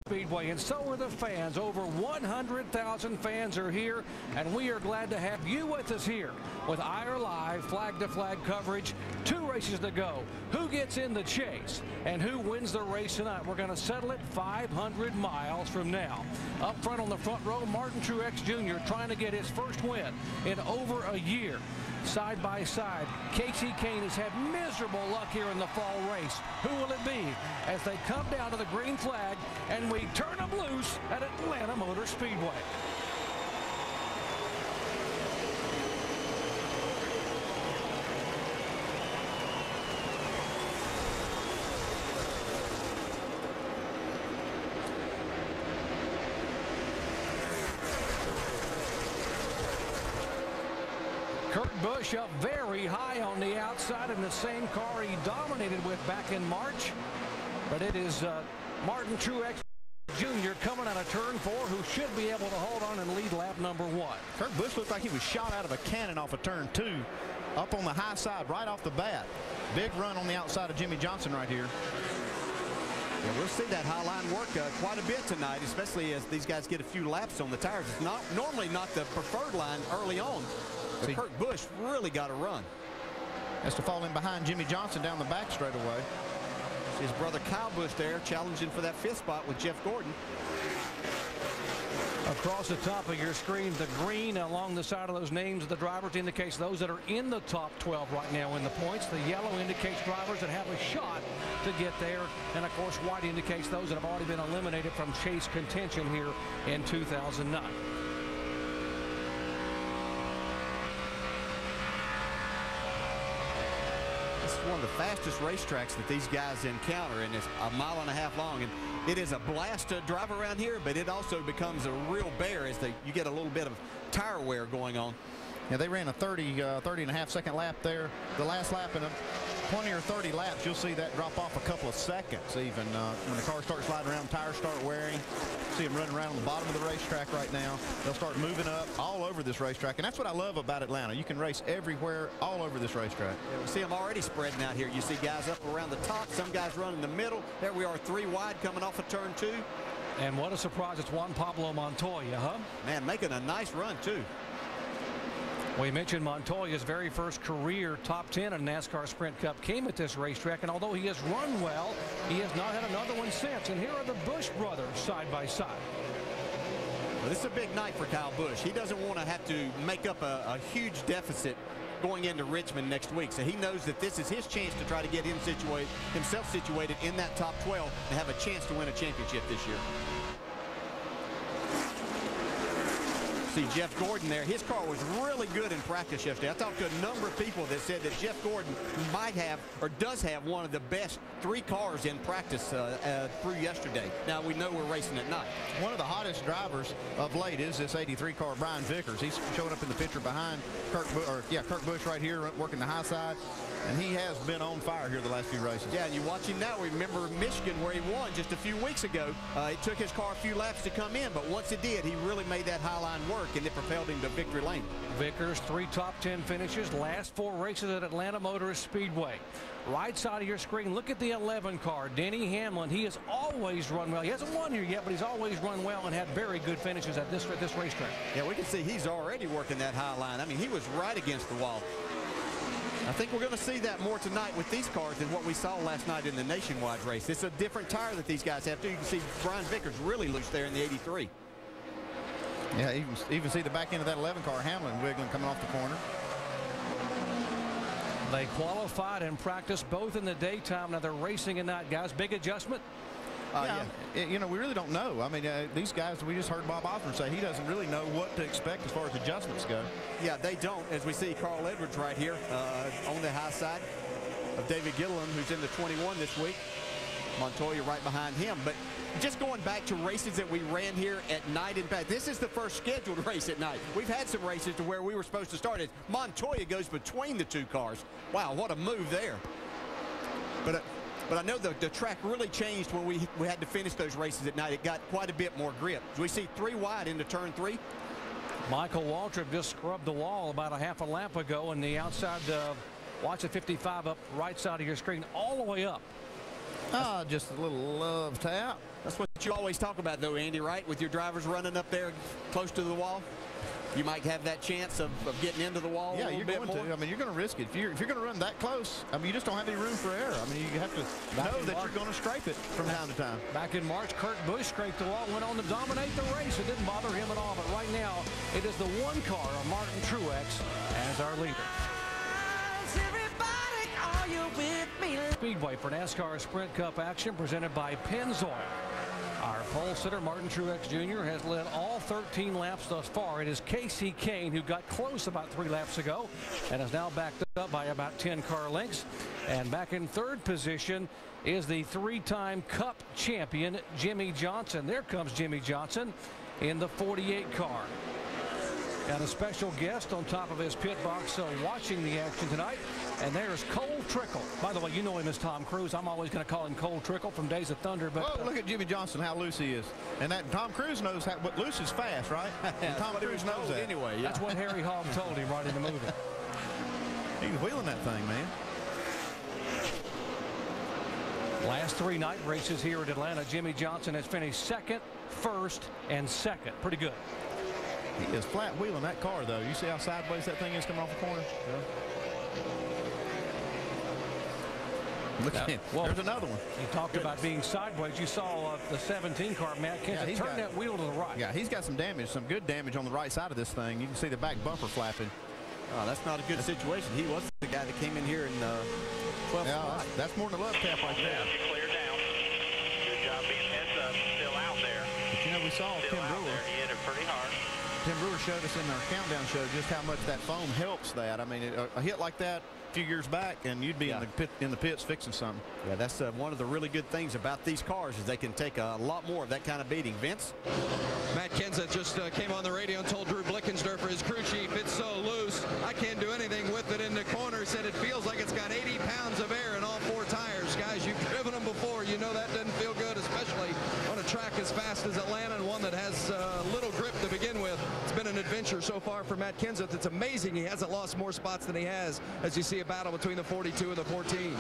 Speedway, and so are the fans. Over 100,000 fans are here, and we are glad to have you with us here with our live flag-to-flag coverage. 2 races to go. Who gets in the chase and who wins the race tonight? We're going to settle it 500 miles from now. Up front on the front row, Martin Truex Jr. trying to get his first win in over a year. Side by side, Casey Kane has had miserable luck here in the fall race. Who will it be as they come down to the green flag and we turn them loose at Atlanta Motor Speedway? Kurt Busch up very high on the outside in the same car he dominated with back in March. But it is Martin Truex Jr. coming out of turn 4 who should be able to hold on and lead lap number 1. Kurt Busch looked like he was shot out of a cannon off of turn 2. Up on the high side right off the bat. Big run on the outside of Jimmy Johnson right here. Yeah, we'll see that high line work quite a bit tonight, especially as these guys get a few laps on the tires. It's normally not the preferred line early on. But Kurt Busch really got a run. Has to fall in behind Jimmy Johnson down the back straightaway. See his brother Kyle Busch there challenging for that 5th spot with Jeff Gordon. Across the top of your screen, the green along the side of those names of the drivers indicates those that are in the top 12 right now in the points. The yellow indicates drivers that have a shot to get there. And, of course, white indicates those that have already been eliminated from chase contention here in 2009. One of the fastest racetracks that these guys encounter, and it's a mile and a half long, and it is a blast to drive around here, but it also becomes a real bear as you get a little bit of tire wear going on. Yeah, they ran a 30 and a half second lap there. The last lap in a 20 or 30 laps, you'll see that drop off a couple of seconds even when the car starts sliding around, tires start wearing. See them running around on the bottom of the racetrack right now. They'll start moving up all over this racetrack, and that's what I love about Atlanta. You can race everywhere all over this racetrack. Yeah, we see them already spreading out here. You see guys up around the top, some guys running the middle. There we are, 3 wide coming off of turn 2. And what a surprise, it's Juan Pablo Montoya, huh? Man, making a nice run too. We mentioned Montoya's very first career top 10 in NASCAR Sprint Cup came at this racetrack, and although he has run well, he has not had another one since. And here are the Busch brothers side by side. Well, this is a big night for Kyle Busch. He doesn't want to have to make up a huge deficit going into Richmond next week. So he knows that this is his chance to try to get himself situated in that top 12 and have a chance to win a championship this year. See Jeff Gordon there. His car was really good in practice yesterday. I talked to a number of people that said that Jeff Gordon might have or does have one of the best 3 cars in practice through yesterday. Now we know we're racing at night. One of the hottest drivers of late is this 83 car Brian Vickers. He's showing up in the picture behind Kurt Busch right here working the high side. And he has been on fire here the last few races. Yeah, and you watch him now. Remember Michigan where he won just a few weeks ago. It took his car a few laps to come in, but once it did, he really made that high line work, and it propelled him to victory lane. Vickers, 3 top 10 finishes, last 4 races at Atlanta Motor Speedway. Right side of your screen, look at the 11 car, Denny Hamlin. He has always run well. He hasn't won here yet, but he's always run well and had very good finishes at this racetrack. Yeah, we can see he's already working that high line. I mean, he was right against the wall. I think we're going to see that more tonight with these cars than what we saw last night in the nationwide race. It's a different tire that these guys have too. You can see Brian Vickers really loose there in the 83. Yeah, even see the back end of that 11 car, Hamlin wiggling coming off the corner. They qualified and practiced both in the daytime. Now they're racing at night, guys. Big adjustment. You know, we really don't know. I mean, these guys, we just heard Bob Osborne say he doesn't really know what to expect as far as adjustments go. Yeah, they don't. As we see Carl Edwards right here on the high side of David Gilliland, who's in the 21 this week. Montoya right behind him. But just going back to races that we ran here at night, in fact, this is the first scheduled race at night. We've had some races to where we were supposed to start it. Montoya goes between the 2 cars. Wow, what a move there. But I know the track really changed when we had to finish those races at night. It got quite a bit more grip. We see 3 wide into turn 3. Michael Waltrip just scrubbed the wall about a half a lap ago, and the outside, watch the 55 up right side of your screen, all the way up. Just a little love tap. That's what you always talk about, though, Andy, right? With your drivers running up there close to the wall. You might have that chance of getting into the wall. Yeah, a you're bit going more. to. I mean, you're going to risk it. If you're going to run that close, I mean, you just don't have any room for error. I mean, you have to know that you're going to scrape it from time to time. Back in March, Kurt Busch scraped the wall, went on to dominate the race. It didn't bother him at all. But right now, it is the one car of Martin Truex as our leader. Speedway for NASCAR Sprint Cup action presented by Pennzoil. Our pole sitter, Martin Truex Jr., has led all 13 laps thus far. It is Casey Kane, who got close about 3 laps ago and is now backed up by about 10 car lengths. And back in third position is the 3-time Cup champion, Jimmy Johnson. There comes Jimmy Johnson in the 48 car. And a special guest on top of his pit box watching the action tonight. And there's Cole Trickle. By the way, you know him as Tom Cruise. I'm always going to call him Cole Trickle from Days of Thunder. But look at Jimmy Johnson, how loose he is. And that Tom Cruise knows what loose is fast, right? And Tom Cruise knows that. Anyway, yeah. That's what Harry Hogg told him right in the movie. He's wheeling that thing, man. Last 3 night races here at Atlanta, Jimmy Johnson has finished 2nd, 1st, and 2nd. Pretty good. He is flat wheeling that car, though. You see how sideways that thing is coming off the corner? Yeah. Look at him. Well, there's another one. He talked about being sideways. You saw the 17 car, Matt Kenseth, turn that wheel to the right. Yeah, he's got some damage, some good damage on the right side of this thing. You can see the back bumper flapping. Oh, that's not a good situation. He was the guy that came in here in 12th spot. That's more than a love tap right there. Clear down. Good job being heads up. Still out there. But you know, we saw Still Tim out Brewer. there. He hit it pretty hard. Tim Brewer showed us in our countdown show just how much that foam helps that. I mean, a hit like that a few years back, and you'd be in the pits fixing something. Yeah, that's one of the really good things about these cars is they can take a lot more of that kind of beating. Vince? Matt Kenseth just came on the radio and told Drew Blickensderfer, his crew chief, it's so loose, I can't do anything with it in the corner. He said it feels like it's got 80 pounds of air in all 4 tires. Guys, you've driven them before. You know that doesn't feel good, especially on a track as fast as Atlanta and one that has little grip to begin with. It's been an adventure so far for Matt Kenseth. It's amazing he hasn't lost more spots than he has as you see a battle between the 42 and the 14.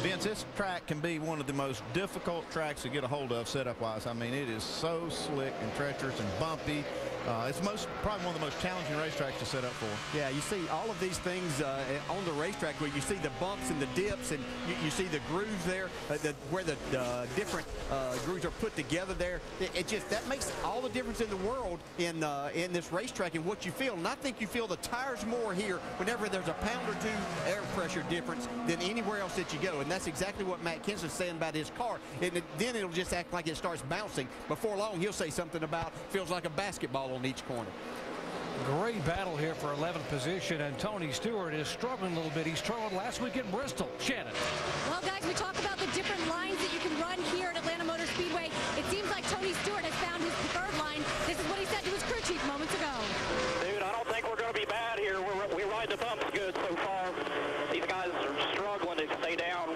Vince, this track can be one of the most difficult tracks to get a hold of setup-wise. I mean, it is so slick and treacherous and bumpy. It's probably one of the most challenging racetracks to set up for. Yeah, you see all of these things on the racetrack where you see the bumps and the dips, and you see the grooves there, where the different grooves are put together there. That makes all the difference in the world in this racetrack and what you feel. And I think you feel the tires more here whenever there's a pound or 2 air pressure difference than anywhere else that you go. And that's exactly what Matt Kenseth's saying about his car. And then it'll just act like it starts bouncing. Before long, he'll say something about feels like a basketball on each corner. Great battle here for 11th position, and Tony Stewart is struggling a little bit. He struggled last week at Bristol. Shannon. Well, guys, we talk about the different lines that you can run here at Atlanta Motor Speedway. It seems like Tony Stewart has found his preferred line. This is what he said to his crew chief moments ago. Dude, I don't think we're going to be bad here. We ride the bumps good so far. These guys are struggling to stay down.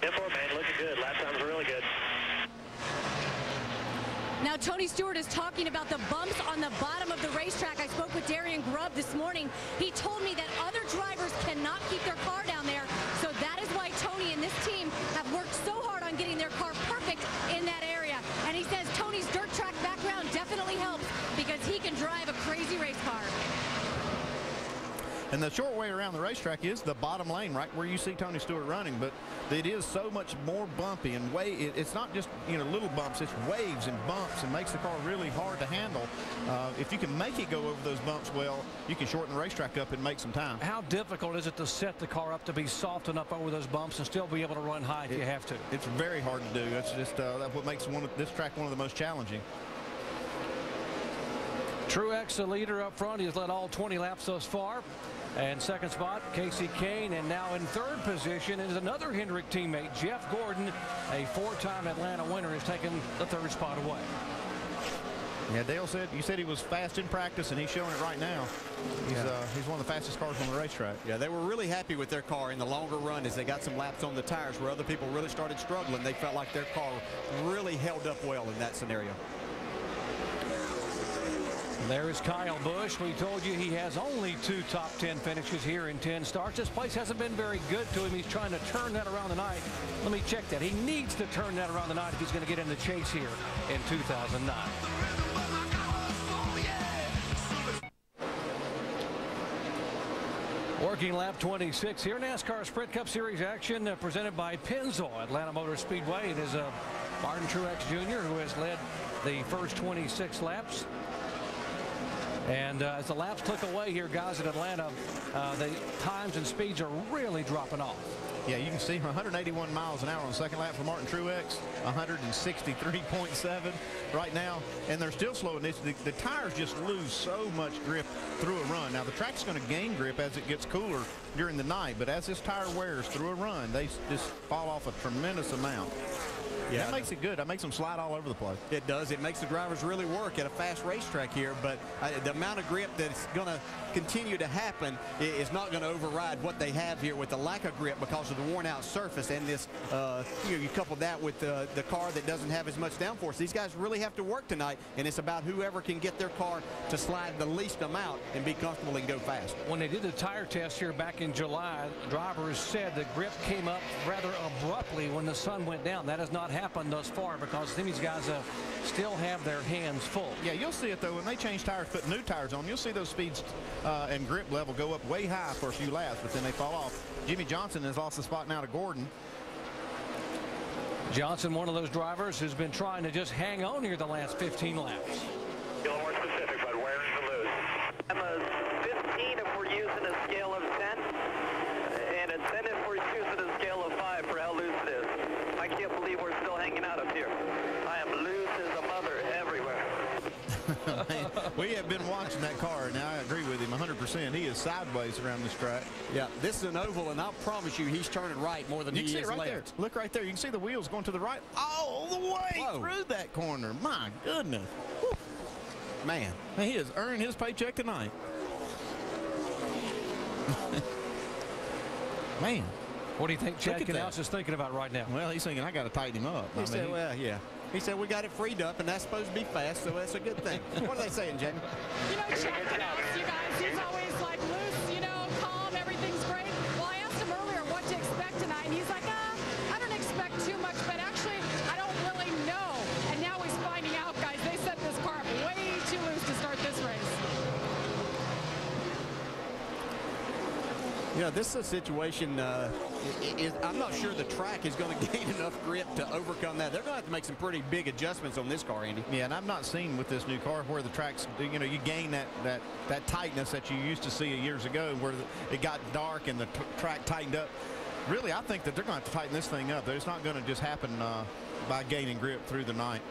Info, man, looking good. Last time was really good. Now, Tony Stewart is talking about the bumps on the bottom of the racetrack. I spoke with Darian Grubb this morning. He told me that other drivers cannot keep their car down there, so that is why Tony and this team have worked so hard on getting their car perfect in that area. And he says Tony's dirt track background definitely helps because he can drive a crazy race car. And the short way around the racetrack is the bottom lane, right where you see Tony Stewart running. But it is so much more bumpy and it's not just little bumps. It's waves and bumps and makes the car really hard to handle. If you can make it go over those bumps well, you can shorten the racetrack up and make some time. How difficult is it to set the car up to be soft enough over those bumps and still be able to run high if you have to? It's very hard to do. That's just that's what makes this track one of the most challenging. Truex, the leader up front. He's led all 20 laps thus far. And second spot, Casey Kane. And now in third position is another Hendrick teammate, Jeff Gordon, a 4-time Atlanta winner, has taken the third spot away. Yeah, Dale said, you said he was fast in practice, and he's showing it right now. He's one of the fastest cars on the racetrack. Yeah, they were really happy with their car in the longer run as they got some laps on the tires where other people really started struggling. They felt like their car really held up well in that scenario. There's Kyle Busch. We told you he has only 2 top 10 finishes here in 10 starts. This place hasn't been very good to him. He's trying to turn that around tonight. Let me check that. He needs to turn that around tonight if he's going to get in the chase here in 2009. Working lap 26 here. NASCAR Sprint Cup Series action presented by Pennzoil, Atlanta Motor Speedway. It is Martin Truex Jr. who has led the first 26 laps. And as the laps click away here, guys, at Atlanta, the times and speeds are really dropping off. Yeah, you can see 181 miles an hour on the second lap for Martin Truex, 163.7 right now, and they're still slowing this. The tires just lose so much grip through a run. Now, the track's going to gain grip as it gets cooler during the night, but as this tire wears through a run, they just fall off a tremendous amount. Yeah, that makes it good. That makes them slide all over the place. It does. It makes the drivers really work at a fast racetrack here, but the amount of grip that's going to continue to happen is not going to override what they have here with the lack of grip because of the worn out surface and this, you couple that with the car that doesn't have as much downforce. These guys really have to work tonight, and it's about whoever can get their car to slide the least amount and be comfortable and go fast. When they did the tire test here back in July, drivers said the grip came up rather abruptly when the sun went down. That has not happened thus far because these guys still have their hands full. Yeah, you'll see it though when they change tires, put new tires on. You'll see those speeds and grip level go up way high for a few laps, but then they fall off. Jimmy Johnson has lost the spot now to Gordon. Johnson, one of those drivers who's been trying to just hang on here the last 15 laps. A little more specific, but where is the lose? I'm a 15 if we're using a scale of 10, and a 10 if we're using a scale of 5 for how loose it is. I can't believe we're still hanging out up here. I am loose as a mother everywhere. Man, we have been watching that car, and I agree with him 100%. He is sideways around this track. Yeah, this is an oval, and I'll promise you he's turning right more than he is right left. there. Look right there. You can see the wheels going to the right all the way through that corner. My goodness. Woo. Man, he is earning his paycheck tonight. Man. What do you think Chad Knaus is thinking about right now? Well, he's thinking, I got to tighten him up. He said, well, yeah. He said, we got it freed up, and that's supposed to be fast, so that's a good thing. What are they saying, Jamie? You know, Chad Knaus, you guys, he's always like loose, you know, calm, everything's great. Well, I asked him earlier what to expect tonight, and he's like, I don't expect too much, but actually, I don't really know. And now he's finding out, guys. They set this car up way too loose to start this race. You know, this is a situation, I'm not sure the track is going to gain enough grip to overcome that. They're going to have to make some pretty big adjustments on this car, Andy. Yeah, and I've not seen with this new car where the track's, you know, you gain that tightness that you used to see years ago where it got dark and the track tightened up. Really, I think that they're going to have to tighten this thing up. It's not going to just happen by gaining grip through the night.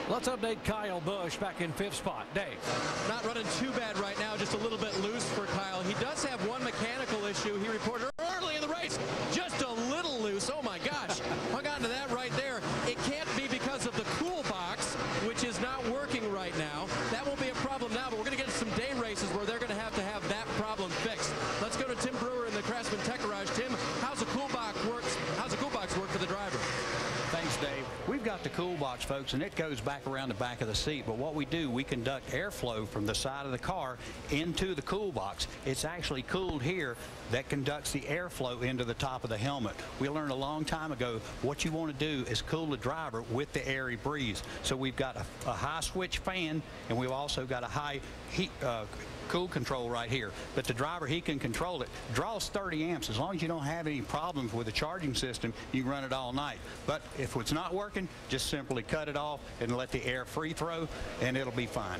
Let's update Kyle Busch back in 5th spot. Dave. Not running too bad right now, just a little bit loose for Kyle. He does have one mechanical issue. He reported early in the race, just a little loose. Oh my gosh, hung on to that right there. It can't be because of the cool box, which is not working right now. That won't be a problem now, but we're going to get some day races where they're going to have that problem fixed. Let's go to Tim Brewer in the Craftsman Tech Garage. Tim, how's the cool box work for the driver? Thanks, Dave. We've got the cool box, folks, and it goes back around the back of the seat. But what we do, we conduct airflow from the side of the car into the cool box. It's actually cooled here that conducts the airflow into the top of the helmet. We learned a long time ago what you want to do is cool the driver with the airy breeze. So we've got a high switch fan, and we've also got a high heat cool control right here. But the driver, he can control it. Draws 30 amps. As long as you don't have any problems with the charging system, you can run it all night. But if it's not working, just simply cut it off and let the air free throw, and it'll be fine.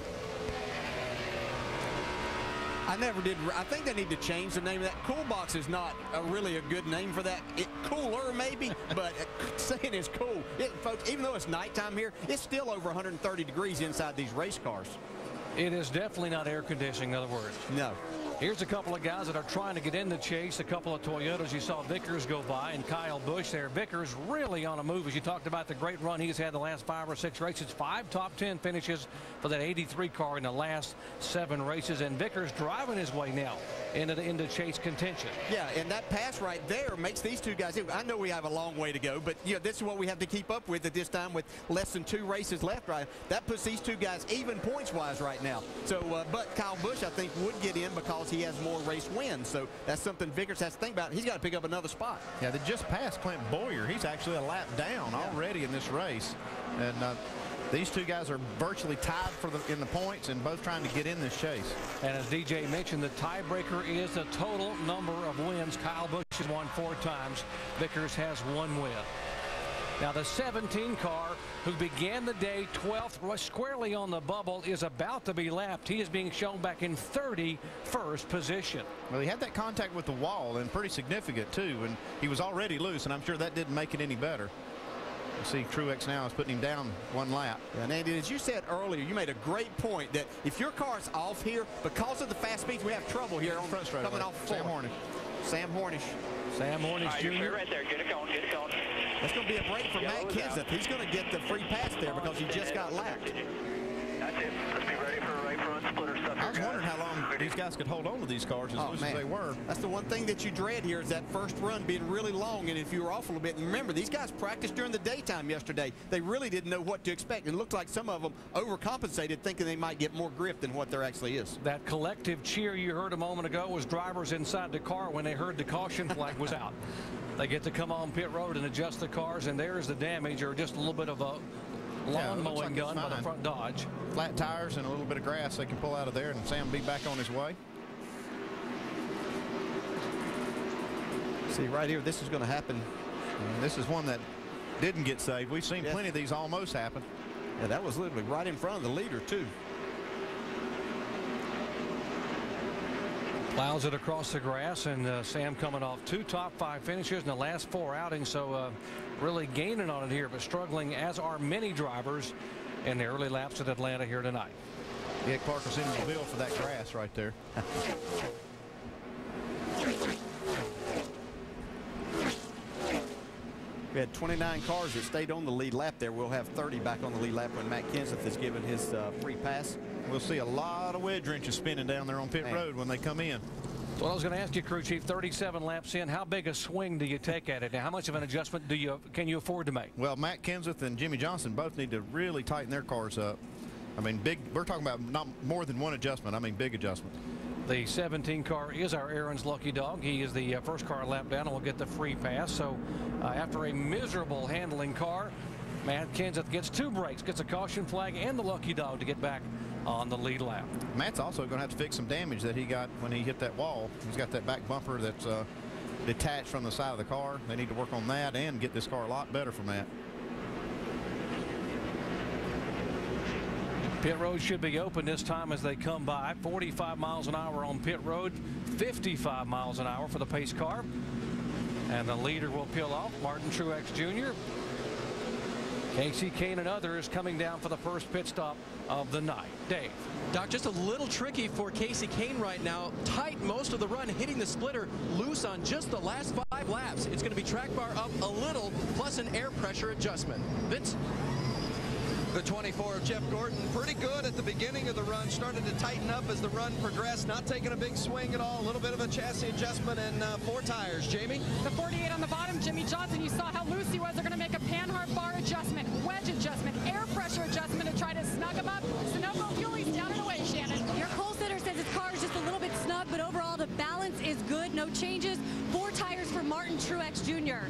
I never did. I think they need to change the name of that. Cool box is not really a good name for that. Cooler maybe, but saying it's cool. Folks, even though it's nighttime here, it's still over 130 degrees inside these race cars. It is definitely not air conditioning, in other words. No. Here's a couple of guys that are trying to get in the chase. A couple of Toyotas. You saw Vickers go by and Kyle Busch there. Vickers really on a move. As you talked about the great run he's had the last 5 or 6 races. 5 top 10 finishes for that 83 car in the last 7 races. And Vickers driving his way now into chase contention. Yeah, and that pass right there makes these two guys. I know we have a long way to go, but you know, this is what we have to keep up with at this time with less than 2 races left. Right, that puts these two guys even points-wise right now. So, but Kyle Busch, I think, would get in because he has more race wins. So that's something Vickers has to think about. He's got to pick up another spot. Yeah, they just passed Clint Boyer. He's actually a lap down already in this race, and these two guys are virtually tied in the points and both trying to get in this chase. And as DJ mentioned, the tiebreaker is the total number of wins. Kyle Busch has won 4 times. Vickers has 1 win. Now the 17 car, who began the day 12th squarely on the bubble, is about to be lapped. He is being shown back in 31st position. Well, he had that contact with the wall, and pretty significant too, and he was already loose, and I'm sure that didn't make it any better. You see Truex now is putting him down 1 lap. Yeah, and Andy, as you said earlier, you made a great point that if your car's off here, because of the fast speeds, we have trouble here on front straight coming away. off Sam Hornish. Sam Hornish. Sam Hornish Jr. You're right there. Get it going. Get it going. That's going to be a break for Matt Kenseth. He's going to get the free pass there because he just got lapped. That's it. Let's be ready for a right front splitter stuff. I was wondering how long these guys could hold on to these cars as loose as they were. That's the one thing that you dread here is that first run being really long, and if you were off a little bit. And remember, these guys practiced during the daytime yesterday. They really didn't know what to expect. It looked like some of them overcompensated, thinking they might get more grip than what there actually is. That collective cheer you heard a moment ago was drivers inside the car when they heard the caution flag was out. They get to come on pit road and adjust the cars, and there's the damage, or just a little bit of a lawn mowing gun by the front Dodge. Flat tires and a little bit of grass they can pull out of there, and Sam will be back on his way. See, right here, this is going to happen. And this is one that didn't get saved. We've seen plenty of these almost happen. Yeah, that was literally right in front of the leader, too. Plows it across the grass, and Sam coming off 2 top 5 finishes in the last 4 outings, so really gaining on it here, but struggling, as are many drivers in the early laps at Atlanta here tonight. Yeah, Clark was in the bill for that grass right there. We had 29 cars that stayed on the lead lap there. We'll have 30 back on the lead lap when Matt Kenseth is given his free pass. We'll see a lot of wedge wrenches spinning down there on pit road when they come in. Well, I was going to ask you, crew chief, 37 laps in, how big a swing do you take at it? Now, how much of an adjustment can you afford to make? Well, Matt Kenseth and Jimmy Johnson both need to really tighten their cars up. I mean, we're talking about not more than 1 adjustment. I mean, big adjustment. The 17 car is our Aaron's lucky dog. He is the first car lap down and will get the free pass. So after a miserable handling car, Matt Kenseth gets 2 breaks, gets a caution flag and the lucky dog to get back on the lead lap. Matt's also going to have to fix some damage that he got when he hit that wall. He's got that back bumper that's detached from the side of the car. They need to work on that and get this car a lot better for Matt. Pit road should be open this time as they come by. 45 miles an hour on pit road, 55 miles an hour for the pace car. And the leader will peel off, Martin Truex Jr. Casey Kane and others coming down for the first pit stop of the night. Dave. Doc, just a little tricky for Casey Kane right now. Tight most of the run, hitting the splitter loose on just the last 5 laps. It's going to be track bar up a little, plus an air pressure adjustment. Vince? The 24 of Jeff Gordon, pretty good at the beginning of the run, started to tighten up as the run progressed, not taking a big swing at all, a little bit of a chassis adjustment and 4 tires. Jamie? The 48 on the bottom, Jimmy Johnson, you saw how loose he was. They're going to make a panhard bar adjustment, wedge adjustment, air pressure adjustment to try to snug him up. Sunoco Fuel's down and away, Shannon. Your pole sitter says his car is just a little bit snug, but overall the balance is good. No changes. 4 tires for Martin Truex Jr.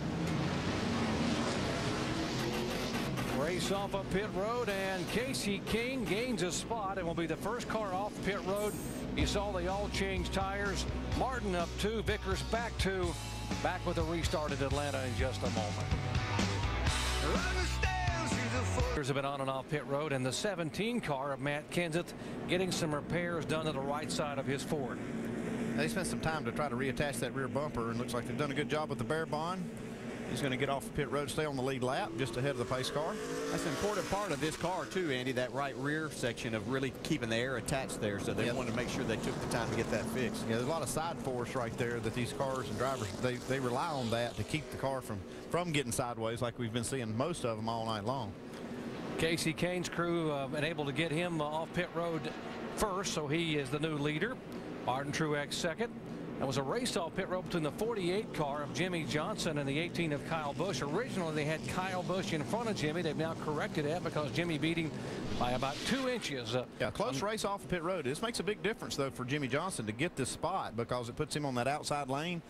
Race off of pit road, and Casey King gains a spot and will be the first car off pit road. You saw they all changed tires. Martin up 2, Vickers back 2. Back with a restart at Atlanta in just a moment. Have been on and off pit road, and the 17 car of Matt Kenseth getting some repairs done to the right side of his Ford. They spent some time to try to reattach that rear bumper, and looks like they've done a good job with the bare bond. He's going to get off the pit road, stay on the lead lap, just ahead of the pace car. That's an important part of this car, too, Andy, that right rear section of really keeping the air attached there. So they wanted to make sure they took the time to get that fixed. Yeah, there's a lot of side force right there that these cars and drivers, they rely on that to keep the car from getting sideways like we've been seeing most of them all night long. Casey Kane's crew been able to get him off pit road first, so he is the new leader. Martin Truex second. It was a race off pit road between the 48 car of Jimmy Johnson and the 18 of Kyle Busch. Originally, they had Kyle Busch in front of Jimmy. They've now corrected that because Jimmy beat him by about 2 inches. Yeah, close race off of pit road. This makes a big difference, though, for Jimmy Johnson to get this spot because it puts him on that outside lane.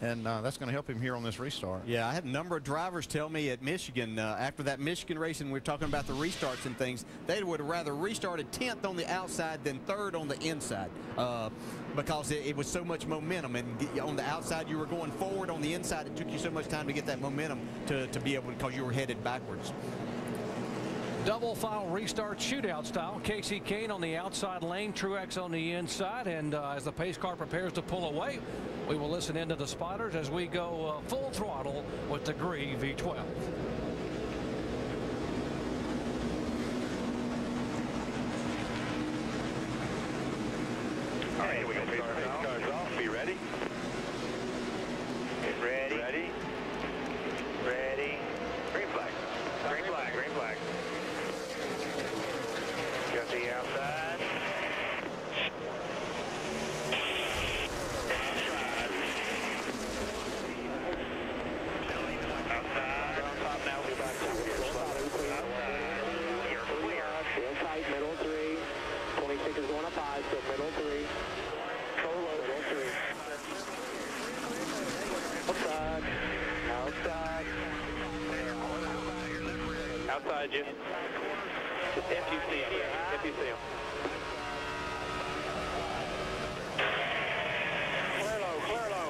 And that's going to help him here on this restart. Yeah, I had a number of drivers tell me at Michigan, after that Michigan race, and we were talking about the restarts and things, they would have rather restarted 10th on the outside than 3rd on the inside because it was so much momentum. And on the outside, you were going forward. On the inside, it took you so much time to get that momentum to be able to, because you were headed backwards. Double file restart shootout style. Casey Kane on the outside lane, Truex on the inside, and as the pace car prepares to pull away, we will listen into the spotters as we go full throttle with the Gree V12. All right, we got cars off. Be ready. Ready. Ready. Ready. Green flag. Green flag. Green flag. Got the outside. Outside. On top now. Be back to here. Outside. You're clear. Inside, middle 3. 26 is going to 5, so middle 3. Solo, middle 3. Outside. Outside. Outside you. If you see him. If you see him. Clear low, clear low.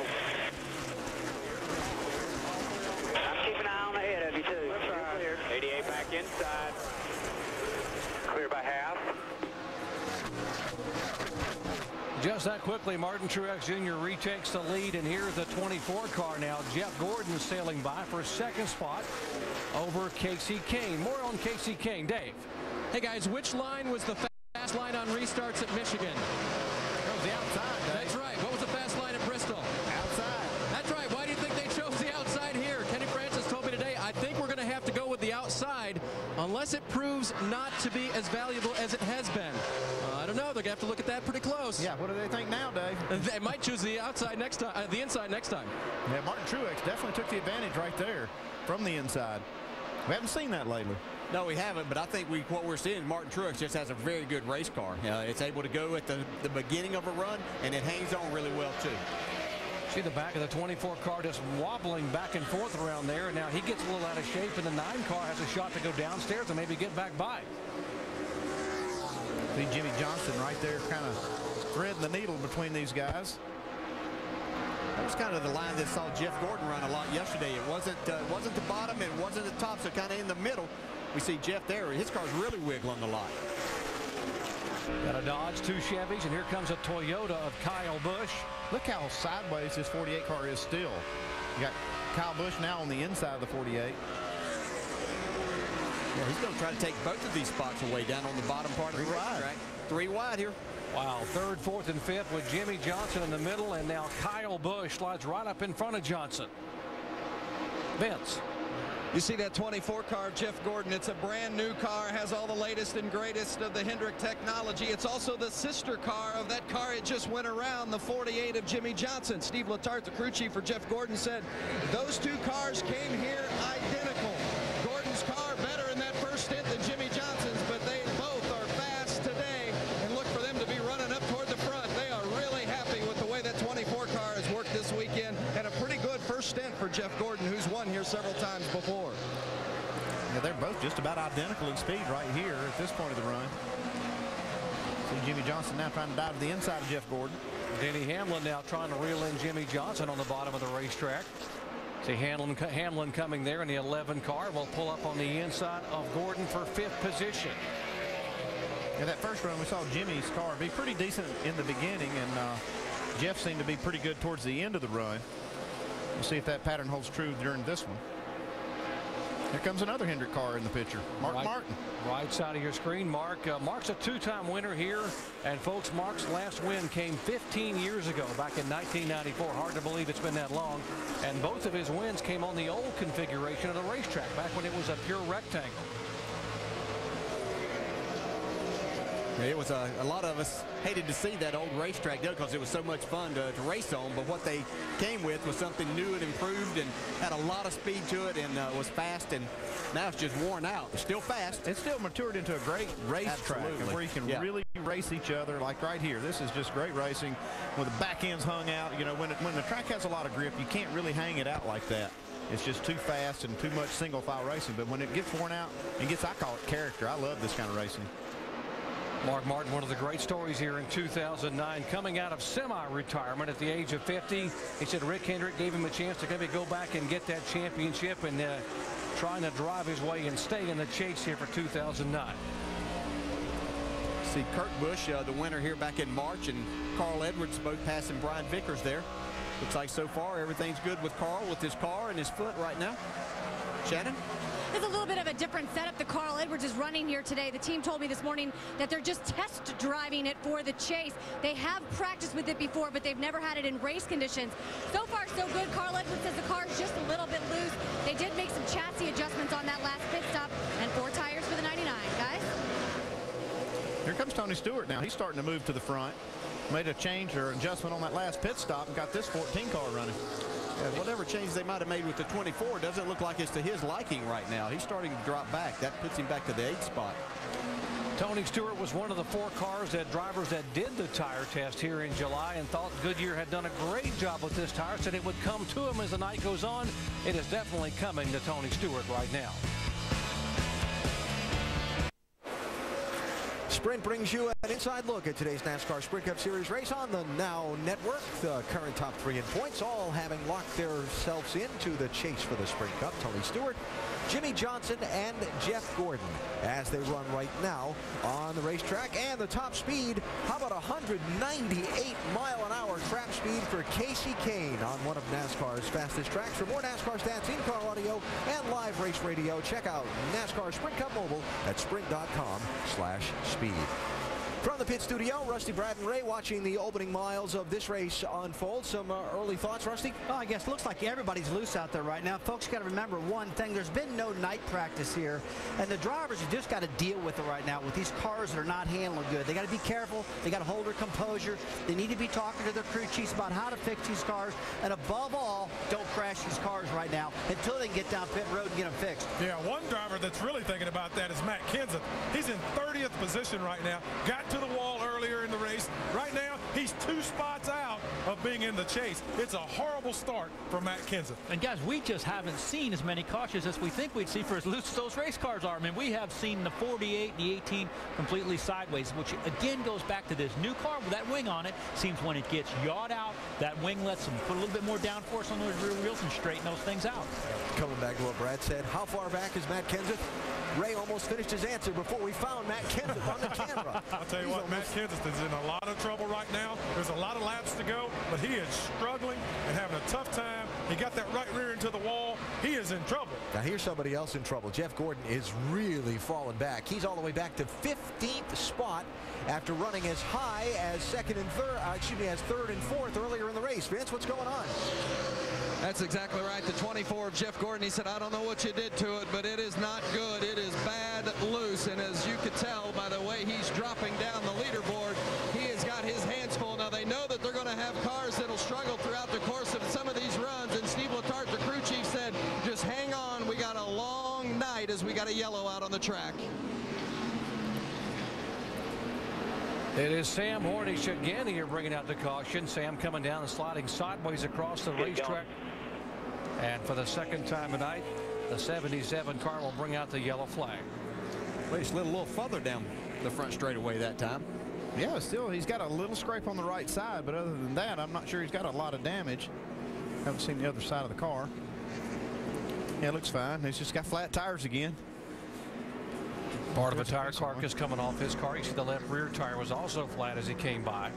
I'm keeping an eye on the head of you too. You're clear. 88 back inside. Clear by half. Just that quickly, Martin Truex Jr. retakes the lead, and here's the 24 car now. Jeff Gordon sailing by for a second spot over Casey Kane. More on Casey Kane. Dave. Hey, guys, which line was the fast line on restarts at Michigan? That was the outside, Dave. That's right. What was the fast line at Bristol? Outside. That's right. Why do you think they chose the outside here? Kenny Francis told me today, I think we're going to have to go with the outside unless it proves not to be as valuable as it has been. I don't know. They're going to have to look at that pretty close. Yeah, what do they think now, Dave? They might choose the outside next time, the inside next time. Yeah, Martin Truex definitely took the advantage right there from the inside. We haven't seen that lately. No, we haven't, but I think what we're seeing, Martin Truex just has a very good race car. It's able to go at the beginning of a run, and it hangs on really well, too. See the back of the 24 car just wobbling back and forth around there, and now he gets a little out of shape, and the 9 car has a shot to go downstairs and maybe get back by. See Jimmy Johnson right there kind of threading the needle between these guys. That was kind of the line that saw Jeff Gordon run a lot yesterday. It wasn't the bottom, it wasn't the top, so kind of in the middle. We see Jeff there. His car's really wiggling a lot. Got a Dodge, 2 Chevys, and here comes a Toyota of Kyle Busch. Look how sideways this 48 car is still. You got Kyle Busch now on the inside of the 48. Yeah, he's going to try to take both of these spots away down on the bottom part of the racetrack. 3 wide here. Wow, 3rd, 4th, and 5th with Jimmy Johnson in the middle, and now Kyle Busch slides right up in front of Johnson. Vince. You see that 24 car of Jeff Gordon. It's a brand new car, has all the latest and greatest of the Hendrick technology. It's also the sister car of that car it just went around, the 48 of Jimmy Johnson. Steve Letarte, the crew chief for Jeff Gordon, said those 2 cars came here identical. Gordon's car better in that first stint than Jimmy Johnson's, but they both are fast today, and look for them to be running up toward the front. They are really happy with the way that 24 car has worked this weekend, and a pretty good first stint for Jeff Gordon, who's won here several times before. Yeah, they're both just about identical in speed right here at this point of the run. See Jimmy Johnson now trying to dive to the inside of Jeff Gordon. Denny Hamlin now trying to reel in Jimmy Johnson on the bottom of the racetrack. See Hamlin coming there in the 11 car. Will pull up on the inside of Gordon for 5th position. Yeah, that first run we saw Jimmy's car be pretty decent in the beginning, and Jeff seemed to be pretty good towards the end of the run. We'll see if that pattern holds true during this one. Here comes another Hendrick car in the picture. Mark Martin. Right side of your screen, Mark. Mark's a two-time winner here. And, folks, Mark's last win came 15 years ago, back in 1994. Hard to believe it's been that long. And both of his wins came on the old configuration of the racetrack, back when it was a pure rectangle. It was a lot of us hated to see that old racetrack though, because it was so much fun to race on. But what they came with was something new and improved and had a lot of speed to it and was fast. And now it's just worn out. It's still fast. It's still matured into a great racetrack where you can really race each other, like right here. This is just great racing with the back ends hung out. You know, when the track has a lot of grip, you can't really hang it out like that. It's just too fast and too much single file racing. But when it gets worn out and gets, I call it character. I love this kind of racing. Mark Martin, one of the great stories here in 2009, coming out of semi-retirement at the age of 50. He said Rick Hendrick gave him a chance to maybe go back and get that championship, and trying to drive his way and stay in the chase here for 2009. See Kurt Busch, the winner here back in March, and Carl Edwards both passing Brian Vickers there. Looks like so far everything's good with Carl with his car and his foot right now. Shannon? There's a little bit of a different setup that Carl Edwards is running here today. The team told me this morning that they're just test driving it for the chase. They have practiced with it before, but they've never had it in race conditions. So far, so good. Carl Edwards says the car is just a little bit loose. They did make some chassis adjustments on that last pit stop, and 4 tires for the 99, guys. Here comes Tony Stewart now. He's starting to move to the front. Made a change or adjustment on that last pit stop and got this 14 car running. Yeah, whatever change they might have made with the 24 doesn't look like it's to his liking right now. He's starting to drop back. That puts him back to the 8th spot. Tony Stewart was one of the 4 cars that drivers that did the tire test here in July and thought Goodyear had done a great job with this tire, said it would come to him as the night goes on. It is definitely coming to Tony Stewart right now. Sprint brings you an inside look at today's NASCAR Sprint Cup Series race on the Now Network. The current top 3 in points, all having locked themselves into the chase for the Sprint Cup. Tony Stewart, Jimmy Johnson, and Jeff Gordon as they run right now on the racetrack. And the top speed, how about 198-mile-an-hour trap speed for Casey Kane on one of NASCAR's fastest tracks. For more NASCAR stats, in-car audio, and live race radio, check out NASCAR Sprint Cup Mobile at sprint.com/speed. From the pit studio, Rusty, Brad, and Ray watching the opening miles of this race unfold. Some early thoughts, Rusty? Well, I guess it looks like everybody's loose out there right now. Folks got to remember one thing. There's been no night practice here, and the drivers have just got to deal with it right now with these cars that are not handling good. They got to be careful. They got to hold their composure. They need to be talking to their crew chiefs about how to fix these cars, and above all, don't crash these cars right now until they can get down pit road and get them fixed. Yeah, one driver that's really thinking about that is Matt Kenseth. He's in 30th position right now. Got to the wall earlier in the race. Right now, he's 2 spots out of being in the chase. It's a horrible start for Matt Kenseth. And guys, we just haven't seen as many cautions as we think we'd see for as loose as those race cars are. I mean, we have seen the 48 and the 18 completely sideways, which again goes back to this new car with that wing on it. Seems when it gets yawed out, that wing lets them put a little bit more downforce on those rear wheels and straighten those things out. Coming back to what Brad said, how far back is Matt Kenseth? Ray almost finished his answer before we found Matt Kenseth on the camera. I'll tell you what, Matt Kenseth is in a lot of trouble right now. There's a lot of laps to go, but he is struggling and having a tough time. He got that right rear into the wall. He is in trouble. Now here's somebody else in trouble. Jeff Gordon is really falling back. He's all the way back to 15th spot after running as high as third and fourth earlier in the race. Vince, what's going on? That's exactly right. The 24 of Jeff Gordon, he said, I don't know what you did to it, but it is not good. It is bad loose. And as you could tell by the way he's dropping down the leaderboard, he has got his hands full. Now they know that they're going to have cars that'll struggle throughout the course of some of these runs. And Steve Letarte, the crew chief, said, just hang on. We got a long night as we got a yellow out on the track. It is Sam Hornish again here bringing out the caution. Sam coming down and sliding sideways across the racetrack. And for the second time tonight, the 77 car will bring out the yellow flag. Well, he slid a little further down the front straightaway that time. Yeah, still, he's got a little scrape on the right side, but other than that, I'm not sure he's got a lot of damage. Haven't seen the other side of the car. Yeah, it looks fine. He's just got flat tires again. Part of a tire carcass coming off his car. You see the left rear tire was also flat as he came by.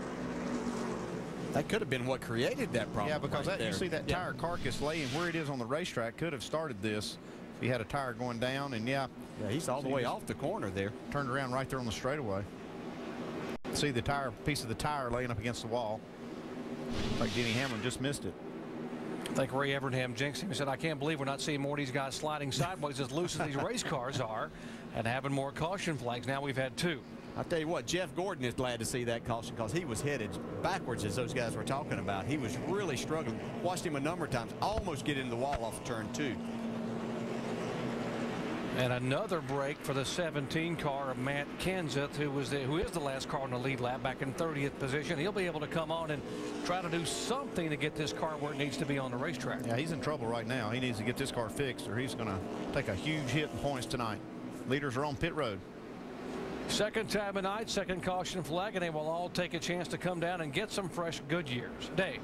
That could have been what created that problem. Yeah, because right you see that tire carcass laying where it is on the racetrack could have started this. He had a tire going down, and yeah, he's all the way off the corner there. Turned around right there on the straightaway. See the piece of the tire laying up against the wall. Like Denny Hamlin just missed it. I think Ray Evernham jinxed him. He said, I can't believe we're not seeing more of these guys sliding sideways as loose as these race cars are and having more caution flags. Now we've had 2. I'll tell you what, Jeff Gordon is glad to see that caution because he was headed backwards as those guys were talking about. He was really struggling. Watched him a number of times almost get into the wall off turn 2. And another break for the 17 car of Matt Kenseth, who is the last car on the lead lap, back in 30th position. He'll be able to come on and try to do something to get this car where it needs to be on the racetrack. Yeah, he's in trouble right now. He needs to get this car fixed or he's going to take a huge hit in points tonight. Leaders are on pit road. Second time tonight, second caution flag, and they will all take a chance to come down and get some fresh Goodyears. Dave.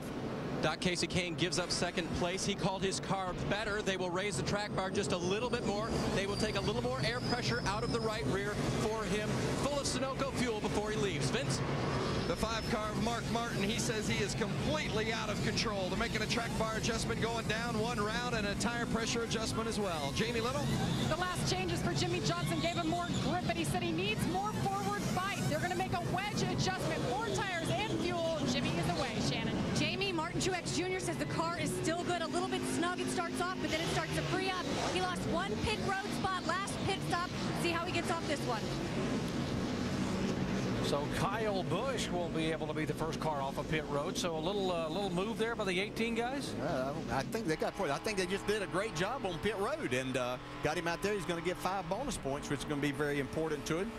Doc Casey Kane gives up second place. He called his car better. They will raise the track bar just a little bit more. They will take a little more air pressure out of the right rear for him, full of Sunoco fuel before he leaves. Vince? The 5 car of Mark Martin, he says he is completely out of control. They're making a track bar adjustment going down 1 round and a tire pressure adjustment as well. Jamie Little? The last changes for Jimmy Johnson gave him more grip, but he said he needs more forward bite. They're going to make a wedge adjustment, more tires and fuel. Jimmy is away, Shannon. Jamie, Martin Truex Jr. says the car is still good, a little bit snug. It starts off, but then it starts to free up. He lost 1 pit road spot last pit stop. See how he gets off this one. So Kyle Busch will be able to be the first car off of pit road. So a little move there by the 18 guys. I think they got. I think they just did a great job on pit road and got him out there. He's going to get 5 bonus points, which is going to be very important to him.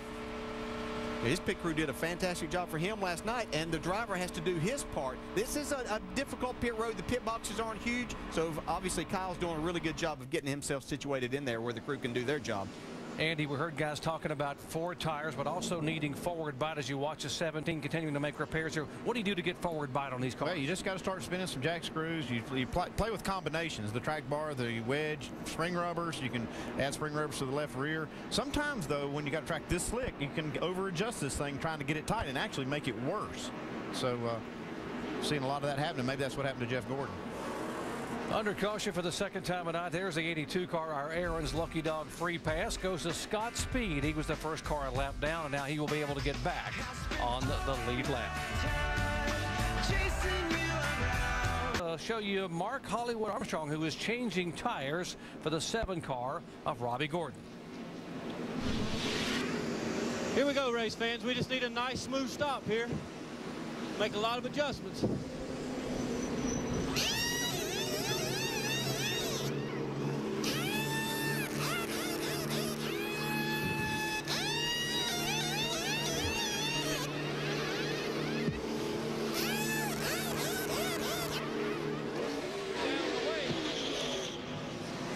His pit crew did a fantastic job for him last night, and the driver has to do his part. This is a difficult pit road. The pit boxes aren't huge, so obviously Kyle's doing a really good job of getting himself situated in there where the crew can do their job. Andy, we heard guys talking about 4 tires, but also needing forward bite as you watch the 17 continuing to make repairs here. What do you do to get forward bite on these cars? Well, you just got to start spinning some jack screws. You play with combinations, the track bar, the wedge, spring rubbers. You can add spring rubbers to the left rear. Sometimes, though, when you got a track this slick, you can over-adjust this thing trying to get it tight and actually make it worse. So, seeing a lot of that happening. Maybe that's what happened to Jeff Gordon. Under caution for the second time tonight. There's the 82 car. Our Aaron's Lucky Dog free pass goes to Scott Speed. He was the first car a lap down, and now he will be able to get back on the lead lap. Show you Mark Hollywood Armstrong, who is changing tires for the 7 car of Robbie Gordon. Here we go, race fans. We just need a nice smooth stop here. Make a lot of adjustments.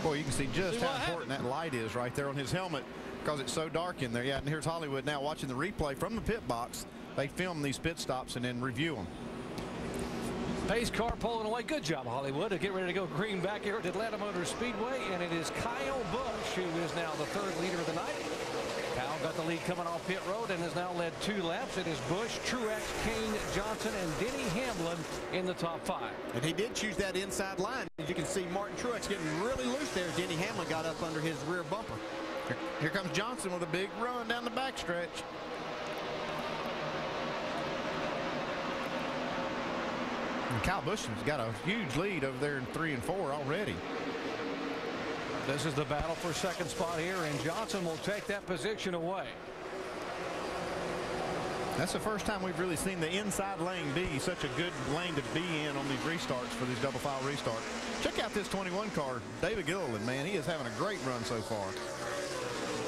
Boy, you can see just how important that light is right there on his helmet because it's so dark in there. Yeah, and here's Hollywood now watching the replay from the pit box. They film these pit stops and then review them. Pace car pulling away. Good job, Hollywood, to get ready to go green back here at Atlanta Motor Speedway. And it is Kyle Busch who is now the 3rd leader of the night. Kyle got the lead coming off pit road and has now led 2 laps. It is Busch, Truex, Kane, Johnson, and Denny Hamlin in the top 5. And he did choose that inside line. As you can see, Martin Truex getting really loose there. Denny Hamlin got up under his rear bumper. Here comes Johnson with a big run down the backstretch. And Kyle Busch has got a huge lead over there in 3 and 4 already. This is the battle for second spot here, and Johnson will take that position away. That's the first time we've really seen the inside lane be such a good lane to be in on these restarts for these double file restarts. Check out this 21 car, David Gilliland, man. He is having a great run so far.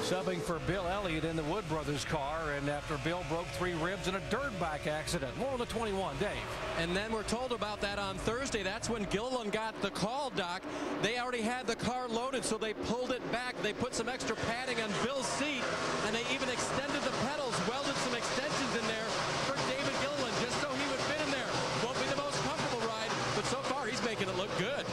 Subbing for Bill Elliott in the Wood Brothers car, and after Bill broke 3 ribs in a dirt bike accident. More on the 21, Dave. And then we're told about that on Thursday. That's when Gilliland got the call, Doc. They already had the car loaded, so they pulled it back. They put some extra padding on Bill's seat, and they even extended the pedals, welded some extensions in there for David Gilliland, just so he would fit in there. Won't be the most comfortable ride, but so far he's making it look good.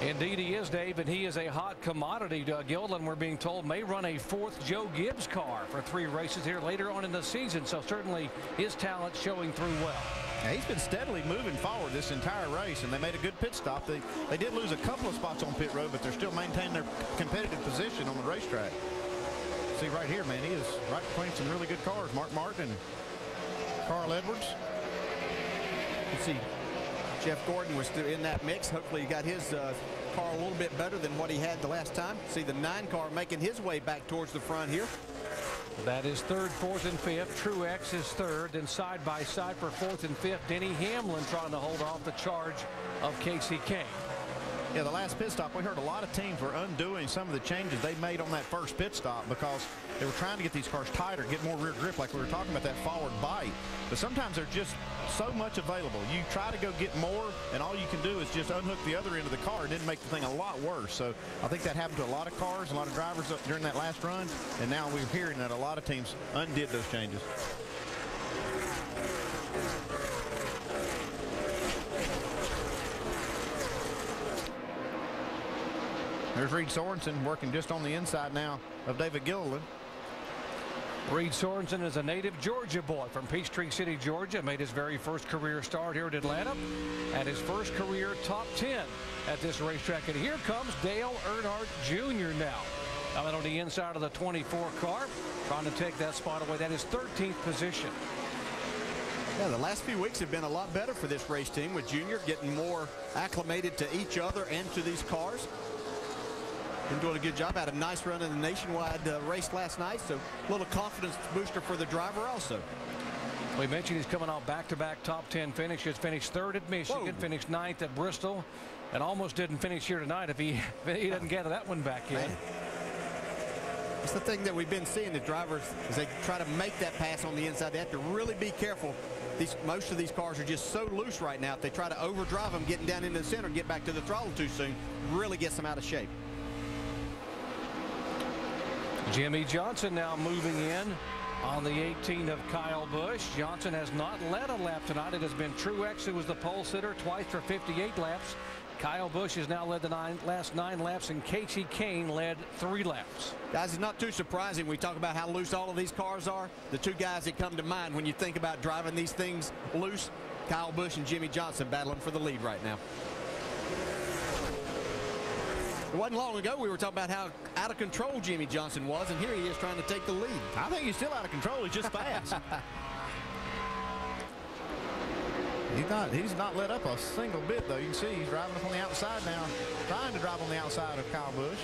Indeed he is, Dave, and he is a hot commodity. Gilliland, we're being told, may run a 4th Joe Gibbs car for 3 races here later on in the season, so certainly his talent showing through well. Yeah, he's been steadily moving forward this entire race, and they made a good pit stop. They did lose a couple of spots on pit road, but they're still maintaining their competitive position on the racetrack. See right here, man, he is right between some really good cars. Mark Martin and Carl Edwards. You see Jeff Gordon was still in that mix. Hopefully he got his car a little bit better than what he had the last time. See the 9 car making his way back towards the front here. That is 3rd, 4th, and 5th. Truex is 3rd, and side by side for 4th and 5th. Denny Hamlin trying to hold off the charge of Casey Kane. Yeah, the last pit stop, we heard a lot of teams were undoing some of the changes they made on that first pit stop because they were trying to get these cars tighter, get more rear grip, like we were talking about that forward bite. But sometimes there's just so much available. You try to go get more, and all you can do is just unhook the other end of the car and then make the thing a lot worse. So I think that happened to a lot of cars, a lot of drivers during that last run, and now we're hearing that a lot of teams undid those changes. There's Reed Sorensen working just on the inside now of David Gilliland. Reed Sorensen is a native Georgia boy from Peachtree City, Georgia. Made his very first career start here at Atlanta and his first career top 10 at this racetrack. And here comes Dale Earnhardt Jr. now. Coming on the inside of the 24 car, trying to take that spot away. That is 13th position. Yeah, the last few weeks have been a lot better for this race team with Junior getting more acclimated to each other and to these cars. Been doing a good job. Had a nice run in the nationwide race last night, so a little confidence booster for the driver also. We mentioned he's coming off back-to-back top 10 finishes. Finished 3rd at Michigan, finished 9th at Bristol, and almost didn't finish here tonight if he doesn't gather that one back in. It's the thing that we've been seeing the drivers as they try to make that pass on the inside. They have to really be careful. Most of these cars are just so loose right now. If they try to overdrive them, getting down into the center, get back to the throttle too soon, really gets them out of shape. Jimmy Johnson now moving in on the 18 of Kyle Busch. Johnson has not led a lap tonight. It has been Truex who was the pole sitter twice for 58 laps. Kyle Busch has now led the last 9 laps, and Casey Kane led 3 laps. Guys, it's not too surprising. We talk about how loose all of these cars are. The 2 guys that come to mind when you think about driving these things loose, Kyle Busch and Jimmy Johnson battling for the lead right now. It wasn't long ago we were talking about how out of control Jimmy Johnson was, and here he is trying to take the lead. I think he's still out of control. He's just fast. He's not let up a single bit, though. You can see he's driving up on the outside now, trying to drive on the outside of Kyle Busch.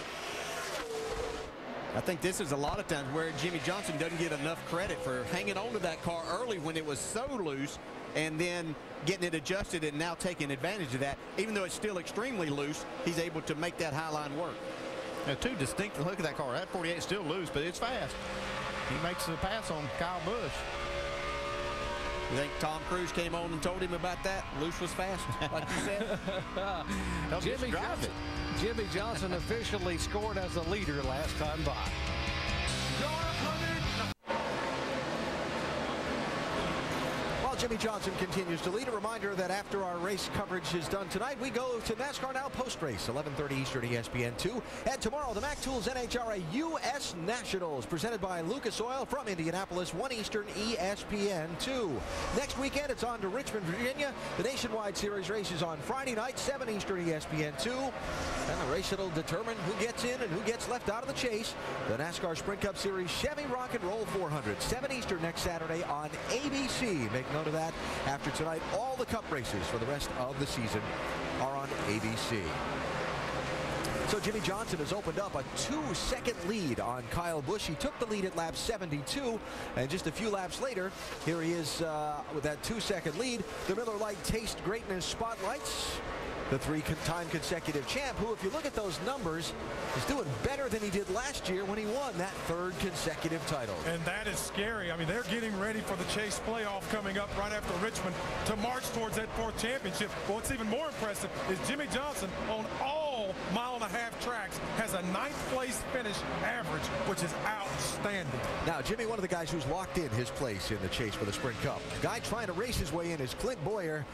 I think this is a lot of times where Jimmy Johnson doesn't get enough credit for hanging on to that car early when it was so loose and then getting it adjusted and now taking advantage of that. Even though it's still extremely loose, he's able to make that high line work. Now, 2 distinct. Look at that car. That 48 is still loose, but it's fast. He makes the pass on Kyle Busch. You think Tom Cruise came on and told him about that? Loose was fast, like you said? Jimmy Johnson officially scored as the leader last time by. Jimmy Johnson continues to lead. A reminder that after our race coverage is done tonight, we go to NASCAR Now post-race, 11:30 Eastern, ESPN2. And tomorrow, the Mac Tools NHRA U.S. Nationals, presented by Lucas Oil from Indianapolis, 1 Eastern, ESPN2. Next weekend, it's on to Richmond, Virginia. The Nationwide Series race is on Friday night, 7 Eastern, ESPN2. And the race that'll determine who gets in and who gets left out of the chase. The NASCAR Sprint Cup Series Chevy Rock and Roll 400, 7 Eastern next Saturday on ABC. Make note of that. After tonight, all the Cup races for the rest of the season are on ABC. So Jimmy Johnson has opened up a 2-second lead on Kyle Busch. He took the lead at lap 72, and just a few laps later, here he is with that 2-second lead. The Miller Lite Taste Greatness Spotlights. The 3-time consecutive champ, who, if you look at those numbers, is doing better than he did last year when he won that 3rd consecutive title. And that is scary. I mean, they're getting ready for the Chase playoff coming up right after Richmond to march towards that 4th championship. But what's even more impressive is Jimmy Johnson on all 1.5-mile tracks has a 9th place finish average, which is outstanding. Now, Jimmy, one of the guys who's locked in his place in the chase for the Sprint Cup. The guy trying to race his way in is Clint Boyer.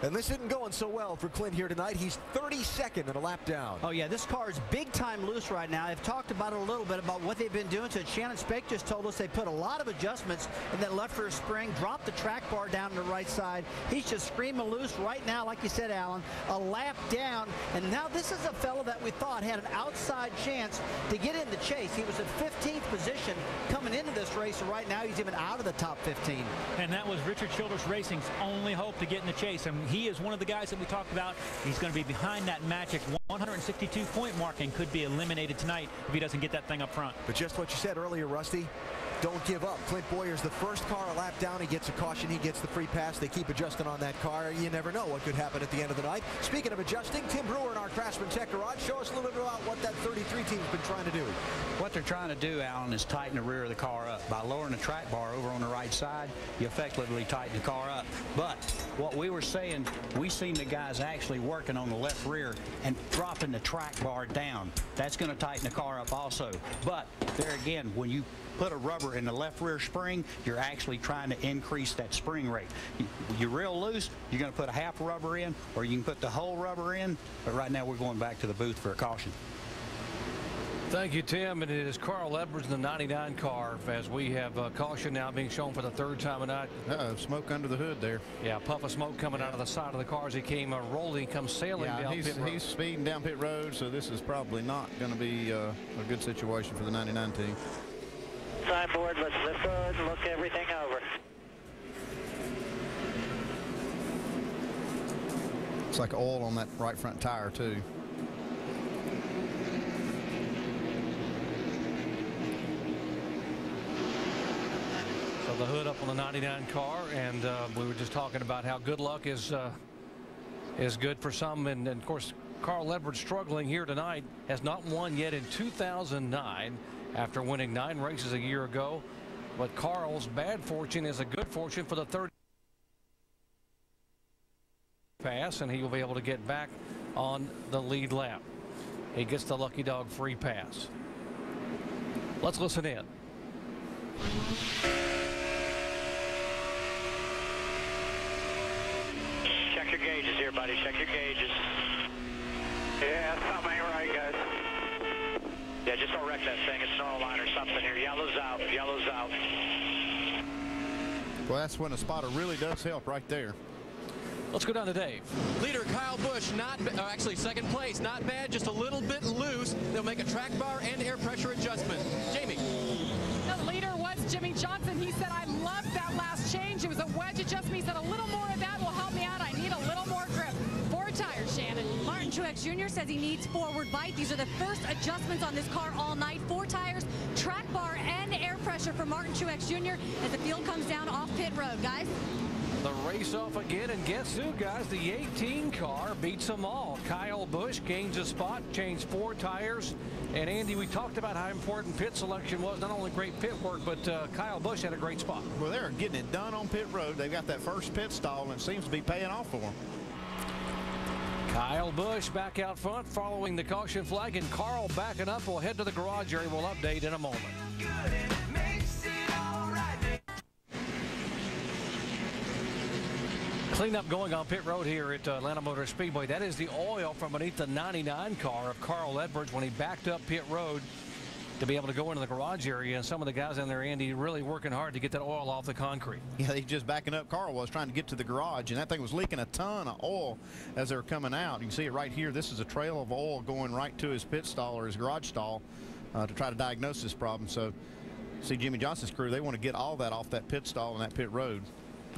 And this isn't going so well for Clint here tonight. He's 32nd in a lap down. Oh, yeah, this car is big time loose right now. I've talked about it a little bit about what they've been doing. So Shannon Spake just told us they put a lot of adjustments in that left rear spring, dropped the track bar down to the right side. He's just screaming loose right now, like you said, Alan, a lap down. And now this is a fellow that we thought had an outside chance to get in the chase. He was in 15th position coming into this race, and right now he's even out of the top 15. And that was Richard Childress Racing's only hope to get in the chase. And he is one of the guys that we talked about. He's going to be behind that magic 162-point mark and could be eliminated tonight if he doesn't get that thing up front. But just what you said earlier, Rusty, don't give up. Clint Boyer's the first car a lap down. He gets a caution. He gets the free pass. They keep adjusting on that car. You never know what could happen at the end of the night. Speaking of adjusting, Tim Brewer in our Craftsman Tech Garage. Show us a little bit about what that 33 team's been trying to do. What they're trying to do, Alan, is tighten the rear of the car up. By lowering the track bar over on the right side, you effectively tighten the car up. But what we were saying, we seen the guys actually working on the left rear and dropping the track bar down. That's going to tighten the car up also. But there again, when you put a rubber in the left rear spring, you're actually trying to increase that spring rate. You're real loose, you're going to put a half rubber in, or you can put the whole rubber in. But right now we're going back to the booth for a caution. Thank you, Tim. And it is Carl Edwards in the 99 car as we have caution now being shown for the third time tonight. Smoke under the hood there. Yeah, puff of smoke coming out of the side of the car as he came rolling, comes sailing down pit road. He's speeding down pit road, so this is probably not going to be a good situation for the 99 team. Signboard, let's lift hood and look everything over. It's like oil on that right front tire, too. So the hood up on the 99 car, and we were just talking about how good luck is good for some, and of course Carl Edwards struggling here tonight, has not won yet in 2009 after winning 9 races a year ago. But Carl's bad fortune is a good fortune for the third pass, and he will be able to get back on the lead lap. He gets the lucky dog free pass. Let's listen in. Check your gauges here, buddy. Check your gauges. Yeah, something ain't right, guys. Yeah, just don't wreck that thing. It's an oil line or something here. Yellow's out. Yellow's out. Well, that's when a spotter really does help right there. Let's go down to Dave. Leader Kyle Busch, actually second place, not bad, just a little bit loose. They'll make a track bar and air pressure adjustment. Jamie. The leader was Jimmy Johnson. He said, I loved that last change. It was a wedge adjustment. He said, a little more of that will help me out. I need a little more grip. 4 tires, Shannon. Martin Truex Jr. says he needs forward bite. These are the first adjustments on this car all night. 4 tires, track bar, and air pressure for Martin Truex Jr. as the field comes down off pit road, guys. The race off again, and guess who, guys? The 18 car beats them all. Kyle Busch gains a spot, changed 4 tires. And Andy, we talked about how important pit selection was. Not only great pit work, but Kyle Busch had a great spot. Well, they're getting it done on pit road. They've got that first pit stall, and it seems to be paying off for them. Kyle Busch back out front following the caution flag, and Carl backing up. We'll head to the garage area. We'll update in a moment. Cleanup going on pit road here at Atlanta Motor Speedway. That is the oil from beneath the 99 car of Carl Edwards when he backed up pit road to be able to go into the garage area. And some of the guys in there, Andy, really working hard to get that oil off the concrete. Yeah, he's just backing up. Carl was trying to get to the garage, and that thing was leaking a ton of oil as they were coming out. You can see it right here. This is a trail of oil going right to his pit stall or his garage stall to try to diagnose this problem. So see Jimmy Johnson's crew, they want to get all that off that pit stall and that pit road.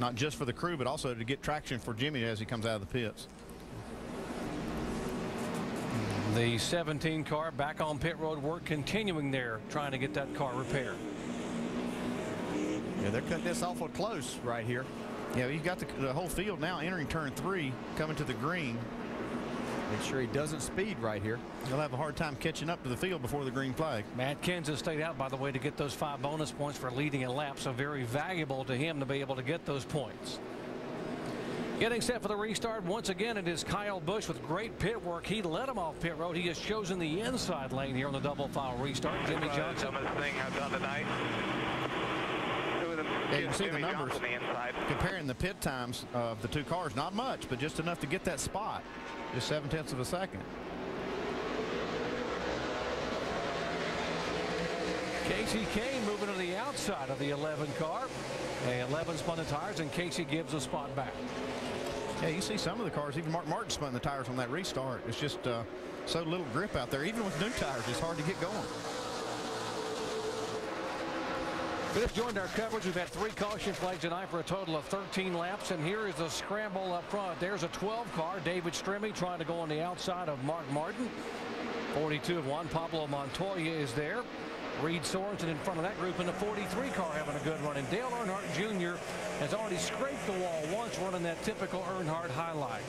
Not just for the crew, but also to get traction for Jimmy as he comes out of the pits. The 17 car back on pit road work continuing there, trying to get that car repaired. Yeah, they're cutting this awful close right here. Yeah, you've got the whole field now entering turn 3, coming to the green. Make sure he doesn't speed right here. He'll have a hard time catching up to the field before the green flag. Matt Kenseth stayed out, by the way, to get those 5 bonus points for leading a lap, so very valuable to him to be able to get those points. Getting set for the restart once again, it is Kyle Busch with great pit work. He led him off pit road. He has chosen the inside lane here on the double file restart. Jimmy Johnson. Dumbest thing I've done tonight. Yeah, you can see the numbers comparing the pit times of the two cars. Not much, but just enough to get that spot. Just 0.7 of a second. Casey Kane moving to the outside of the 11 car. 11 spun the tires, and Casey gives a spot back. Yeah, you see some of the cars, even Mark Martin spun the tires on that restart. It's just so little grip out there. Even with new tires, it's hard to get going. Just joined our coverage. We've had 3 caution flags tonight for a total of 13 laps. And here is the scramble up front. There's a 12 car. David Stremme trying to go on the outside of Mark Martin. 42 of Juan Pablo Montoya is there. Reed Sorensen in front of that group in the 43 car having a good run. And Dale Earnhardt Jr. has already scraped the wall once, running that typical Earnhardt highlight.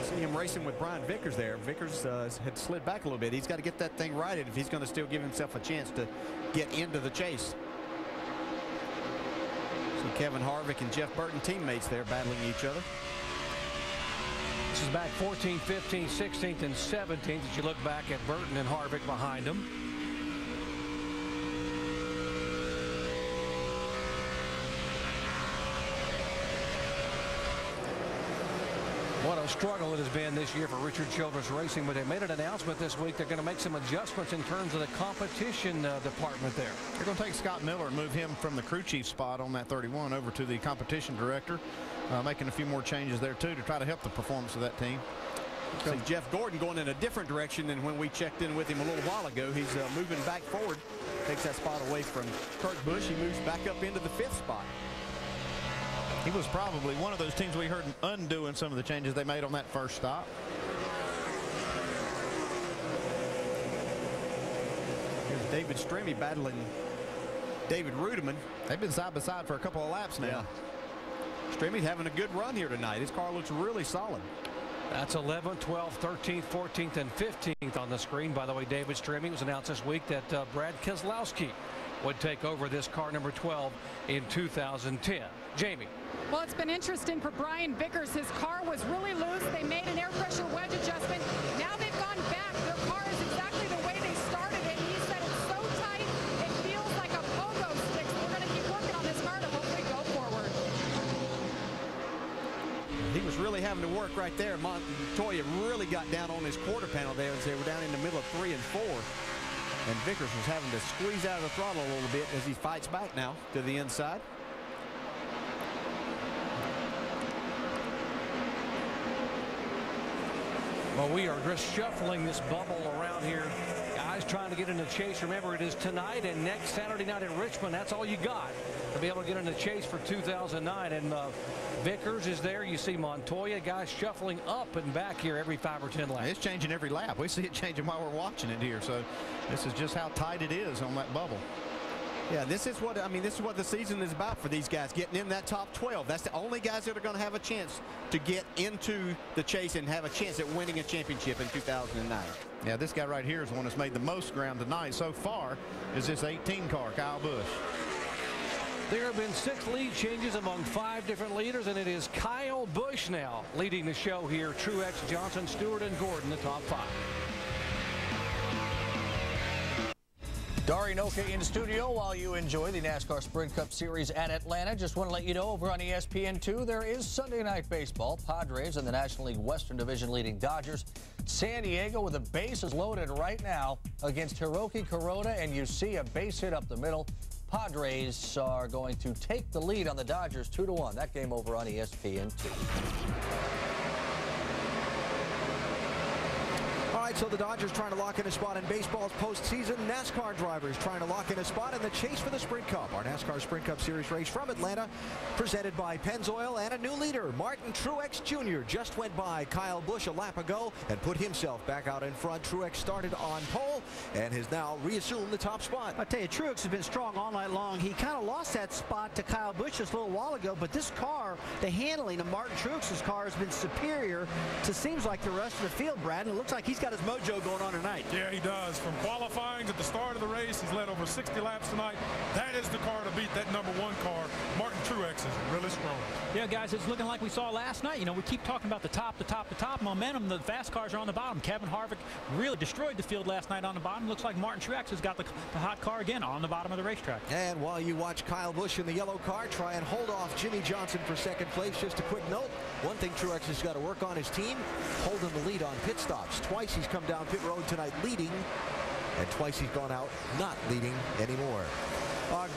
See him racing with Brian Vickers there. Vickers had slid back a little bit. He's got to get that thing righted if he's going to still give himself a chance to get into the chase. So Kevin Harvick and Jeff Burton, teammates there, battling each other. This is back 14th, 15th, 16th, and 17th as you look back at Burton and Harvick behind them. What a struggle it has been this year for Richard Childress Racing, but they made an announcement this week. They're going to make some adjustments in terms of the competition department there. They're going to take Scott Miller and move him from the crew chief spot on that 31 over to the competition director, making a few more changes there too to try to help the performance of that team. See Jeff Gordon going in a different direction than when we checked in with him a little while ago. He's moving back forward, takes that spot away from Kurt Busch. He moves back up into the 5th spot. He was probably one of those teams we heard undoing some of the changes they made on that first stop. Here's David Stremme battling David Rudiman. They've been side by side for a couple of laps now. Yeah. Stremme's having a good run here tonight. His car looks really solid. That's 11th, 12th, 13th, 14th, and 15th on the screen. By the way, David Stremme was announced this week that Brad Keselowski would take over this car number 12 in 2010. Jamie. Well, it's been interesting for Brian Vickers. His car was really loose. They made an air pressure wedge adjustment. Now they've gone back. Their car is exactly the way they started it. He said it's so tight, it feels like a pogo stick. So we're going to keep working on this car to hopefully go forward. He was really having to work right there. Montoya really got down on his quarter panel there as they were down in the middle of 3 and 4. And Vickers was having to squeeze out of the throttle a little bit as he fights back now to the inside. Well, we are just shuffling this bubble around here. Guys trying to get in the chase. Remember, it is tonight and next Saturday night at Richmond. That's all you got to be able to get in the chase for 2009. And Vickers is there. You see Montoya, guys shuffling up and back here every 5 or 10 laps. It's changing every lap. We see it changing while we're watching it here. So this is just how tight it is on that bubble. Yeah, this is what this is what the season is about for these guys, getting in that top 12. That's the only guys that are going to have a chance to get into the chase and have a chance at winning a championship in 2009. Yeah, this guy right here is the one that's made the most ground tonight so far is this 18 car, Kyle Busch. There have been 6 lead changes among 5 different leaders, and it is Kyle Busch now leading the show here. Truex, Johnson, Stewart, and Gordon, the top 5. Dari Noka in studio while you enjoy the NASCAR Sprint Cup Series at Atlanta. Just want to let you know over on ESPN2 there is Sunday Night Baseball. Padres and the National League Western Division leading Dodgers. San Diego with the bases loaded right now against Hiroki Kuroda, and you see a base hit up the middle. Padres are going to take the lead on the Dodgers 2-1. That game over on ESPN2. All right, so the Dodgers trying to lock in a spot in baseball's postseason. NASCAR drivers trying to lock in a spot in the chase for the Sprint Cup. Our NASCAR Sprint Cup Series race from Atlanta, presented by Pennzoil, and a new leader, Martin Truex Jr. just went by Kyle Busch a lap ago and put himself back out in front. Truex started on pole and has now reassumed the top spot. I tell you, Truex has been strong all night long. He kind of lost that spot to Kyle Busch just a little while ago, but this car, the handling of Martin Truex's car has been superior to seems like the rest of the field, Brad. And it looks like he's got his mojo going on tonight. Yeah, he does. From qualifying to the start of the race, he's led over 60 laps tonight. That is the car to beat that #1 car. Martin Truex is really strong. Yeah, guys, it's looking like we saw last night. You know, we keep talking about the top momentum. The fast cars are on the bottom. Kevin Harvick really destroyed the field last night on the bottom. Looks like Martin Truex has got the hot car again on the bottom of the racetrack. And while you watch Kyle Busch in the yellow car try and hold off Jimmy Johnson for second place, just a quick note, one thing Truex has got to work on his team, holding the lead on pit stops. Twice he's come down pit road tonight leading, and twice he's gone out not leading anymore.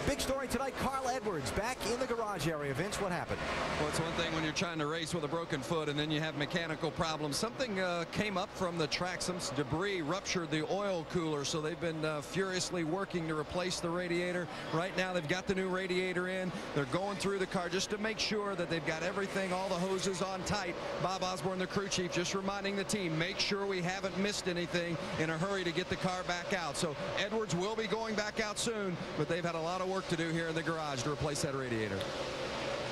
Big story tonight, Carl Edwards back in the garage area. Vince, what happened? Well, it's one thing when you're trying to race with a broken foot and then you have mechanical problems. Something came up from the track. Some debris ruptured the oil cooler, so they've been furiously working to replace the radiator. Right now they've got the new radiator in. They're going through the car just to make sure that they've got everything, all the hoses on tight. Bob Osborne, the crew chief, just reminding the team, make sure we haven't missed anything in a hurry to get the car back out. So Edwards will be going back out soon, but they've had a lot of work to do here in the garage to replace that radiator.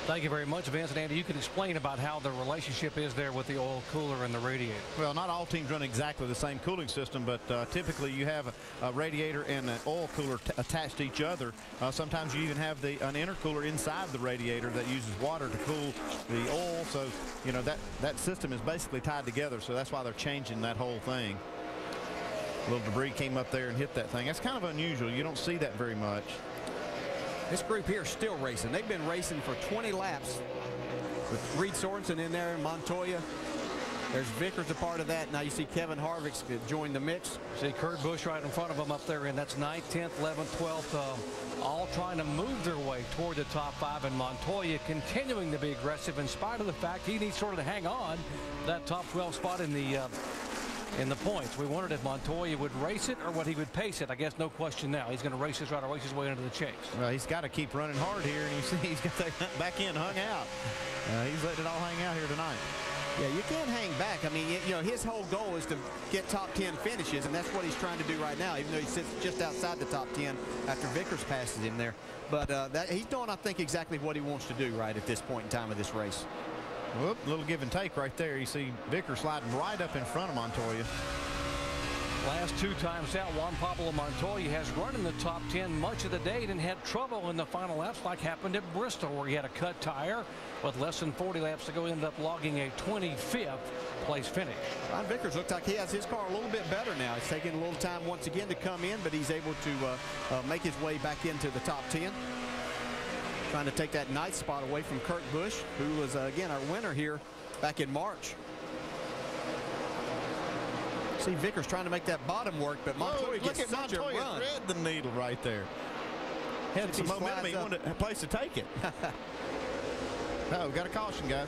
Thank you very much, Vince. And Andy, you can explain about how the relationship is there with the oil cooler and the radiator. Well, not all teams run exactly the same cooling system, but typically you have a radiator and an oil cooler attached to each other. Sometimes you even have an intercooler inside the radiator that uses water to cool the oil. So, you know, that system is basically tied together. So that's why they're changing that whole thing. A little debris came up there and hit that thing. That's kind of unusual. You don't see that very much. This group here is still racing. They've been racing for 20 laps with Reed Sorensen in there and Montoya. There's Vickers a part of that. Now you see Kevin Harvick's joined the mix. See Kurt Busch right in front of him up there, and that's 9th, 10th, 11th, 12th, all trying to move their way toward the top 5, and Montoya continuing to be aggressive in spite of the fact he needs sort of to hang on that top 12 spot in the points. We wondered if Montoya would race it or what he would pace it. I guess no question now. He's going to race try to race his way into the chase. Well, he's got to keep running hard here, and you see he's got that back end hung out. He's letting it all hang out here tonight. Yeah, you can't hang back. I mean, you know, his whole goal is to get top 10 finishes, and that's what he's trying to do right now, even though he sits just outside the top 10 after Vickers passes him there. But he's doing, I think, exactly what he wants to do right at this point in time of this race. Whoop, a little give and take right there. You see Vickers sliding right up in front of Montoya. Last 2 times out, Juan Pablo Montoya has run in the top 10 much of the day and had trouble in the final laps, like happened at Bristol, where he had a cut tire with less than 40 laps to go, ended up logging a 25th place finish. Ron Vickers looks like he has his car a little bit better now. It's taking a little time once again to come in, but he's able to make his way back into the top 10. Trying to take that ninth spot away from Kurt Busch, who was, again, our winner here back in March. See Vickers trying to make that bottom work, but Montoya gets such a run. Montoya thread the needle right there. Had some momentum. He wanted a place to take it. No, we got a caution, guys.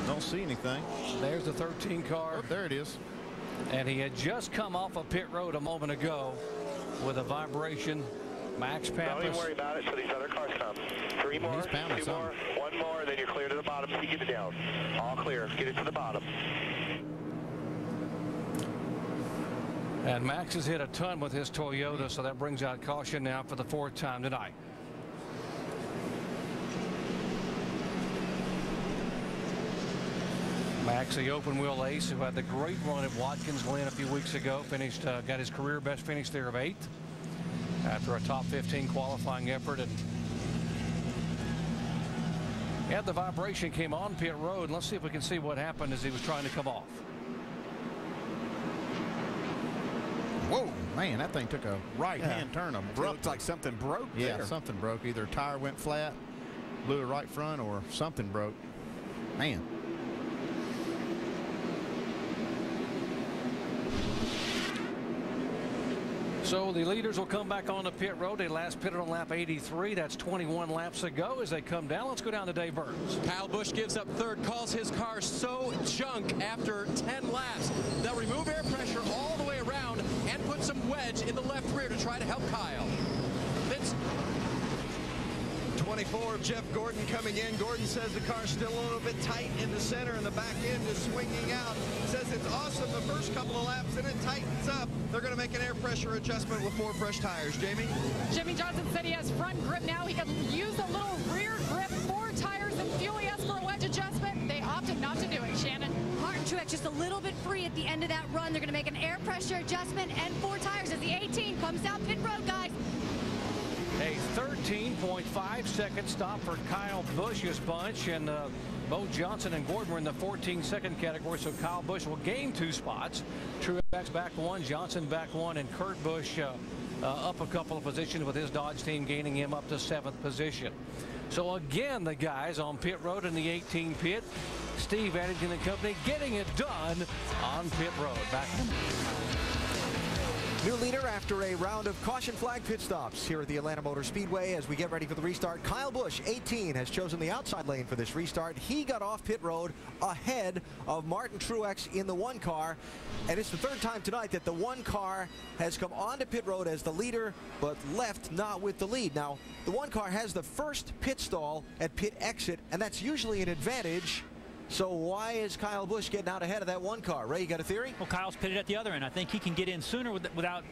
Don't see anything. There's the 13 car. Oh, there it is. And he had just come off a pit road a moment ago with a vibration. Max Pappas. Don't even worry about it till these other cars come. 3 more, 2 more, 1 more, then you're clear to the bottom so you get it down. All clear. Get it to the bottom. And Max has hit a ton with his Toyota, so that brings out caution now for the 4th time tonight. Max, the open wheel ace, who had the great run at Watkins Glen a few weeks ago, finished, got his career best finish there of 8th after a top 15 qualifying effort. And yeah, the vibration came on pit road. Let's see if we can see what happened as he was trying to come off. Whoa, man, that thing took a right-hand turn. It looked like something broke there. Yeah, something broke. Either a tire went flat, blew a right front, or something broke. Man. So the leaders will come back on the pit road. They last pitted on lap 83. That's 21 laps ago. As they come down, let's go down to Dave Burns. Kyle Busch gives up 3rd, calls his car so junk after 10 laps. They'll remove air pressure all the way around and put some wedge in the left rear to try to help Kyle. Vince. 24 of Jeff Gordon coming in. Gordon says the car's still a little bit tight in the center and the back end is swinging out. Says it's awesome the first couple of laps, and it tightens up. They're going to make an air pressure adjustment with more fresh tires. Jamie? Jimmy Johnson said he has front grip now. He can use a little rear grip, 4 tires and fuel. He asked for a wedge adjustment. They opted not to do it. Shannon? Martin Truex just a little bit free at the end of that run. They're going to make an air pressure adjustment and 4 tires as the 18 comes down pit road, guys. A 13.5 second stop for Kyle Busch's bunch, and Bo Johnson and Gordon were in the 14-second category, so Kyle Busch will gain 2 spots. Truex back 1, Johnson back 1, and Kurt Busch up a couple of positions with his Dodge team gaining him up to 7th position. So again, the guys on pit road in the 18 pit. Steve Addington and company getting it done on pit road. Back. New leader after a round of caution flag pit stops here at the Atlanta Motor Speedway as we get ready for the restart. Kyle Busch, 18, has chosen the outside lane for this restart. He got off pit road ahead of Martin Truex in the 1 car. And it's the 3rd time tonight that the 1 car has come onto pit road as the leader, but left not with the lead. Now, the 1 car has the first pit stall at pit exit, and that's usually an advantage. So why is Kyle Busch getting out ahead of that 1 car? Ray, you got a theory? Well, Kyle's pitted at the other end. I think he can get in sooner without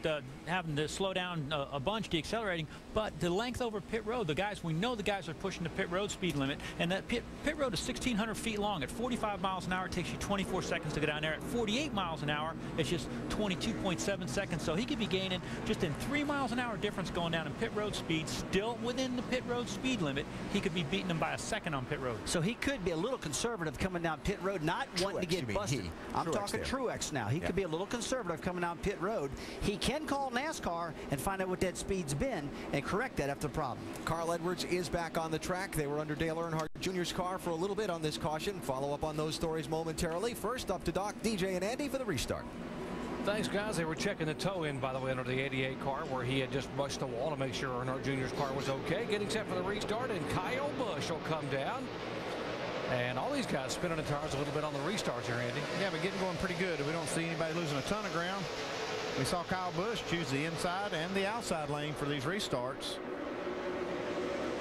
having to slow down a bunch, deaccelerating. But the length over pit road, we know the guys are pushing the pit road speed limit, and that pit road is 1,600 feet long. At 45 miles an hour, it takes you 24 seconds to go down there. At 48 miles an hour, it's just 22.7 seconds. So he could be gaining just in 3 miles an hour difference going down in pit road speed, still within the pit road speed limit. He could be beating him by a second on pit road. So he could be a little conservative coming down pit road, not wanting to get busted. I'm talking Truex now. He could be a little conservative coming down pit road. He can call NASCAR and find out what that speed's been and correct that after the problem. Carl Edwards is back on the track. They were under Dale Earnhardt Jr.'s car for a little bit on this caution. Follow up on those stories momentarily. First up to Doc, DJ, and Andy for the restart. Thanks, guys. They were checking the toe in, by the way, under the 88 car where he had just brushed the wall to make sure Earnhardt Jr.'s car was okay. Getting set for the restart, and Kyle Busch will come down. And all these guys spinning the tires a little bit on the restarts here, Andy. Yeah, but getting going pretty good. We don't see anybody losing a ton of ground. We saw Kyle Busch choose the inside and the outside lane for these restarts.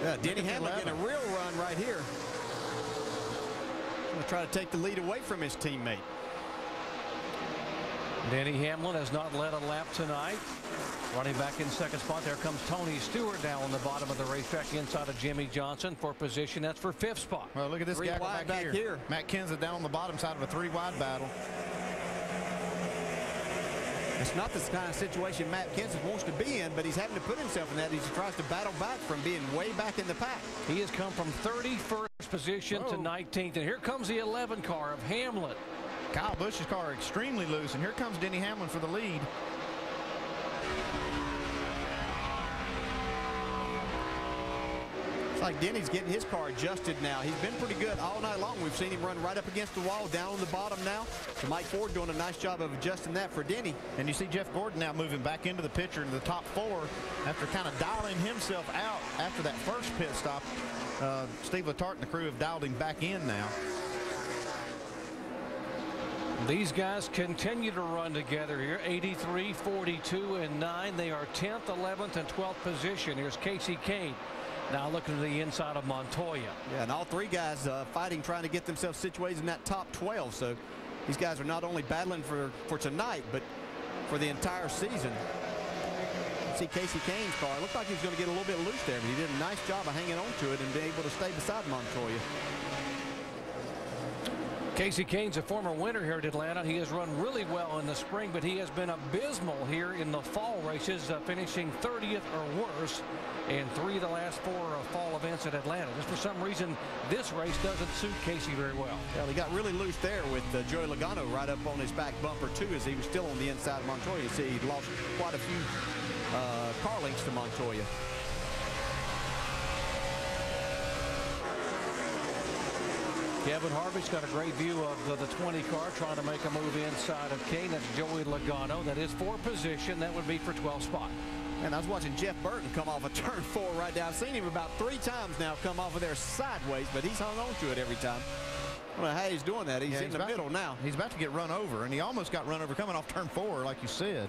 Yeah, Denny Hamlin getting a real run right here. Going to try to take the lead away from his teammate. Denny Hamlin has not led a lap tonight. Running back in 2nd spot, there comes Tony Stewart down on the bottom of the racetrack inside of Jimmy Johnson for position. That's for 5th spot. Well, look at this guy back here. Matt Kenseth down on the bottom side of a 3-wide battle. It's not the kind of situation Matt Kenseth wants to be in, but he's having to put himself in that as he tries to battle back from being way back in the pack. He has come from 31st position to 19th, and here comes the 11 car of Hamlin. Kyle Busch's car extremely loose, and here comes Denny Hamlin for the lead. It's like Denny's getting his car adjusted now. He's been pretty good all night long. We've seen him run right up against the wall, down on the bottom now. So Mike Ford doing a nice job of adjusting that for Denny. And you see Jeff Gordon now moving back into the picture in the top 4 after kind of dialing himself out after that first pit stop. Steve Letarte and the crew have dialed him back in now. These guys continue to run together here. 83, 42, and 9. They are 10th, 11th, and 12th position. Here's Casey Kane. Now looking to the inside of Montoya. Yeah, and all 3 guys fighting, trying to get themselves situated in that top 12. So these guys are not only battling for tonight, but for the entire season. See Casey Kane's car. It looked like he was going to get a little bit loose there, but he did a nice job of hanging on to it and being able to stay beside Montoya. Casey Kane's a former winner here at Atlanta. He has run really well in the spring, but he has been abysmal here in the fall races, finishing 30th or worse in 3 of the last 4 fall events at Atlanta. Just for some reason, this race doesn't suit Casey very well. Well, he got really loose there with Joey Logano right up on his back bumper, too, as he was still on the inside of Montoya. You see, he lost quite a few car lengths to Montoya. Kevin Harvick's got a great view of the 20 car trying to make a move inside of Kane. That's Joey Logano. That is for position. That would be for 12th spot. And I was watching Jeff Burton come off of turn 4 right now. I've seen him about 3 times now come off of there sideways, but he's hung on to it every time. I don't know how he's doing that. He's in the middle now. He's about to get run over, and he almost got run over coming off turn 4, like you said.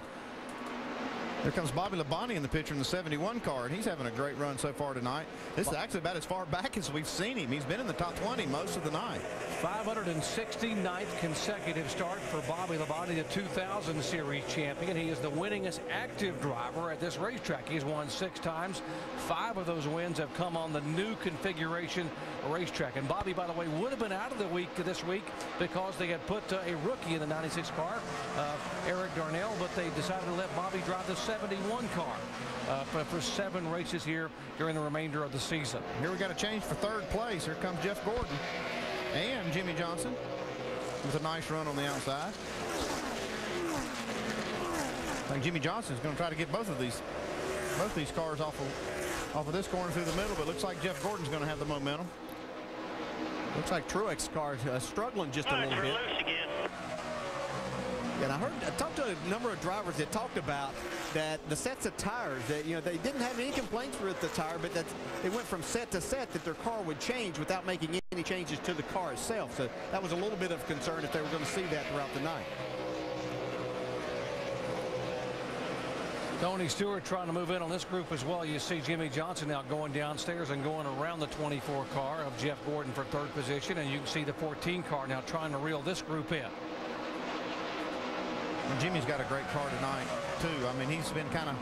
There comes Bobby Labonte in the picture in the 71 car, and he's having a great run so far tonight. This is actually about as far back as we've seen him. He's been in the top 20 most of the night. 569th consecutive start for Bobby Labonte, the 2000 Series champion. He is the winningest active driver at this racetrack. He's won 6 times. 5 of those wins have come on the new configuration racetrack. And Bobby, by the way, would have been out of the week this week because they had put a rookie in the 96 car, Eric Darnell, but they decided to let Bobby drive the 71 car for 7 races here during the remainder of the season. Here we got a change for 3rd place. Here comes Jeff Gordon and Jimmy Johnson with a nice run on the outside. I think Jimmy Johnson is going to try to get both of these cars off of this corner through the middle, but it looks like Jeff Gordon's going to have the momentum. Looks like Truex car struggling just a little bit. And I talked to a number of drivers that talked about that the sets of tires that, you know, they didn't have any complaints with the tire, but that they went from set to set that their car would change without making any changes to the car itself. So that was a little bit of concern if they were going to see that throughout the night. Tony Stewart trying to move in on this group as well. You see Jimmy Johnson now going downstairs and going around the 24 car of Jeff Gordon for 3rd position, and you can see the 14 car now trying to reel this group in. And Jimmy's got a great car tonight too. I mean, he's been kind of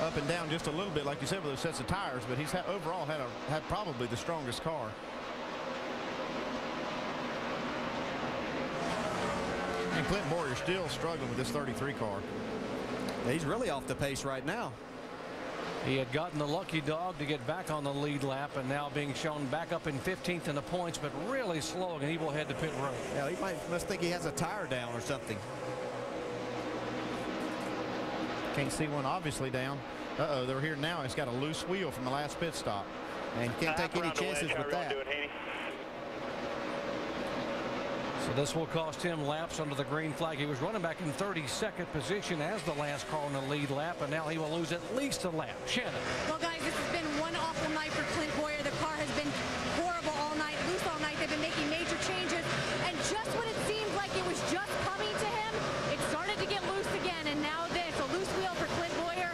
up and down just a little bit, like you said, with those sets of tires, but he's overall had probably the strongest car. And Clint Boyer still struggling with this 33 car. He's really off the pace right now. He had gotten the lucky dog to get back on the lead lap, and now being shown back up in 15th in the points, but really slow, and he will head to pit road. Yeah, he must think he has a tire down or something. Can't see one obviously down. Uh-oh, they're here now. It's got a loose wheel from the last pit stop. And can't take any chances with that. So this will cost him laps under the green flag. He was running back in 32nd position as the last car on the lead lap, and now he will lose at least a lap. Shannon. Well, guys, this has been one awful night for Clint Boyer. The car has been horrible all night, loose all night. They've been making major changes, and just when it seemed like it was just coming to him, it started to get loose again, and now this, a loose wheel for Clint Boyer,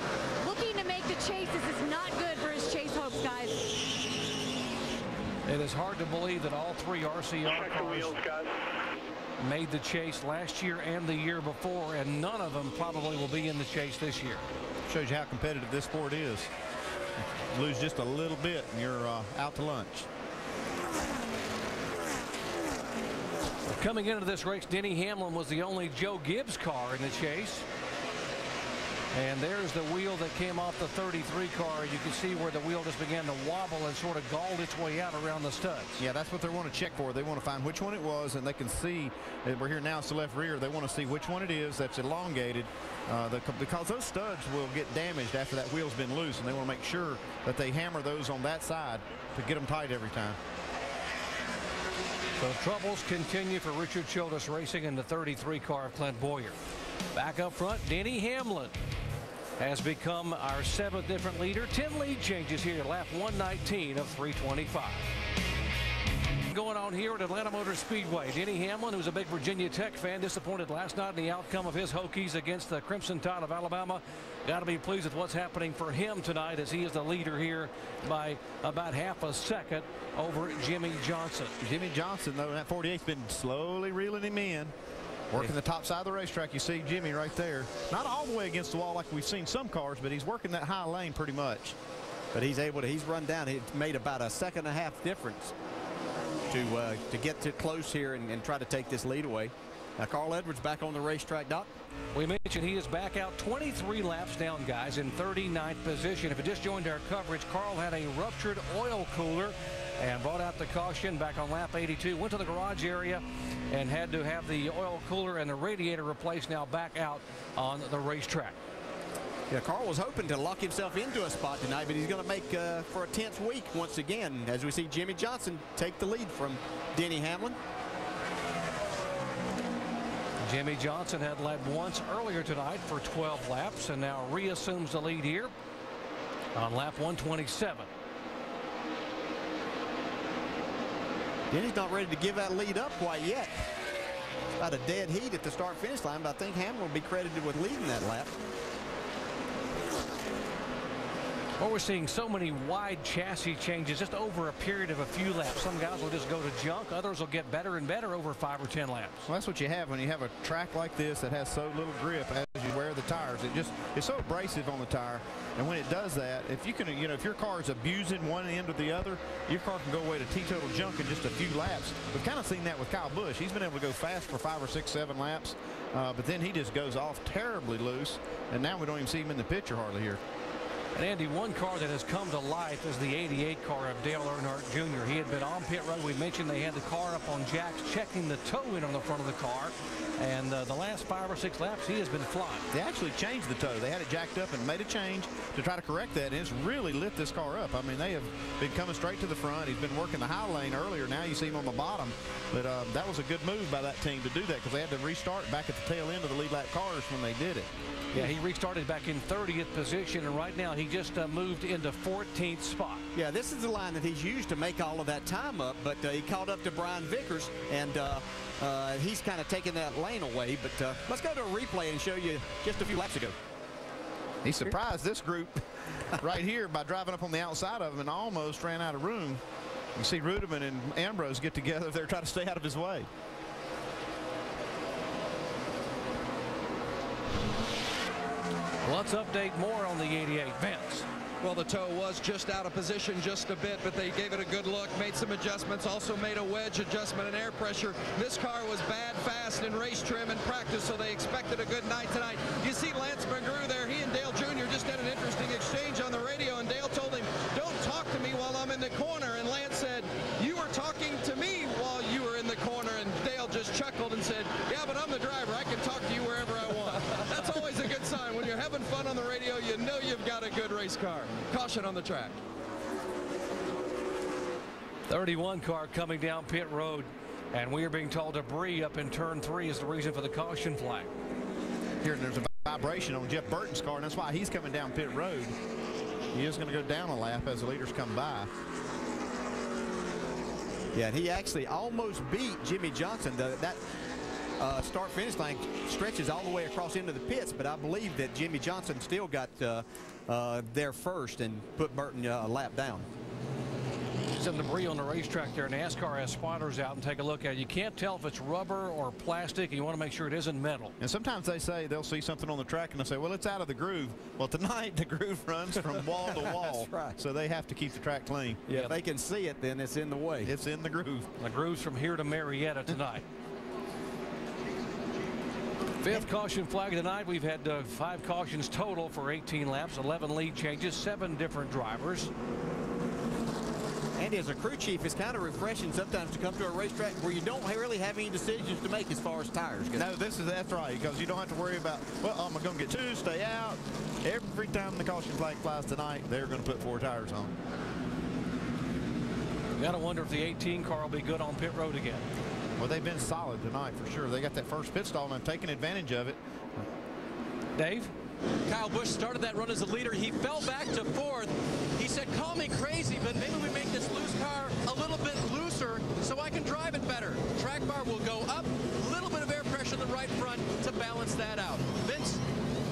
looking to make the chase. This is not good for his chase hopes, guys. It is hard to believe that all 3 RCR cars made the chase last year and the year before, and none of them probably will be in the chase this year. Shows you how competitive this sport is. Lose just a little bit and you're out to lunch. Coming into this race, Denny Hamlin was the only Joe Gibbs car in the chase. And there's the wheel that came off the 33 car. You can see where the wheel just began to wobble and sort of galled its way out around the studs. Yeah, that's what they want to check for. They want to find which one it was, and they can see that we're here now. It's the left rear. They want to see which one it is that's elongated because those studs will get damaged after that wheel's been loose, and they want to make sure that they hammer those on that side to get them tight every time. So troubles continue for Richard Childress Racing in the 33 car of Clint Boyer. Back up front, Denny Hamlin has become our 7th different leader. 10 lead changes here, lap 119 of 325. Going on here at Atlanta Motor Speedway. Denny Hamlin, who's a big Virginia Tech fan, disappointed last night in the outcome of his Hokies against the Crimson Tide of Alabama. Got to be pleased with what's happening for him tonight, as he is the leader here by about half a second over Jimmy Johnson. Jimmy Johnson, though, in that 48's been slowly reeling him in. Working the top side of the racetrack. You see Jimmy right there. Not all the way against the wall like we've seen some cars, but he's working that high lane pretty much. But he's run down. He's made about a second and a half difference to get to close here and try to take this lead away. Now Carl Edwards back on the racetrack, Doc. We mentioned he is back out 23 laps down, guys, in 39th position. If you just joined our coverage, Carl had a ruptured oil cooler and brought out the caution back on lap 82. Went to the garage area and had to have the oil cooler and the radiator replaced, now back out on the racetrack. Yeah, Carl was hoping to lock himself into a spot tonight, but he's going to make for a tense week once again as we see Jimmy Johnson take the lead from Denny Hamlin. Jimmy Johnson had led once earlier tonight for 12 laps and now reassumes the lead here on lap 127. Denny's not ready to give that lead up quite yet. It's about a dead heat at the start-finish line, but I think Hamlin will be credited with leading that lap. Well, we're seeing so many wide chassis changes just over a period of a few laps. Some guys will just go to junk. Others will get better and better over 5 or 10 laps. Well, that's what you have when you have a track like this that has so little grip as you wear the tires. It's so abrasive on the tire. And when it does that, if you can, if your car is abusing one end or the other, your car can go away to teetotal junk in just a few laps. We've kind of seen that with Kyle Busch. He's been able to go fast for 5 or 6, 7 laps, but then he just goes off terribly loose. And now we don't even see him in the picture hardly here. And Andy, one car that has come to life is the 88 car of Dale Earnhardt Jr. He had been on pit road. We mentioned they had the car up on jacks, checking the toe in on the front of the car. And the last 5 or 6 laps, he has been flying. They actually changed the toe. They had it jacked up and made a change to try to correct that. And it's really lit this car up. I mean, they have been coming straight to the front. He's been working the high lane earlier. Now you see him on the bottom. But that was a good move by that team to do that because they had to restart back at the tail end of the lead lap cars when they did it. Yeah, he restarted back in 30th position, and right now he just moved into 14th spot. Yeah, this is the line that he's used to make all of that time up, but he caught up to Brian Vickers, and he's kind of taken that lane away. But let's go to a replay and show you just a few laps ago. He surprised this group right here by driving up on the outside of him and almost ran out of room. You see Rudeman and Ambrose get together. They're trying to stay out of his way. Let's update more on the 88. Vince. Well, the toe was just out of position just a bit, but they gave it a good look, made some adjustments, also made a wedge adjustment and air pressure. This car was bad, fast, in race trim and practice, so they expected a good night tonight. You see Lance McGrew there. He and Dale Jr. just had an interesting exchange on the radio, and Dale told him, "Don't talk to me while I'm in the corner." And Lance said, "You were talking to me while you were in the corner." And Dale just chuckled and said, "Yeah, but I'm the driver. I can talk to you wherever I want." That's always a good sign. When you're having fun on the radio, you know you've got a good race car. Caution on the track. 31 car coming down pit road, and we are being told debris up in turn 3 is the reason for the caution flag. Here, there's a vibration on Jeff Burton's car, and that's why he's coming down pit road. He is going to go down a lap as the leaders come by. Yeah, and he actually almost beat Jimmy Johnson. That start-finish line stretches all the way across into the pits, but I believe that Jimmy Johnson still got there first and put Burton a lap down. Some debris on the racetrack there. NASCAR has spotters out and take a look at it. You can't tell if it's rubber or plastic. You want to make sure it isn't metal. And sometimes they say they'll see something on the track and they'll say, well, it's out of the groove. Well, tonight the groove runs from wall to wall. That's right. So they have to keep the track clean. Yeah, if they can see it, then it's in the way. It's in the groove. The groove's from here to Marietta tonight. 5th caution flag of the night. We've had 5 cautions total for 18 laps, 11 lead changes, 7 different drivers. And as a crew chief, it's kind of refreshing sometimes to come to a racetrack where you don't really have any decisions to make as far as tires go. No, that's right, because you don't have to worry about, well, am I going to get 2, stay out? Every time the caution flag flies tonight, they're going to put 4 tires on. You got to wonder if the 18 car will be good on pit road again. Well, they've been solid tonight for sure. They got that first pit stall and I'm taking advantage of it. Dave? Kyle Busch started that run as a leader. He fell back to 4th. He said, "Call me crazy, but maybe we make this loose car a little bit looser so I can drive it better." Track bar will go up, a little bit of air pressure in the right front to balance that out. Vince?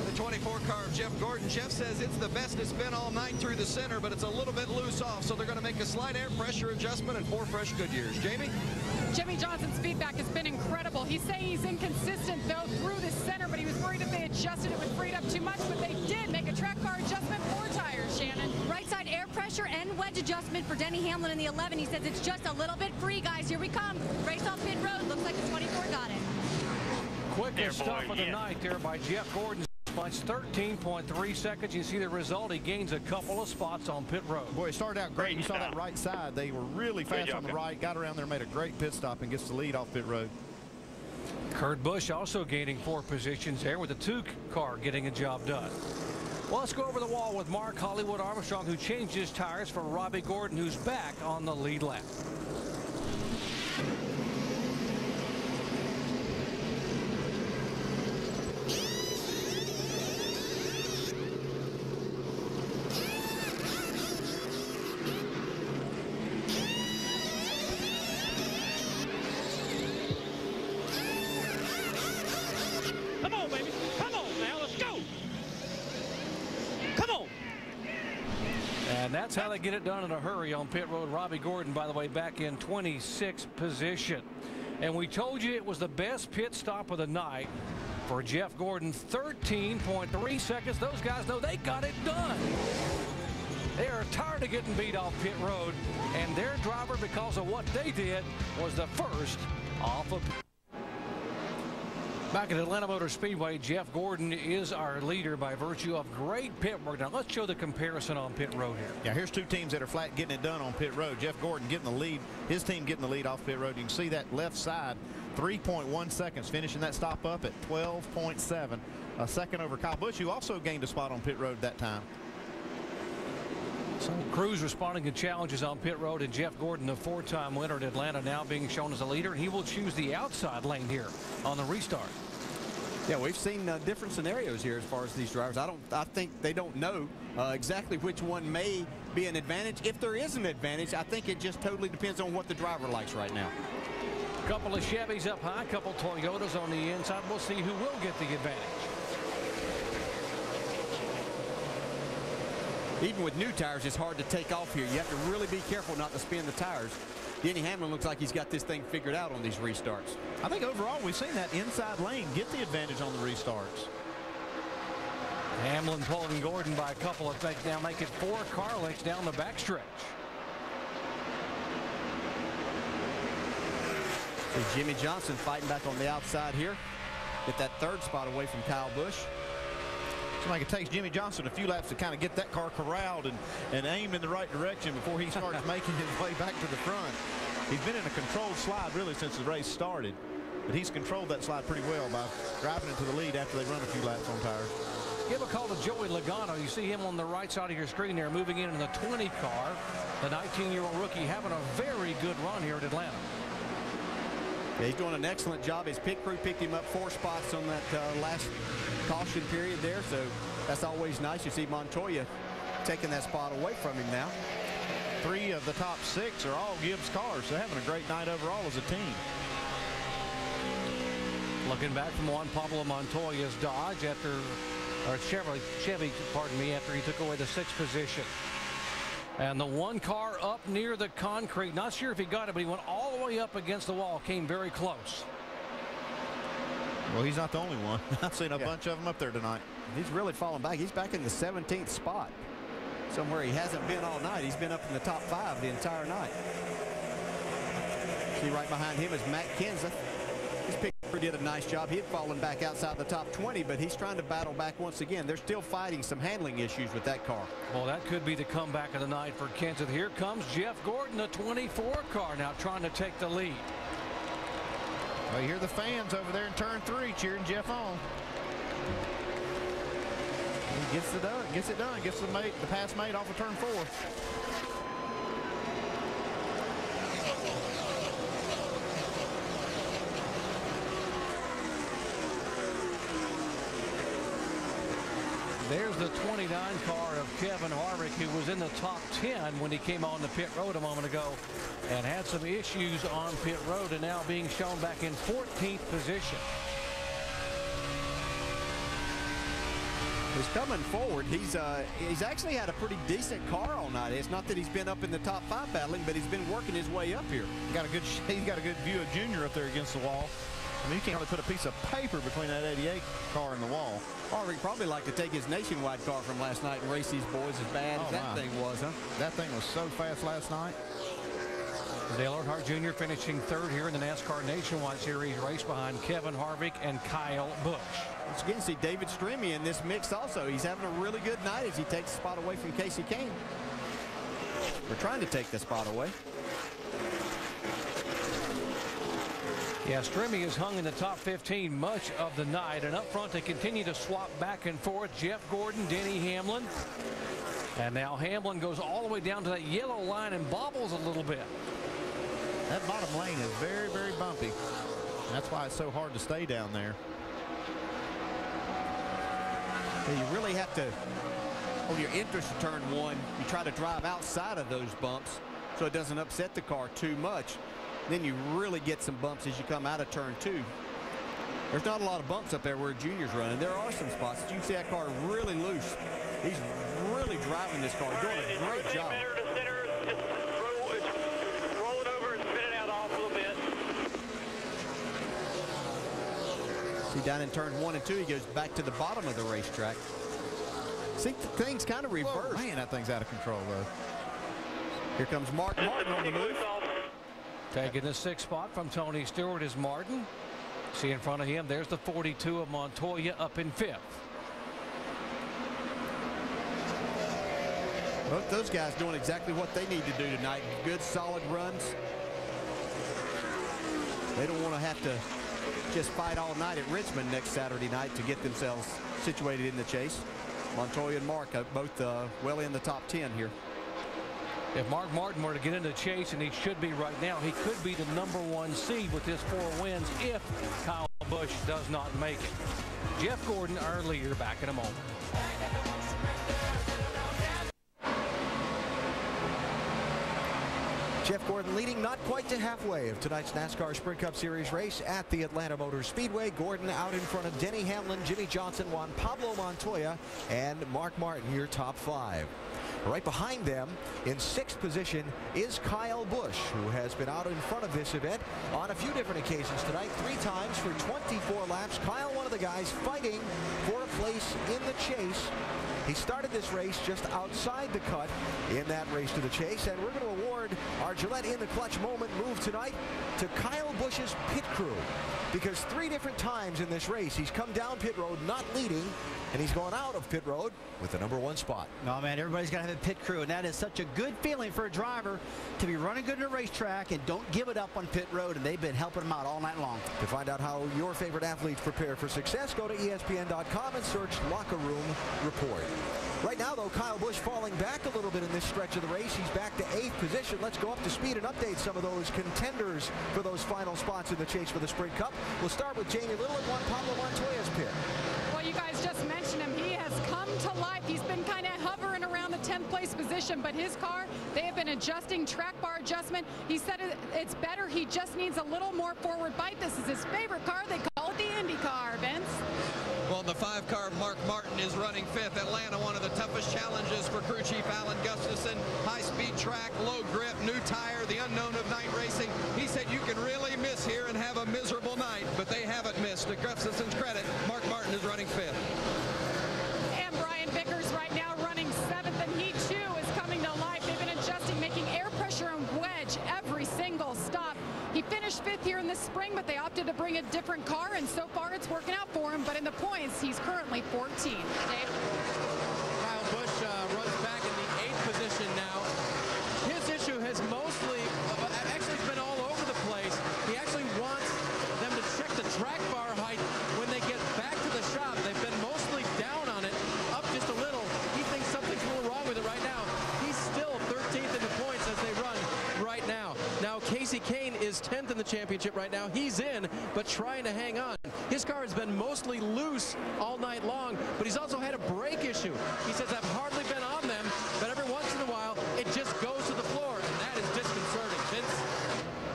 The 24 car of Jeff Gordon. Jeff says it's the best it's been all night through the center, but it's a little bit loose off, so they're going to make a slight air pressure adjustment and 4 fresh Goodyears. Jamie? Jimmy Johnson's feedback has been incredible. He's saying he's inconsistent, though, through the center, but he was worried if they adjusted it would freed up too much, but they did make a track car adjustment, 4 tires, Shannon. Right side air pressure and wedge adjustment for Denny Hamlin in the 11. He says it's just a little bit free, guys. Here we come. Race off pit road. Looks like the 24 got it. Quickest stop of the night there by Jeff Gordon. 13.3 seconds. You see the result. He gains a couple of spots on pit road. Boy, it started out great. You saw that right side. They were really fast on the right, got around there, made a great pit stop, and gets the lead off pit road. Kurt Busch also gaining 4 positions there with the 2 car getting a job done. Well, let's go over the wall with Mark Hollywood Armstrong, who changed his tires for Robbie Gordon, who's back on the lead lap. Come on, baby. Come on now. Let's go. Come on. That's how they get it done in a hurry on pit road. Robbie Gordon, by the way, back in 26th position. And we told you it was the best pit stop of the night for Jeff Gordon. 13.3 seconds. Those guys know they got it done. They are tired of getting beat off pit road, and their driver, because of what they did, was the first off of. Back at Atlanta Motor Speedway, Jeff Gordon is our leader by virtue of great pit work. Now let's show the comparison on pit road here. Yeah, here's two teams that are flat getting it done on pit road. Jeff Gordon getting the lead, his team getting the lead off pit road. You can see that left side, 3.1 seconds, finishing that stop up at 12.7, a second over Kyle Busch, who also gained a spot on pit road that time. So crews responding to challenges on pit road, and Jeff Gordon, the four-time winner at Atlanta, now being shown as a leader, and he will choose the outside lane here on the restart. Yeah, we've seen different scenarios here as far as these drivers. I think they don't know exactly which one may be an advantage. If there is an advantage, I think it just totally depends on what the driver likes right now. A couple of Chevys up high, a couple Toyotas on the inside. We'll see who will get the advantage. Even with new tires, it's hard to take off here. You have to really be careful not to spin the tires. Denny Hamlin looks like he's got this thing figured out on these restarts. I think overall we've seen that inside lane get the advantage on the restarts. Hamlin pulling Gordon by a couple of things now, make it 4 car lengths down the backstretch. See Jimmy Johnson fighting back on the outside here. Get that third spot away from Kyle Busch. Seems like it takes Jimmy Johnson a few laps to kind of get that car corralled and aimed in the right direction before he starts making his way back to the front. He's been in a controlled slide really since the race started, but he's controlled that slide pretty well by driving into the lead after they run a few laps on tires. Give a call to Joey Logano. You see him on the right side of your screen there, moving in the 20 car. The 19-year-old rookie having a very good run here at Atlanta. Yeah, he's doing an excellent job. His pit crew picked him up 4 spots on that last caution period there, so that's always nice. You see Montoya taking that spot away from him now. 3 of the top 6 are all Gibbs cars, so having a great night overall as a team. Looking back from Juan Pablo Montoya's Dodge after, or Chevy, pardon me, after he took away the 6th position. And the one car up near the concrete, not sure if he got it, but he went all the way up against the wall, came very close. Well, he's not the only one. I've seen a bunch of them up there tonight. He's really falling back. He's back in the 17th spot, somewhere he hasn't been all night. He's been up in the top 5 the entire night. See right behind him is Matt Kenseth. His pit crew did a nice job. He had fallen back outside the top 20, but he's trying to battle back once again. They're still fighting some handling issues with that car. Well, that could be the comeback of the night for Kenseth. Here comes Jeff Gordon, the 24 car, now trying to take the lead. Well, you hear the fans over there in turn 3 cheering Jeff on. He gets it done, gets the pass made off of turn 4. There's the 29 car of Kevin Harvick, who was in the top 10 when he came on the pit road a moment ago and had some issues on pit road, and now being shown back in 14th position. He's coming forward. He's actually had a pretty decent car all night. It's not that he's been up in the top 5 battling, but he's been working his way up here. He's got a good view of Junior up there against the wall. I mean, you can't really put a piece of paper between that 88 car and the wall. Harvick probably like to take his Nationwide car from last night and race these boys as bad as that thing was, huh? That thing was so fast last night. Dale Earnhardt Jr. finishing 3rd here in the NASCAR Nationwide Series race behind Kevin Harvick and Kyle Busch. Once again, see David Stremme in this mix also. He's having a really good night as he takes the spot away from Casey Kane. We're trying to take the spot away. Yeah, Stremme is hung in the top 15 much of the night, and up front they continue to swap back and forth. Jeff Gordon, Denny Hamlin, and now Hamlin goes all the way down to that yellow line and bobbles a little bit. That bottom lane is very, very bumpy. And that's why it's so hard to stay down there. You really have to, on your entrance to turn 1, you try to drive outside of those bumps so it doesn't upset the car too much. Then you really get some bumps as you come out of turn 2. There's not a lot of bumps up there where Junior's running. There are some spots that you can see that car really loose. He's really driving this car, doing a great job. Just roll it over and spin it out off a little bit. See, down in turn 1 and 2, he goes back to the bottom of the racetrack. See, things kind of reversed. Whoa, man, that thing's out of control, though. Here comes Mark Martin on the move. Taking the 6th spot from Tony Stewart is Martin. See in front of him, there's the 42 of Montoya up in 5th. Both those guys doing exactly what they need to do tonight. Good, solid runs. They don't want to have to just fight all night at Richmond next Saturday night to get themselves situated in the chase. Montoya and Mark both well in the top 10 here. If Mark Martin were to get into the chase, and he should be right now, he could be the #1 seed with his 4 wins if Kyle Busch does not make it. Jeff Gordon, our leader, back in a moment. Jeff Gordon leading not quite to halfway of tonight's NASCAR Sprint Cup Series race at the Atlanta Motor Speedway. Gordon out in front of Denny Hamlin, Jimmy Johnson, Juan Pablo Montoya, and Mark Martin, your top 5. Right behind them in 6th position is Kyle Busch, who has been out in front of this event on a few different occasions tonight, 3 times for 24 laps. Kyle, one of the guys fighting for a place in the chase. He started this race just outside the cut in that race to the chase, and we're going to award our Gillette in the clutch moment move tonight to Kyle Busch's pit crew, because 3 different times in this race he's come down pit road not leading, and he's going out of pit road with the #1 spot. No, man, everybody's got to have a pit crew, and that is such a good feeling for a driver to be running good in a racetrack and don't give it up on pit road, and they've been helping him out all night long. To find out how your favorite athletes prepare for success, go to ESPN.com and search Locker Room Report. Right now, though, Kyle Busch falling back a little bit in this stretch of the race. He's back to 8th position. Let's go up to speed and update some of those contenders for those final spots in the chase for the Sprint Cup. We'll start with Jamie Little at Juan Pablo Montoya's pit. Well, you guys just mentioned him. He has come to life. He's been kind of hovering around the 10th place position, but his car, they have been adjusting track bar adjustment. He said it's better. He just needs a little more forward bite. This is his favorite car. They call it the Indy car, Vince. Well, the 5 car, Mark Martin is running 5th. Atlanta, one of the toughest challenges for crew chief Alan Gustafson. High-speed track, low grip, new tire, the unknown of night racing. He said you can really miss here and have a miserable night, but they haven't missed. To Gustafson's credit, Mark Martin is running 5th. And Brian Vickers right now running 7th, and he too is coming to life. They've been adjusting, making air pressure and wedge every single stop. He finished 5th here in the spring, but they opted to bring a different car, and so far it's working out for him. But in the points, he's currently 14th. Dave? Kyle Busch runs back in the 8th position now. His issue has mostly, actually been all over the place. He actually wants them to check the track bar height when they get back to the shop. They've been mostly down on it, up just a little. He thinks something's a little wrong with it right now. He's still 13th in the points as they run right now. Now, Casey Kane is 10th in the championship right now. He's in, but trying to hang on. His car has been mostly loose all night long, but he's also had a brake issue. He says, I've hardly been on them, but every once in a while, it just goes to the floor, and that is disconcerting. Vince?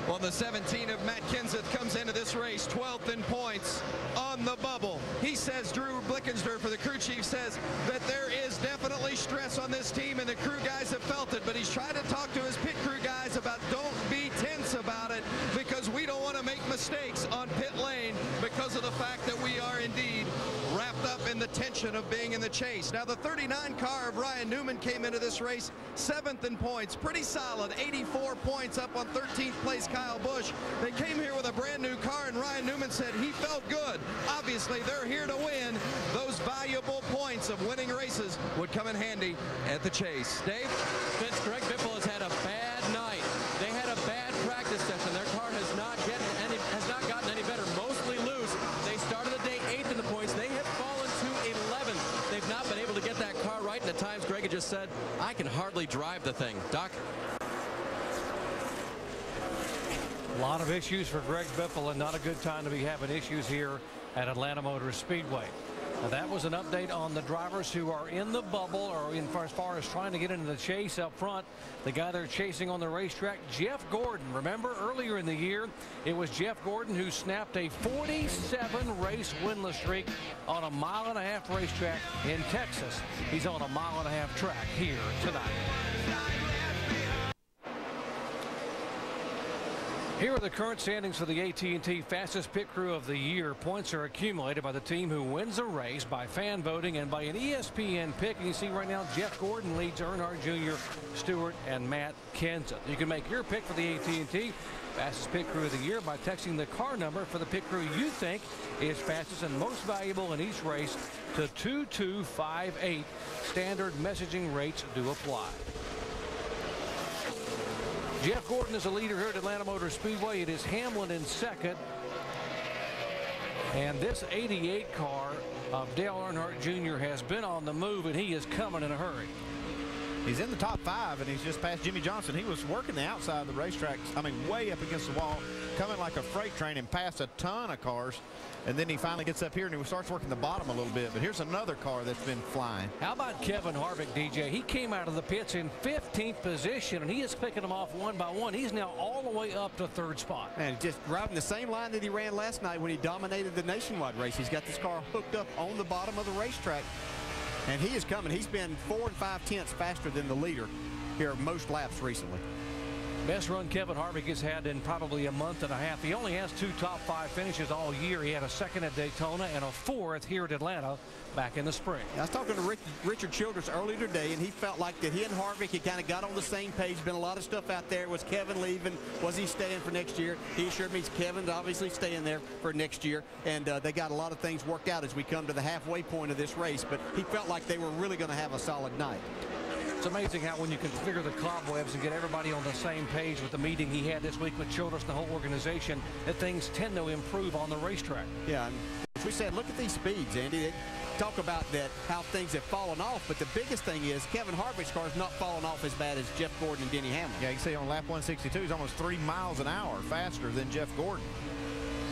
Well, the 17 of Matt Kenseth comes into this race 12th in points on the bubble. He says, Drew Blickensderfer, the crew chief, says that there is definitely stress on this team, and the crew guys have felt it, but he's trying to talk to his pit crew guys about don't be tense about it, because we don't want to make mistakes on pit lane because of the fact that we are indeed wrapped up in the tension of being in the chase. Now, the 39 car of Ryan Newman came into this race 7th in points. Pretty solid, 84 points up on 13th place Kyle Busch. They came here with a brand new car, and Ryan Newman said he felt good. Obviously, they're here to win. Those valuable points of winning races would come in handy at the chase. Dave? Vince, Greg Biffle has had a bad night. They had a bad practice session. Their car has not gotten any better. Mostly loose. They started the day 8th in the points. They have fallen to 11th. They've not been able to get that car right, and at times Greg had just said, I can hardly drive the thing. Doc? A lot of issues for Greg Biffle, and not a good time to be having issues here at Atlanta Motor Speedway. Now that was an update on the drivers who are in the bubble or as far as trying to get into the chase up front. The guy they're chasing on the racetrack, Jeff Gordon. Remember earlier in the year, it was Jeff Gordon who snapped a 47 race winless streak on a 1.5-mile racetrack in Texas. He's on a 1.5-mile track here tonight. Here are the current standings for the AT&T Fastest Pit Crew of the Year. Points are accumulated by the team who wins a race by fan voting and by an ESPN pick. And you see right now Jeff Gordon leads Earnhardt Jr., Stewart, and Matt Kenseth. You can make your pick for the AT&T Fastest Pit Crew of the Year by texting the car number for the pit crew you think is fastest and most valuable in each race to 2258. Standard messaging rates do apply. Jeff Gordon is a leader here at Atlanta Motor Speedway. It is Hamlin in second. And this 88 car of Dale Earnhardt Jr. has been on the move, and he is coming in a hurry. He's in the top 5, and he's just passed Jimmy Johnson. He was working the outside of the racetrack, I mean, way up against the wall, coming like a freight train and passed a ton of cars. And then he finally gets up here and he starts working the bottom a little bit. But here's another car that's been flying. How about Kevin Harvick, DJ? He came out of the pits in 15th position, and he is picking them off one by one. He's now all the way up to 3rd spot. And just riding the same line that he ran last night when he dominated the nationwide race. He's got this car hooked up on the bottom of the racetrack. And he is coming. He's been 4 5/10 faster than the leader here most laps recently. Best run Kevin Harvick has had in probably a month and a half. He only has 2 top 5 finishes all year. He had a 2nd at Daytona and a 4th here at Atlanta back in the spring. I was talking to Richard Childress earlier today, and he felt like that he and Harvick had kind of got on the same page. Been a lot of stuff out there. Was Kevin leaving? Was he staying for next year? He assured me Kevin's obviously staying there for next year, and they got a lot of things worked out as we come to the halfway point of this race. But he felt like they were really going to have a solid night. It's amazing how when you configure the cobwebs and get everybody on the same page with the meeting he had this week with Childress and the whole organization, that things tend to improve on the racetrack. Yeah, and as we said, look at these speeds, Andy. They talk about that, how things have fallen off, but the biggest thing is Kevin Harvick's car is not falling off as bad as Jeff Gordon and Denny Hamlin. Yeah, you can see on lap 162, he's almost 3 miles an hour faster than Jeff Gordon.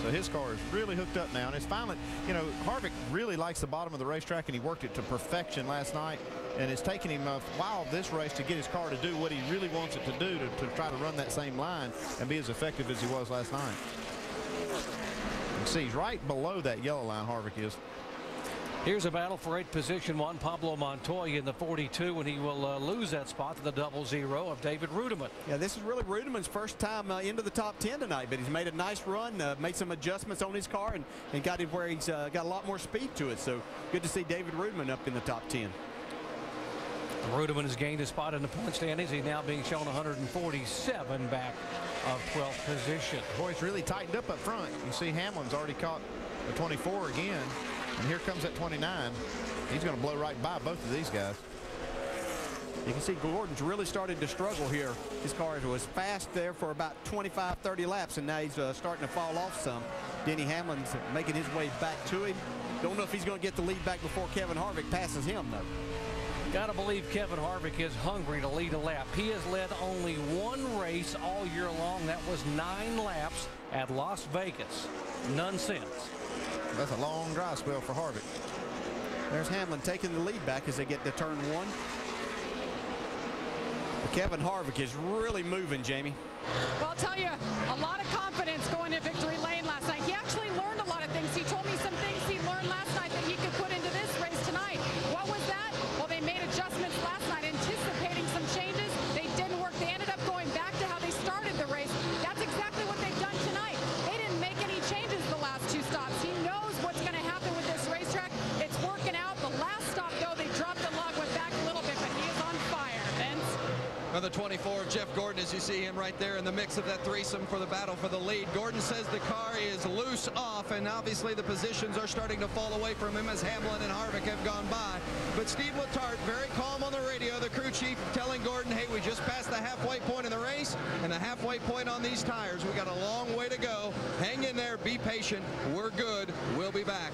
So his car is really hooked up now, and it's finally, you know, Harvick really likes the bottom of the racetrack, and he worked it to perfection last night, and it's taken him a while this race to get his car to do what he really wants it to do, to try to run that same line and be as effective as he was last night. You can see he's right below that yellow line, Harvick is. Here's a battle for 8th position. Juan Pablo Montoya in the 42, and he will lose that spot to the 00 of David Rudiman. Yeah, this is really Rudiman's first time into the top 10 tonight, but he's made a nice run, made some adjustments on his car, and got him where he's got a lot more speed to it. So good to see David Rudiman up in the top 10. Rudiman has gained a spot in the point standings. He's now being shown 147 back of 12th position. Boy, it's really tightened up front. You see Hamlin's already caught the 24 again. And here comes that 29. He's going to blow right by both of these guys. You can see Gordon's really started to struggle here. His car was fast there for about 25, 30 laps, and now he's starting to fall off some. Denny Hamlin's making his way back to him. Don't know if he's going to get the lead back before Kevin Harvick passes him, though. Got to believe Kevin Harvick is hungry to lead a lap. He has led only one race all year long. That was 9 laps at Las Vegas. None since. That's a long dry spell for Harvick. There's Hamlin taking the lead back as they get to turn 1. But Kevin Harvick is really moving, Jamie. Well, I'll tell you, a lot of confidence going to victory lane last night. He actually learned a lot of things. He told me some things he learned last night that he could put into this race tonight. What was that? Well, they made adjustments last night, anticipating some changes. They didn't work. They ended up going back to how they started the race. That's exactly what they've done tonight. They didn't make any changes the last 2 stops. He knows what's going to happen with this racetrack. It's working out. The last stop, though, they dropped the lug, went back a little bit, but he is on fire. Vince? For the 24 of Jeff Gordon, as you see him right there in the mix of that threesome for the battle for the lead. Gordon says the car is loose off, and obviously the positions are starting to fall away from him as Hamlin and Harvick have gone by. But Steve Letarte, very calm on the radio, the crew chief, telling Gordon, hey, we just passed the halfway point in the race and the halfway point on these tires. We got a long way to go. Hang in there, be patient. We're good. We'll be back.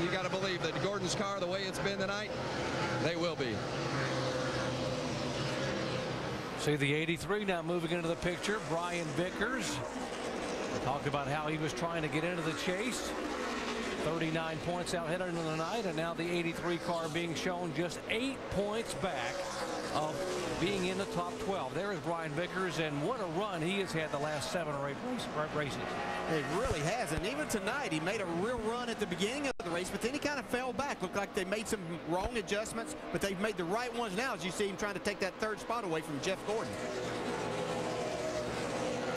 You got to believe that Gordon's car, the way it's been tonight, they will be. See the 83 now moving into the picture. Brian Vickers. We talked about how he was trying to get into the chase. 39 points out headed into the night, and now the 83 car being shown just 8 points back of being in the top 12. There is Brian Vickers, and what a run he has had the last 7 or 8 races. It really has, and even tonight he made a real run at the beginning of the race, but then he kind of fell back. Looked like they made some wrong adjustments, but they've made the right ones now, as you see him trying to take that 3rd spot away from Jeff Gordon.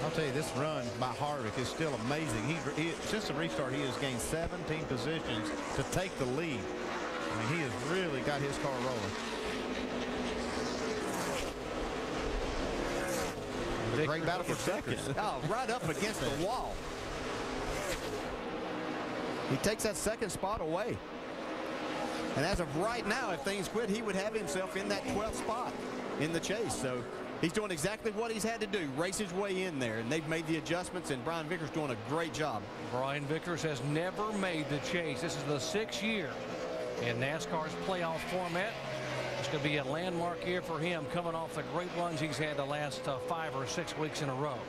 I'll tell you, this run by Harvick is still amazing. Since the restart, he has gained 17 positions to take the lead. I mean, he has really got his car rolling. A great battle for second. Oh, right up against the wall. He takes that 2nd spot away. And as of right now, if things quit, he would have himself in that 12th spot in the chase. So he's doing exactly what he's had to do, race his way in there, and they've made the adjustments, and Brian Vickers doing a great job. Brian Vickers has never made the chase. This is the 6th year in NASCAR's playoff format. It's going to be a landmark year for him, coming off the great runs he's had the last 5 or 6 weeks in a row.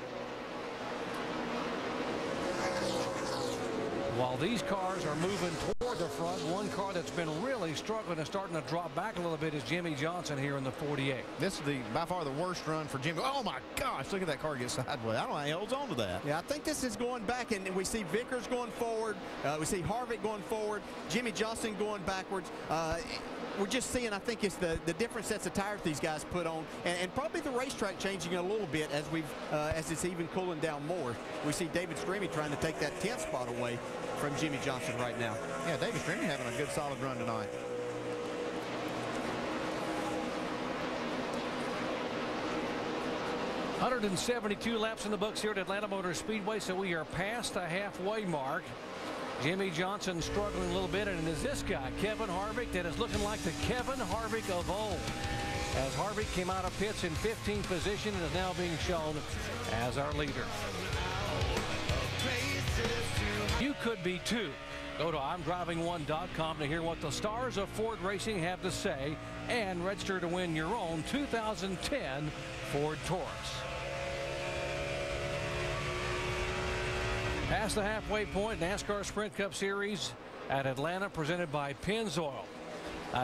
While these cars are moving toward the front, one car that's been really struggling and starting to drop back a little bit is Jimmy Johnson here in the 48. This is by far the worst run for Jimmy. Oh my gosh, look at that car get sideways. I don't know how he holds on to that. Yeah, I think this is going back, and we see Vickers going forward. We see Harvick going forward, Jimmy Johnson going backwards. We're just seeing, I think, it's the different sets of tires these guys put on, and probably the racetrack changing a little bit as it's even cooling down more. We see David Streamy trying to take that 10th spot away from Jimmy Johnson right now. Yeah, David Streamy having a good solid run tonight. $172 laps in the books here at Atlanta Motor Speedway, so we are past the halfway mark. Jimmy Johnson struggling a little bit, and it is this guy, Kevin Harvick, that is looking like the Kevin Harvick of old. As Harvick came out of pits in 15th position and is now being shown as our leader. You could be too. Go to I'mDriving1.com to hear what the stars of Ford Racing have to say and register to win your own 2010 Ford Taurus. Past the halfway point, NASCAR Sprint Cup Series at Atlanta, presented by Pennzoil.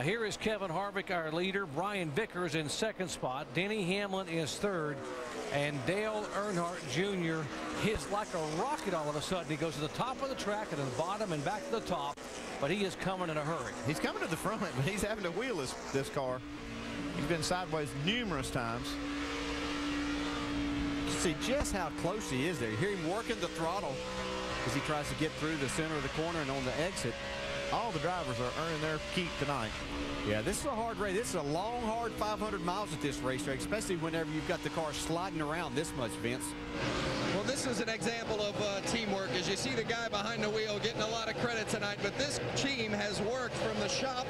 Here is Kevin Harvick, our leader. Brian Vickers in 2nd spot. Denny Hamlin is 3rd. And Dale Earnhardt Jr. is like a rocket all of a sudden. He goes to the top of the track and to the bottom and back to the top. But he is coming in a hurry. He's coming to the front, but he's having to wheel this car. He's been sideways numerous times. See just how close he is there. You hear him working the throttle as he tries to get through the center of the corner and on the exit. All the drivers are earning their keep tonight. Yeah, this is a hard race. This is a long, hard 500 miles at this racetrack, especially whenever you've got the car sliding around this much, Vince. Well, this is an example of teamwork. As you see the guy behind the wheel getting a lot of credit tonight, but this team has worked from the shop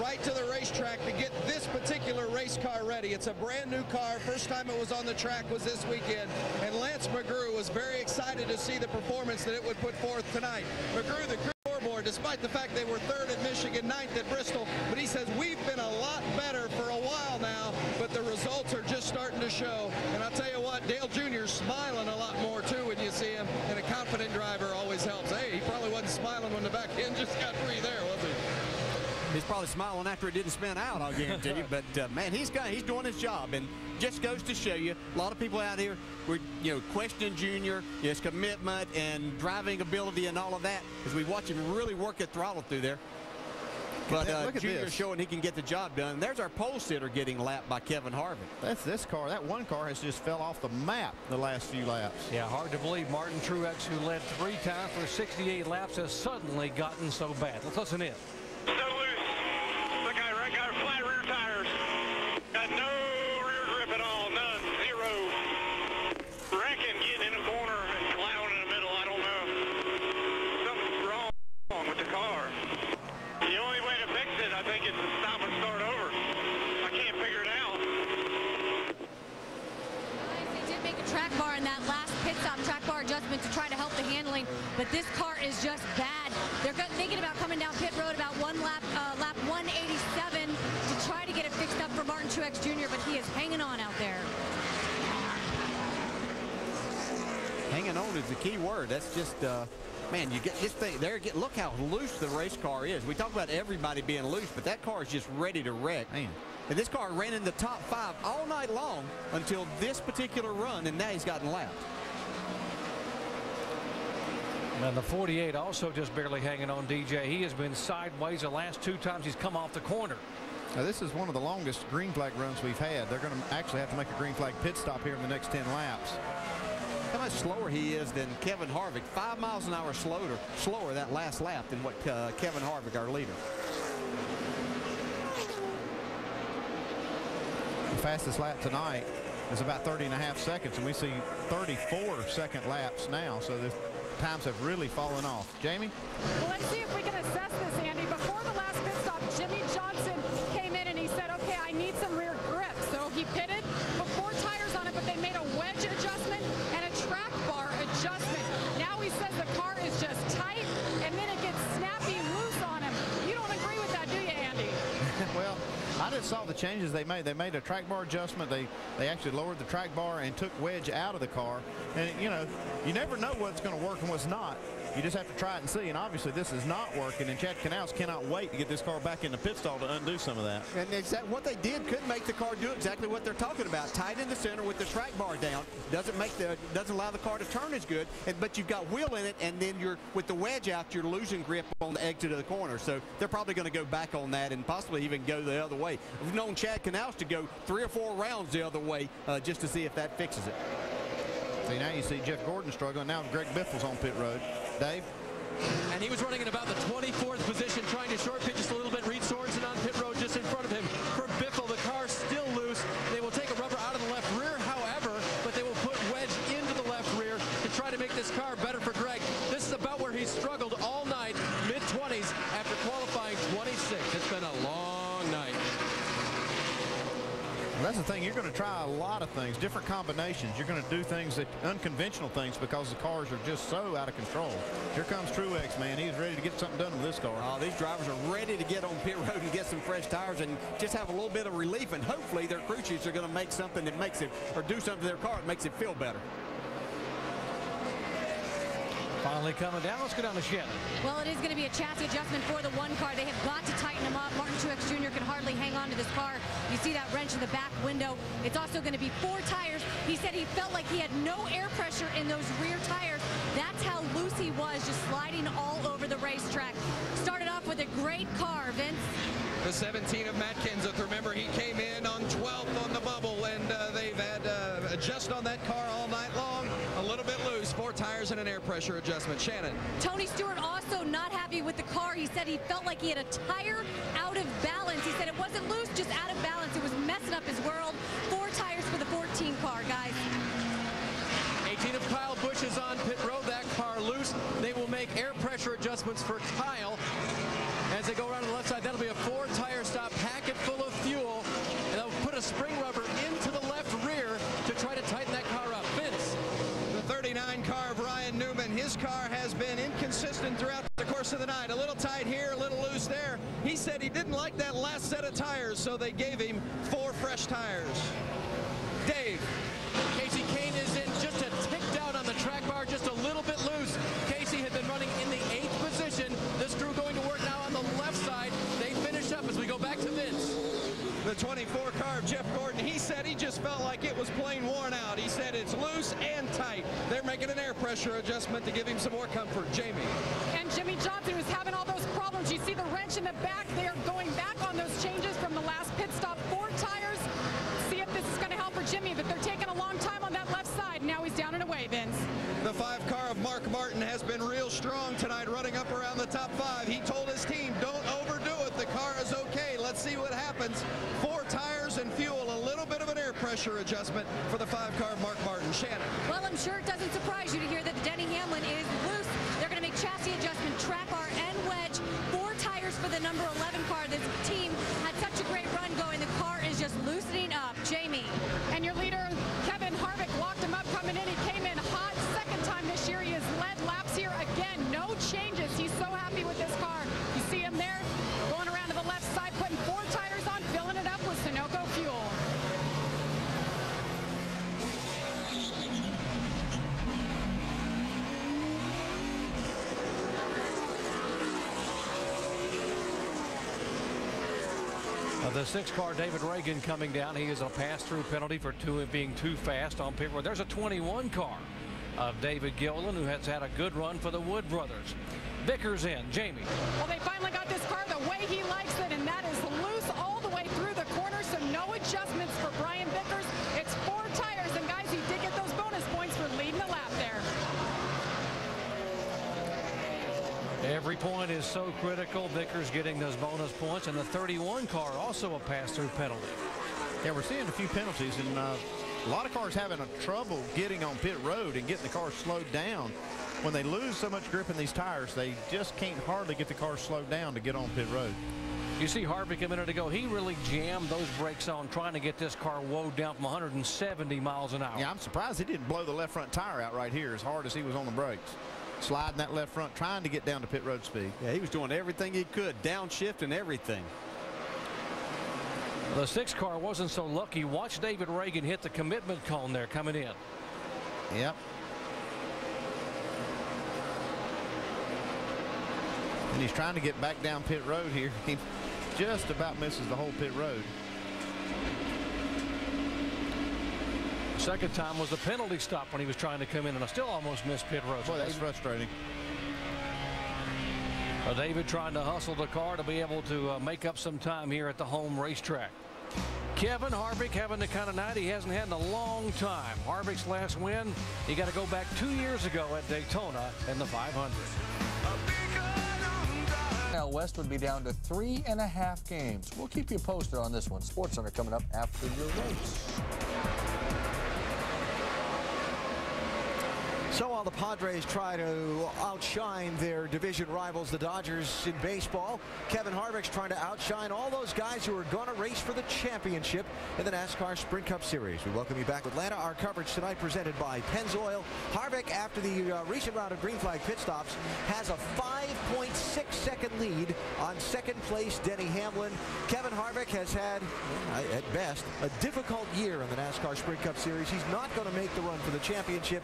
right to the racetrack to get this particular race car ready. It's a brand new car. First time it was on the track was this weekend, and Lance McGrew was very excited to see the performance that it would put forth tonight. McGrew, the scoreboard, despite the fact they were 3rd at Michigan, 9th at Bristol, but he says we've been a lot better for a while now, but the results are just starting to show. And I'll tell you what, Dale Jr.'s smiling a lot more too when you see him, and a confident driver always helps. Hey, he probably wasn't smiling when the back end just got free there, was he? He's probably smiling after it didn't spin out, I'll guarantee you. But man, he's doing his job, and just goes to show you, a lot of people out here were questioning Junior, his commitment and driving ability and all of that, as we watch him really work at throttle through there. But Junior showing he can get the job done. There's our pole sitter getting lapped by Kevin Harvick. That's this car. That one car has just fell off the map the last few laps. Yeah, hard to believe Martin Truex, who led 3 times for 68 laps, has suddenly gotten so bad. Let's listen in. So loose. Look, I got flat rear tires. Got no rear grip at all. None. Zero. Wrecking, getting in the corner and plowing in the middle. I don't know. Something's wrong with the car. The only way to fix it, I think, is to stop and start over. I can't figure it out. They did make a track bar in that last pit stop, track bar adjustment to try to help the handling, but this car is just bad. They're thinking about coming down pit road about lap 187 to try to get it fixed up for Martin Truex Jr., but he is hanging on out there. Hanging hanging on is the key word. That's just, man, you get this thing there. Look how loose the race car is. We talk about everybody being loose, but that car is just ready to wreck. Man. And this car ran in the top 5 all night long until this particular run, and now he's gotten lapped. And the 48 also just barely hanging on, DJ. He has been sideways the last 2 times he's come off the corner. Now, this is one of the longest green flag runs we've had. They're going to actually have to make a green flag pit stop here in the next 10 laps. How much slower he is than Kevin Harvick. 5 miles an hour slower that last lap than what Kevin Harvick, our leader. The fastest lap tonight is about 30.5 seconds, and we see 34-second laps now. So the times have really fallen off. Jamie? Well, let's see if we can assess this, Andy. Before the last pit stop, Jimmy Johnson came in and he said, okay, I need some rear grip. So he pitted, put 4 tires on it, but they made a wedge adjustment and a track bar adjustment. Now he says the car is just tight, and then it gets snappy loose on him. You don't agree with that, do you, Andy? Well, I just saw the changes they made. They made a track bar adjustment. They actually lowered the track bar and took wedge out of the car. And, you know, you never know what's going to work and what's not. You just have to try it and see. And obviously this is not working. And Chad Canals cannot wait to get this car back in the pit stall to undo some of that. And what they did could make the car do exactly what they're talking about. Tight in the center with the track bar down. Doesn't allow the car to turn as good. But you've got wheel in it, and then with the wedge out, you're losing grip on the exit of the corner. So they're probably going to go back on that and possibly even go the other way. We've known Chad Canals to go 3 or 4 rounds the other way just to see if that fixes it. See, now you see Jeff Gordon struggling. Now Greg Biffle's on pit road. Dave? And he was running in about the 24th position, trying to short pitch just a little bit. Reed Sorensen on pit road just in front of him. For Biffle, the car's still loose. They will take a rubber out of the left rear, however, but they will put wedge into the left rear to try to make this car better for Greg. This is about where he struggled all night, mid-20s, after qualifying 26. It's been a long night. Well, that's the thing. You're going to try a lot of things, different combinations. You're going to do things, unconventional things, because the cars are just so out of control. Here comes Truex, man. He's ready to get something done with this car. Oh, these drivers are ready to get on pit road and get some fresh tires and just have a little bit of relief. And hopefully their crew chiefs are going to make something that makes it, or do something to their car that makes it feel better. Finally coming down. Let's go down to Shannon. Well, it is going to be a chassis adjustment for the 1 car. They have got to tighten them up. Martin Truex Jr. can hardly hang on to this car. You see that wrench in the back window. It's also going to be 4 tires. He said he felt like he had no air pressure in those rear tires. That's how loose he was, just sliding all over the racetrack. Started off with a great car, Vince. The 17 of Matt Kenseth. Remember, he came in on 12th on the bubble, and they've had adjust on that car all night long. A little bit loose. 4 tires and an air pressure adjustment. Shannon. Tony Stewart also not happy with the car. He said he felt like he had a tire out of balance. He said it wasn't loose, just out of balance. It was messing up his world. 4 tires for the 14 car, guys. 18 of Kyle Busch is on pit road. That car loose. They will make air pressure adjustments for Kyle. As they go around to the left side, that'll be a 4-tire stop, packet full of fuel, and they'll put a spring rubber into the left rear to try to tighten that car up. Vince. The 39 car of Ryan Newman. His car has been inconsistent throughout the course of the night. A little tight here, a little loose there. He said he didn't like that last set of tires, so they gave him 4 fresh tires. Dave. Casey Kane is in just a tick down on the track bar, just a little bit loose. Casey had been running in the 8th position. This crew going to work now on the left side. They finish up as we go back to Vince. The 24 car of Jeff Gordon, he said he just felt like it was plain worn out. He said it's loose and tight. They're making an air pressure adjustment to give him some more comfort. Jamie. And Jimmy Johnson was having all those problems. You see the wrench in the back. They are going back on those changes from the last pit stop. 4 tires. See if this is going to help for Jimmy, but they're taking a long time on that left side. Now he's down and away, Vince. The 5 car of Mark Martin has been real strong tonight, running up around the top 5. He told his team, don't overdo it. The car is okay. Let's see what happens. 4 tires and fuel, a little bit of an air pressure adjustment for the 5 car of Mark Martin. Shannon. Well, I'm sure it doesn't surprise you to hear that Denny Hamlin is loose. They're going to make chassis adjustment, track bar, and wedge. 4 tires for the number 11 car. This team had such a great run going. The car is just loosening up. Jamie. And your leader, Kevin Harvick, locked him up coming in. He came in hot. 2nd time this year. He has led laps here again. No changes. He's so happy with this car. You see him there going around to the left side, putting 4 tires on, filling it up with Sunoco fuel. The 6-car David Reagan coming down. He is a pass-through penalty for being too fast on pit road. There's a 21 car of David Gilliland, who has had a good run for the Wood brothers. Vickers in. Jamie. Well, they finally got this car the way he likes it, and that is loose all the way through the corner, so no adjustments for Brian Vickers. It's 4 tires, and guys, he did get those bonus points for leading the lap there. Every point is so critical. Vickers getting those bonus points, and the 31 car also a pass-through penalty. Yeah, we're seeing a few penalties, and a lot of cars having trouble getting on pit road and getting the car slowed down. When they lose so much grip in these tires, they just can't hardly get the car slowed down to get on pit road. You see Harvick a minute ago, he really jammed those brakes on trying to get this car woed down from 170 miles an hour. Yeah, I'm surprised he didn't blow the left front tire out right here as hard as he was on the brakes. Sliding that left front, trying to get down to pit road speed. Yeah, he was doing everything he could, downshift and everything. The 6 car wasn't so lucky. Watch David Reagan hit the commitment cone there coming in. Yep. And he's trying to get back down pit road here. He just about misses the whole pit road. Second time was the penalty stop when he was trying to come in, and I still almost missed pit road. Boy, that's frustrating. David trying to hustle the car to be able to make up some time here at the home racetrack. Kevin Harvick having the kind of night he hasn't had in a long time. Harvick's last win, you got to go back 2 years ago at Daytona in the 500. Now West would be down to 3.5 games. We'll keep you posted on this one. SportsCenter coming up after your race. So while the Padres try to outshine their division rivals, the Dodgers, in baseball, Kevin Harvick's trying to outshine all those guys who are going to race for the championship in the NASCAR Sprint Cup Series. We welcome you back to Atlanta. Our coverage tonight presented by Pennzoil. Harvick, after the recent round of green flag pit stops, has a 5.6-second lead on second place Denny Hamlin. Kevin Harvick has had, at best, a difficult year in the NASCAR Sprint Cup Series. He's not going to make the run for the championship,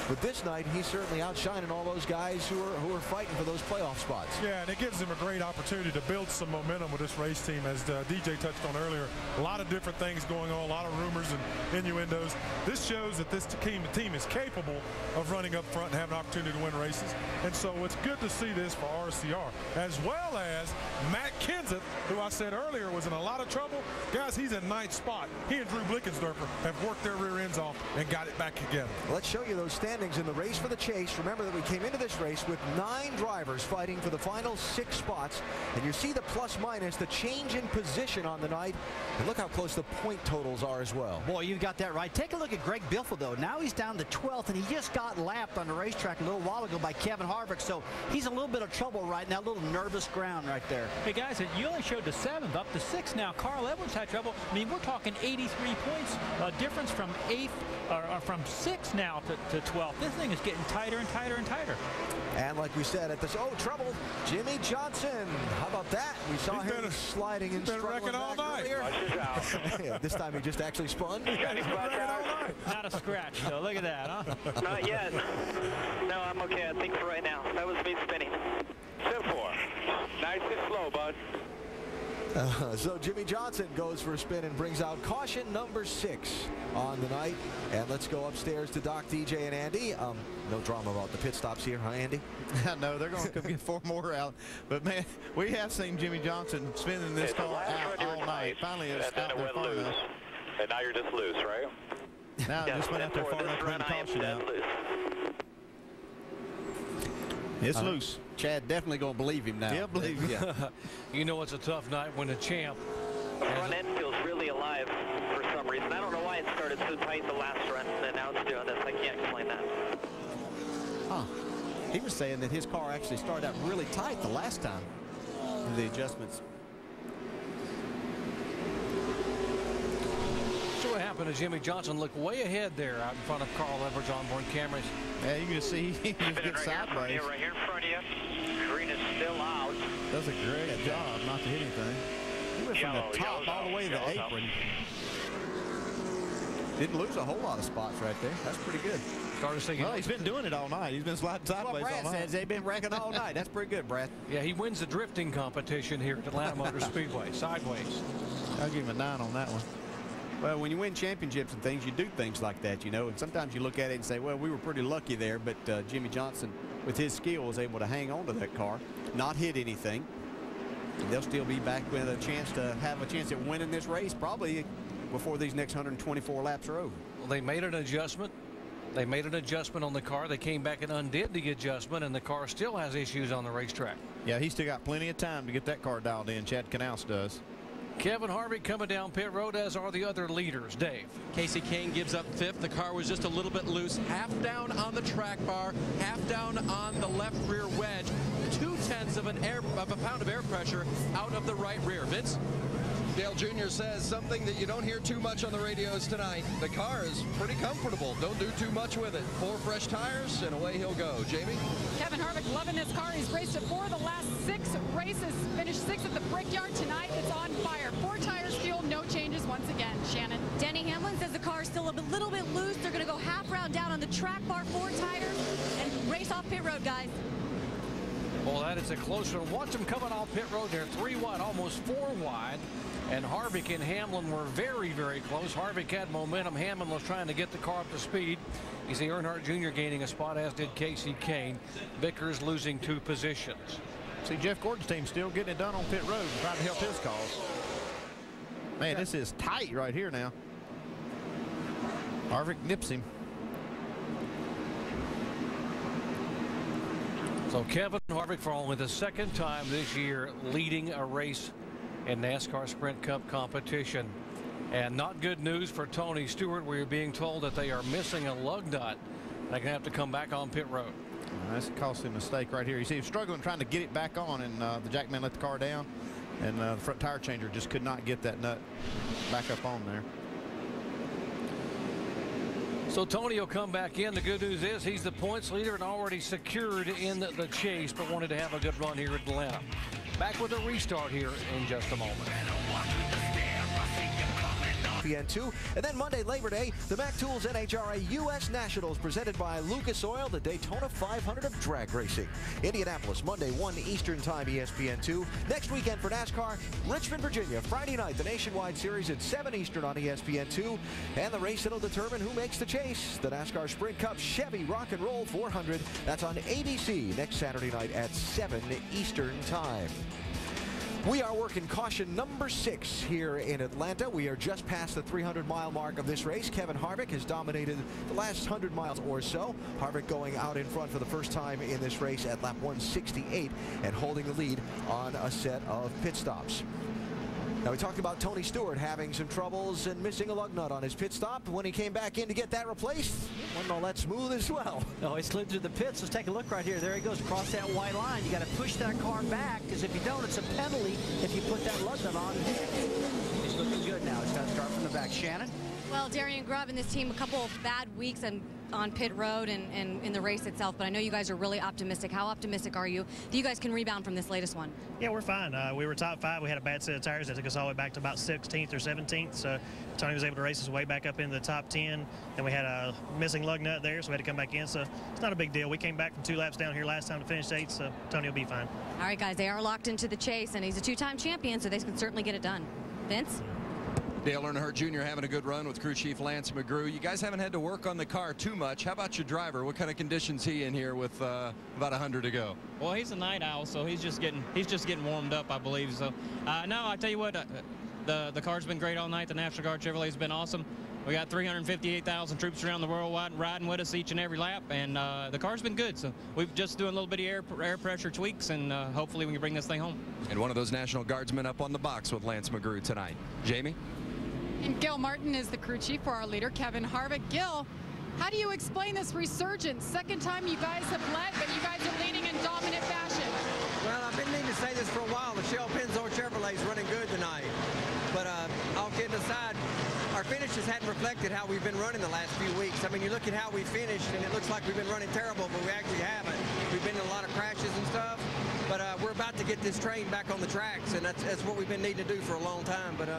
but this night he's certainly outshining all those guys who are fighting for those playoff spots. Yeah, and it gives him a great opportunity to build some momentum with this race team. As DJ touched on earlier, a lot of different things going on, a lot of rumors and innuendos. This shows that this team is capable of running up front and having an opportunity to win races. And so it's good to see this for RCR, as well as Matt Kenseth, who I said earlier was in a lot of trouble. Guys, he's in 9th spot. He and Drew Blickensderfer have worked their rear ends off and got it back together. Let's show you those standings in the race for the chase. Remember that we came into this race with 9 drivers fighting for the final 6 spots, and you see the plus minus, the change in position on the night, and look how close the point totals are as well. Boy, you got that right. Take a look at Greg Biffle, though. Now he's down to 12th, and he just got lapped on the racetrack a little while ago by Kevin Harvick, so he's a little bit of trouble right now, a little nervous ground right there. Hey guys, you only showed the 7th, up to 6 now. Carl Edwards had trouble. I mean, we're talking 83 points difference from 8th or from 6th now to 12th. This thing is getting tighter and tighter and tighter. And like we said at this, trouble, Jimmy Johnson. How about that? We saw him sliding and struggling all night. Yeah, this time he just actually spun. Yeah, he's been wrecking all night. Not a scratch, though. Look at that, huh? Not yet. No, I'm okay, I think, for right now. That was me spinning. 10-4. Nice and slow, bud. So Jimmy Johnson goes for a spin and brings out caution number 6 on the night. And let's go upstairs to Doc, DJ, and Andy. No drama about the pit stops here, huh, Andy? No, they're going to come get 4 more out. But, man, we have seen Jimmy Johnson spinning this car out all night. Finally, it's out there far enough. And now you're just loose, right? Now it just went out there far enough to bring the caution out. It's loose. Chad definitely going to believe him now. Yeah, believe him. Yeah. You know it's a tough night when the champ. The front end feels really alive for some reason. I don't know why it started so tight the last run, and now it's doing this. I can't explain that. Huh. He was saying that his car actually started out really tight the last time. The adjustments. So what happened is Jimmy Johnson looked way ahead there out in front of Carl Edwards onboard cameras. Yeah, you can see he gets sideways. Right here in front of you. Green is still out. Does a great job not to hit anything. He went from the top all the way to the apron. Didn't lose a whole lot of spots right there. That's pretty good. Started thinking, well, he's been doing it all night. He's been sliding sideways Brad all night. says they've been wrecking all night. That's pretty good, Brad. Yeah, he wins the drifting competition here at Atlanta Motor Speedway, sideways. I'll give him a 9 on that one. Well, when you win championships and things, you do things like that, you know. And sometimes you look at it and say, well, we were pretty lucky there. But Jimmy Johnson, with his skill, was able to hang on to that car, not hit anything. And they'll still be back with a chance to have a chance at winning this race probably before these next 124 laps are over. Well, they made an adjustment. They made an adjustment on the car. They came back and undid the adjustment, and the car still has issues on the racetrack. Yeah, he's still got plenty of time to get that car dialed in. Chad Knaus does. Kevin Harvick coming down pit road, as are the other leaders. Dave. Casey Kane gives up 5th. The car was just a little bit loose. Half down on the track bar, half down on the left rear wedge. 0.2 of a pound of air pressure out of the right rear. Vince? Dale Jr. says something that you don't hear too much on the radios tonight. The car is pretty comfortable. Don't do too much with it. 4 fresh tires, and away he'll go. Jamie? Kevin Harvick loving this car. He's raced it 4 of the last 6 races. Finished 6th at the Brickyard. Tonight it's on fire. 4 tires, fuel, no changes once again. Shannon? Denny Hamlin says the car's still a little bit loose. They're going to go half round down on the track bar, 4 tires, and race off pit road, guys. Well, that is a close one. Watch them coming off pit road. They're 3 wide, almost 4 wide. And Harvick and Hamlin were very, very close. Harvick had momentum. Hamlin was trying to get the car up to speed. You see Earnhardt Jr. gaining a spot, as did Casey Kane. Vickers losing 2 positions. See, Jeff Gordon's team still getting it done on pit road and trying to help his cause. Man, this is tight right here now. Harvick nips him. So Kevin Harvick, for only the 2nd time this year, leading a race in NASCAR Sprint Cup competition. And not good news for Tony Stewart. We're being told that they are missing a lug nut. They're going to have to come back on pit road. That's a costly mistake right here. You see him struggling trying to get it back on, and the jackman let the car down, and the front tire changer just could not get that nut back up on there. So Tony will come back in. The good news is he's the points leader and already secured in the chase, but wanted to have a good run here at Atlanta. Back with a restart here in just a moment. ESPN2. And then Monday, Labor Day, the Mac Tools NHRA U.S. Nationals presented by Lucas Oil, the Daytona 500 of drag racing. Indianapolis, Monday, 1 Eastern Time, ESPN2. Next weekend for NASCAR, Richmond, Virginia. Friday night, the Nationwide Series at 7 Eastern on ESPN2. And the race that'll determine who makes the chase, the NASCAR Sprint Cup Chevy Rock and Roll 400. That's on ABC next Saturday night at 7 Eastern Time. We are working caution number 6 here in Atlanta. We are just past the 300-mile mark of this race. Kevin Harvick has dominated the last 100 miles or so. Harvick going out in front for the first time in this race at lap 168 and holding the lead on a set of pit stops. Now, we talked about Tony Stewart having some troubles and missing a lug nut on his pit stop. When he came back in to get that replaced, it wasn't all that smooth as well. No, he slid through the pits. Let's take a look right here. There he goes across that white line. You got to push that car back, because if you don't, it's a penalty if you put that lug nut on. He's looking good now. He's got to start from the back. Shannon? Well, Darian Grubb and this team, a couple of bad weeks on pit road and in the race itself, but I know you guys are really optimistic. How optimistic are you that you guys can rebound from this latest one? Yeah, we're fine. We were top 5. We had a bad set of tires that took us all the way back to about 16th or 17th. So Tony was able to race his way back up into the top 10. And we had a missing lug nut there, so we had to come back in. So it's not a big deal. We came back from 2 laps down here last time to finish 8th, so Tony will be fine. All right, guys, they are locked into the chase, and he's a 2-time champion, so they can certainly get it done. Vince? Dale Earnhardt Jr. having a good run with crew chief Lance McGrew. You guys haven't had to work on the car too much. How about your driver? What kind of conditions he in here with about 100 to go? Well, he's a night owl, so he's just getting warmed up, I believe. So no, I tell you what, the car's been great all night. The National Guard Chevrolet's been awesome. We got 358,000 troops around the world riding with us each and every lap, and the car's been good. So we're just doing a little bit of air pressure tweaks, and hopefully we can bring this thing home. And one of those National Guardsmen up on the box with Lance McGrew tonight. Jamie? And Gil Martin is the crew chief for our leader, Kevin Harvick. Gil, how do you explain this resurgence? 2nd time you guys have led, but you guys are leading in dominant fashion. Well, I've been needing to say this for a while. The Shell Pennzoil Chevrolet is running good tonight. But all kidding aside, our finishes hadn't reflected how we've been running the last few weeks. I mean, you look at how we finished, and it looks like we've been running terrible, but we actually haven't. We've been in a lot of crashes and stuff. But we're about to get this train back on the tracks, and that's what we've been needing to do for a long time. But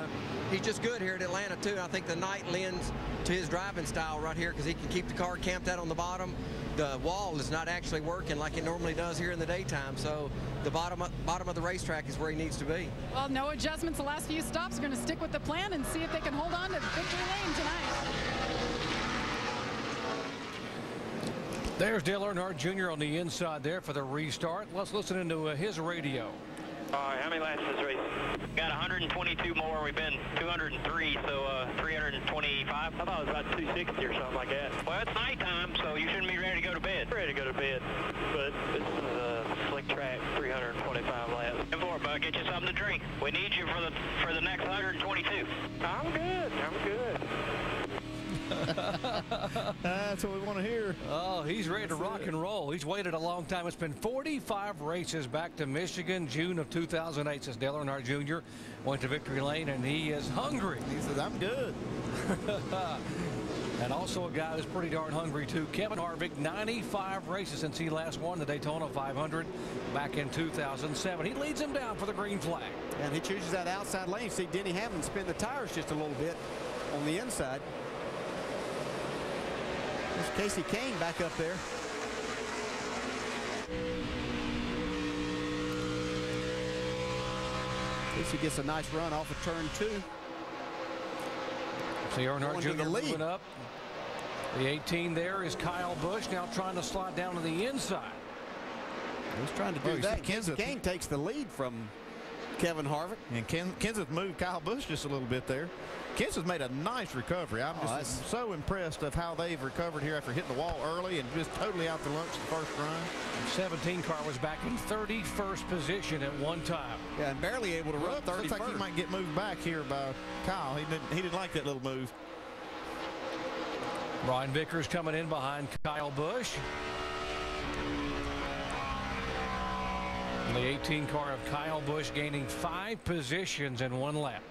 he's just good here at Atlanta, too. I think the night lends to his driving style right here because he can keep the car camped out on the bottom. The wall is not actually working like it normally does here in the daytime, so the bottom of the racetrack is where he needs to be. Well, no adjustments the last few stops. Going to stick with the plan and see if they can hold on to victory lane tonight. There's Dale Earnhardt Jr. on the inside there for the restart. Let's listen into his radio. How many laps is this race? Got 122 more. We've been 203, so 325. I thought it was about 260 or something like that. Well, it's nighttime, so you shouldn't be ready to go to bed. Ready to go to bed, but this is a slick track, 325 laps. And for it, Bud, get you something to drink. We need you for the next 122. I'm good. I'm good. That's what we want to hear. Oh, he's ready to rock and roll. He's waited a long time. It's been 45 races back to Michigan, June of 2008, since Dale Earnhardt Jr. went to victory lane, and he is hungry. He says, I'm good. And also a guy who's pretty darn hungry, too. Kevin Harvick, 95 races since he last won the Daytona 500 back in 2007. He leads him down for the green flag. And he chooses that outside lane. See Denny Hamlin spin the tires just a little bit on the inside. There's Casey Kane back up there. Casey gets a nice run off of turn 2. See Earnhardt Jr. moving up. The 18 there is Kyle Busch, now trying to slide down to the inside. He's trying to do that. Casey Kane takes the lead from Kevin Harvick. And Kenseth moved Kyle Busch just a little bit there. Kenseth made a nice recovery. I'm just so impressed of how they've recovered here after hitting the wall early and just totally out the lunch the first run. The 17 car was back in 31st position at one time. Yeah, and barely able to run 31st. Looks like he might get moved back here by Kyle. He didn't like that little move. Brian Vickers coming in behind Kyle Busch. The 18 car of Kyle Busch gaining 5 positions in 1 lap.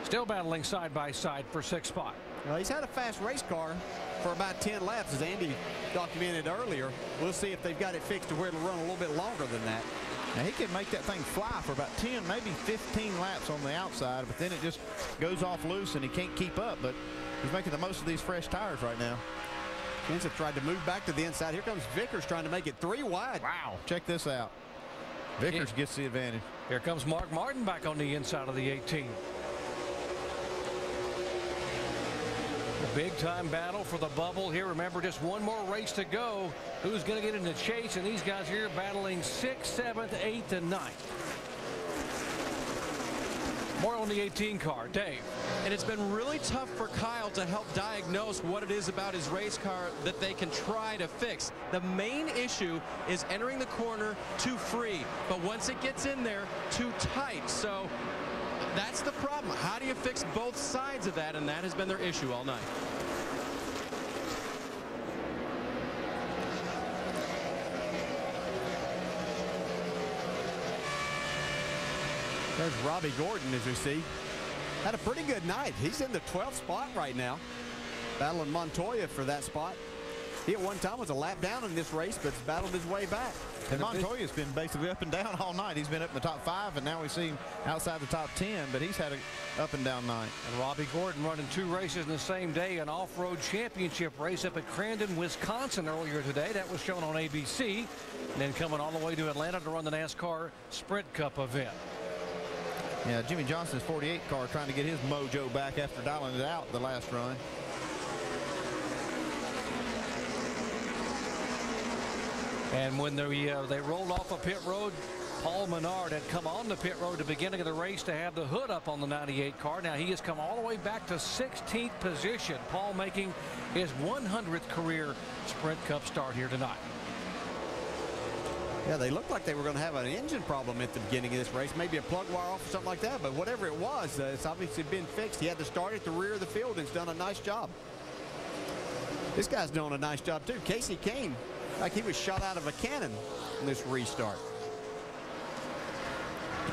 Still battling side by side for 6th spot. Well, he's had a fast race car for about 10 laps, as Andy documented earlier. We'll see if they've got it fixed to where it'll run a little bit longer than that. Now, he can make that thing fly for about 10, maybe 15 laps on the outside, but then it just goes off loose and he can't keep up. But he's making the most of these fresh tires right now. Kenseth tried to move back to the inside. Here comes Vickers trying to make it 3 wide. Wow. Check this out. Vickers gets the advantage. Here comes Mark Martin back on the inside of the 18. A big-time battle for the bubble here. Remember, just one more race to go. Who's going to get in the chase? And these guys here battling 6th, 7th, 8th, and 9th. More on the 18 car. Dave. And it's been really tough for Kyle to help diagnose what it is about his race car that they can try to fix. The main issue is entering the corner too free, but once it gets in there, too tight. So that's the problem. How do you fix both sides of that? And that has been their issue all night. There's Robbie Gordon, as we see. Had a pretty good night. He's in the 12th spot right now, battling Montoya for that spot. He at one time was a lap down in this race, but has battled his way back. And Montoya's been basically up and down all night. He's been up in the top 5, and now we see him outside the top 10, but he's had an up and down night. And Robbie Gordon running 2 races in the same day, an off-road championship race up at Crandon, Wisconsin earlier today. That was shown on ABC. And then coming all the way to Atlanta to run the NASCAR Sprint Cup event. Yeah, Jimmy Johnson's 48 car trying to get his mojo back after dialing it out the last run. And when they rolled off a pit road, Paul Menard had come on the pit road at the beginning of the race to have the hood up on the 98 car. Now he has come all the way back to 16th position. Paul making his 100th career Sprint Cup start here tonight. Yeah, they looked like they were going to have an engine problem at the beginning of this race, maybe a plug wire off or something like that, but whatever it was, it's obviously been fixed. He had to start at the rear of the field and he's done a nice job. This guy's doing a nice job too. Casey Kane, like he was shot out of a cannon in this restart.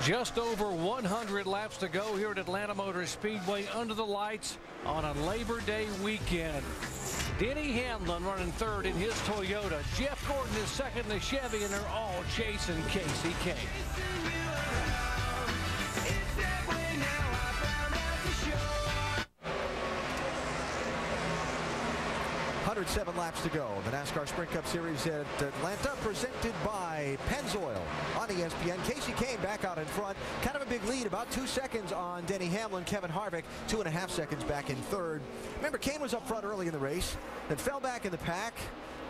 Just over 100 laps to go here at Atlanta Motor Speedway under the lights on a Labor Day weekend. Denny Hamlin running third in his Toyota. Jeff Gordon is second in the Chevy, and they're all chasing Casey Kane. 107 laps to go. The NASCAR Sprint Cup Series at Atlanta, presented by Pennzoil on ESPN. Casey Kane back out in front. Kind of a big lead, about 2 seconds on Denny Hamlin. Kevin Harvick, 2.5 seconds back in third. Remember, Kane was up front early in the race, then fell back in the pack.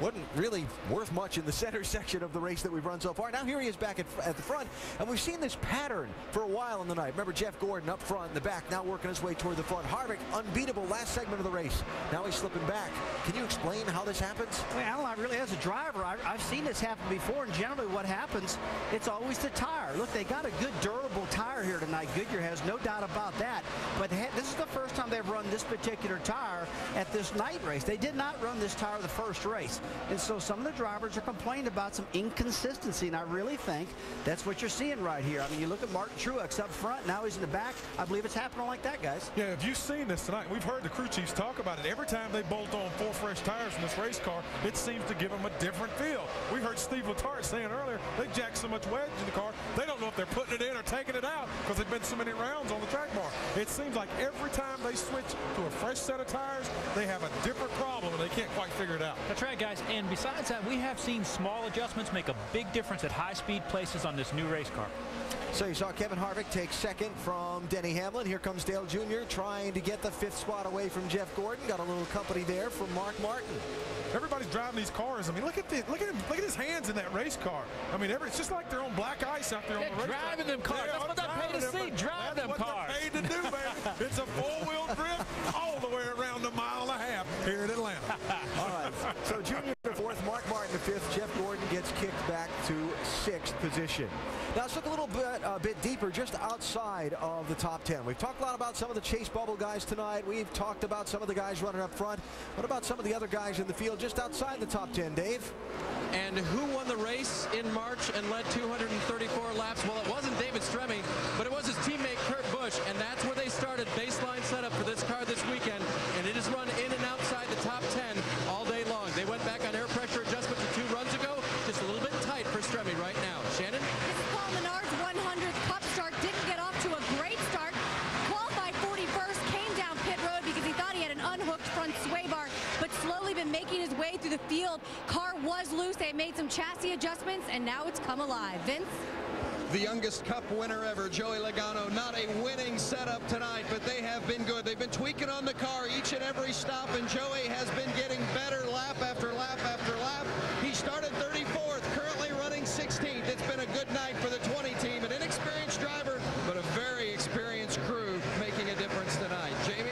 Wasn't really worth much in the center section of the race that we've run so far. Now here he is back at the front, and we've seen this pattern for a while in the night. Remember Jeff Gordon up front in the back, now working his way toward the front. Harvick, unbeatable last segment of the race. Now he's slipping back. Can you explain how this happens? Well, Alan, really, as a driver, I've seen this happen before, and generally what happens, it's always the tire. Look, they got a good, durable tire here tonight. Goodyear has no doubt about that. But this is the first time they've run this particular tire at this night race. They did not run this tire the first race. And so some of the drivers are complaining about some inconsistency, and I really think that's what you're seeing right here. I mean, you look at Martin Truex up front, now he's in the back. I believe it's happening like that, guys. Yeah, if you've seen this tonight, we've heard the crew chiefs talk about it. Every time they bolt on 4 fresh tires in this race car, it seems to give them a different feel. We heard Steve Letarte saying earlier, they jacked so much wedge in the car, they don't know if they're putting it in or taking it out because there've been so many rounds on the track bar. It seems like every time they switch to a fresh set of tires, they have a different problem and they can't quite figure it out. That's right, guys. And besides that, we have seen small adjustments make a big difference at high-speed places on this new race car. So you saw Kevin Harvick take second from Denny Hamlin. Here comes Dale Jr. trying to get the 5th spot away from Jeff Gordon. Got a little company there from Mark Martin. Everybody's driving these cars. I mean, look at his hands in that race car. I mean, it's just like they're on black ice out there on the race car. Driving them cars. That's what they're paid to see. Drive them cars. That's what they're paid to do, man. It's a 4-wheel drift all the way around a mile and a half here in Atlanta. All right. So Junior to 4th, Mark Martin to 5th. Jeff Gordon gets kicked back to 6th position. Now let's look a little bit deeper, just outside of the top 10. We've talked a lot about some of the chase bubble guys tonight. We've talked about some of the guys running up front. What about some of the other guys in the field just outside the top 10, Dave? And who won the race in March and led 234 laps? Well, it wasn't David Stremme, but it was his teammate Kurt Busch, and that's where they started baseline setup for this car this weekend, and it has run in and outside the top 10 all day long. They went back on air pressure adjustment 2 runs ago, just a little bit tight for Stremme right now. Shannon? This is Paul Menard's 100th Cup start. Didn't get off to a great start. Qualified 41st, came down pit road because he thought he had an unhooked front sway bar, but slowly been making his way through the field. Car was loose. They made some chassis adjustments, and now it's come alive. Vince? The youngest Cup winner ever, Joey Logano. Not a winning setup tonight, but they have been good. They've been tweaking on the car each and every stop, and Joey has been getting better lap after lap after lap. He started 34th, currently running 16th. It's been a good night for the 20 team. An inexperienced driver, but a very experienced crew making a difference tonight. Jamie?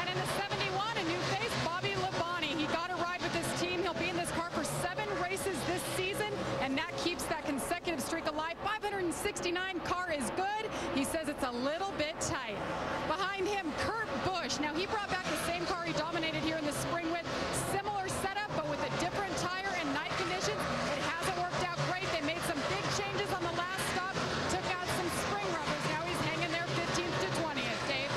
And in the 71, a new face, Bobby Labonte. He got a ride with this team. He'll be in this car for 7 races this season, and that keeps that consecutive streak alive. 569 car is good. He says it's a little bit tight. Behind him, Kurt Busch. Now, he brought back the same car he dominated here in the spring with. Similar setup, but with a different tire and night conditions. It hasn't worked out great. They made some big changes on the last stop. Took out some spring rubbers. Now he's hanging there 15th to 20th. Dave?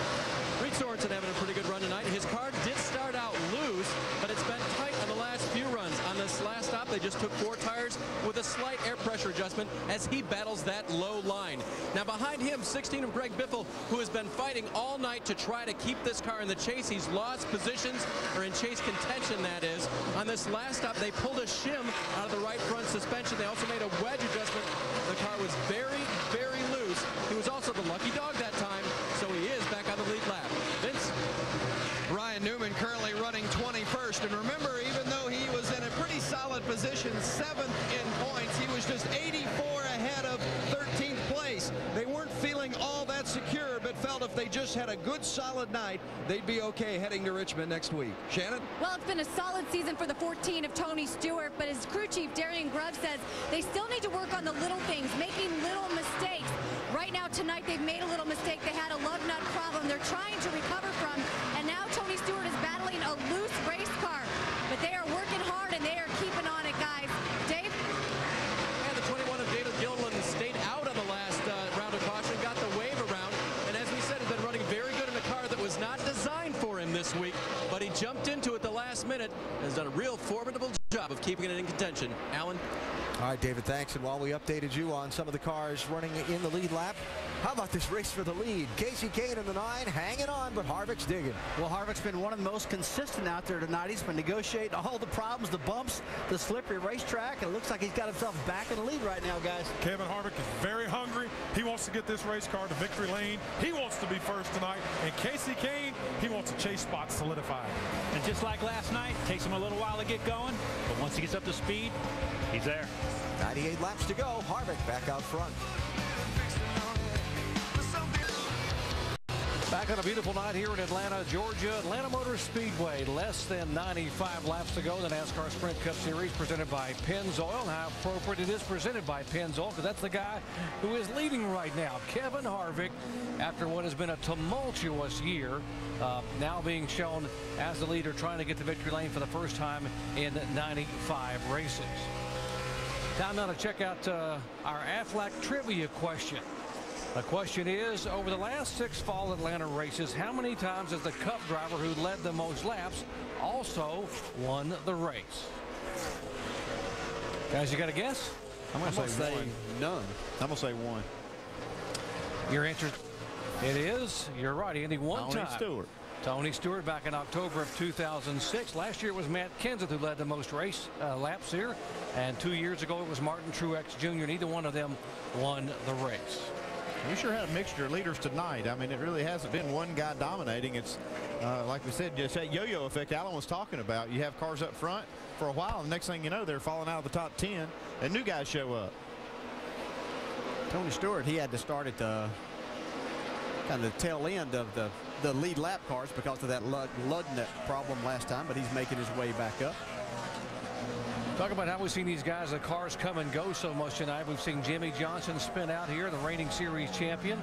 Reed Sorensen having a pretty good run tonight. His car did start out loose, but it's been tight on the last few runs. On this last stop, they just took 4 tires with a slight air pressure adjustment as he battles that low line. Now behind him, 16 of Greg Biffle, who has been fighting all night to try to keep this car in the chase. He's lost positions, or in chase contention, that is. On this last stop, they pulled a shim out of the right front suspension. They also made a wedge adjustment. The car was very, very loose. He was also the lucky dog that time, so he is back on the lead lap. Vince? Ryan Newman currently running 21st, and remember, even though he was in a pretty solid position, 7th in points, he was just 84 ahead of 13th place. They weren't feeling all that secure, but felt if they just had a good solid night, they'd be okay heading to Richmond next week. Shannon? Well, it's been a solid season for the 14 of Tony Stewart, but his crew chief, Darian Grubb, says they still need to work on the little things, making little mistakes. Right now, tonight, they've made a little mistake. They had a lug nut problem they're trying to recover from, and now Tony Stewart is battling a loose race car. But they are working hard, and they are keeping on it, guys. Dave? And the 21 of David Gilliland stayed out on the last round of caution, got the wave around, and as we said, has been running very good in a car that was not designed for him this week, but he jumped into it the last minute. keeping it in contention. Alan? All right, David, thanks. And while we updated you on some of the cars running in the lead lap, how about this race for the lead? Casey Kane in the 9, hanging on, but Harvick's digging. Well, Harvick's been one of the most consistent out there tonight. He's been negotiating all the problems, the bumps, the slippery racetrack. And it looks like he's got himself back in the lead right now, guys. Kevin Harvick is very hungry. He wants to get this race car to victory lane. He wants to be first tonight. And Casey Kane, he wants a chase spot solidified. And just like last night, takes him a little while to get going, but once he gets up to speed, he's there. 98 laps to go. Harvick back out front. Back on a beautiful night here in Atlanta, Georgia. Atlanta Motor Speedway. Less than 95 laps to go. The NASCAR Sprint Cup Series presented by Pennzoil. And how appropriate it is presented by Pennzoil, because that's the guy who is leading right now. Kevin Harvick, after what has been a tumultuous year, now being shown as the leader, trying to get the victory lane for the first time in 95 races. Time now to check out our Aflac trivia question. The question is, over the last 6 Fall Atlanta races, how many times has the Cup driver who led the most laps also won the race? Guys, you got a guess? I'm going to say one. None. I'm going to say 1. Your answer, it is. You're right, Andy. One time. Tony Stewart. Tony Stewart back in October of 2006. Last year it was Matt Kenseth who led the most race laps here. And 2 years ago it was Martin Truex Jr. Neither one of them won the race. We sure had a mixture of leaders tonight. I mean, it really hasn't been one guy dominating. It's like we said, just that yo-yo effect Alan was talking about. You have cars up front for a while, and the next thing you know, they're falling out of the top 10, and new guys show up. Tony Stewart, he had to start at the kind of the tail end of the lead lap cars because of that lug nut problem last time, but he's making his way back up. Talk about how we've seen these guys, the cars come and go so much tonight. We've seen Jimmy Johnson spin out here, the reigning series champion.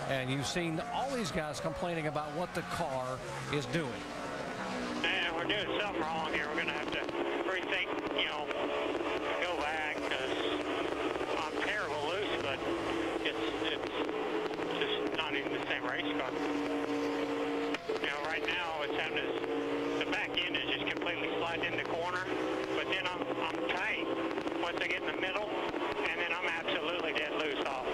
And you've seen all these guys complaining about what the car is doing. And we're doing something wrong here. We're going to have to rethink, you know, go back, because I'm terrible loose, but it's just not even the same race car. You know, right now what's happening is the back end is just completely sliding in the corner, but then I'm tight once I get in the middle, and then I'm absolutely dead loose off.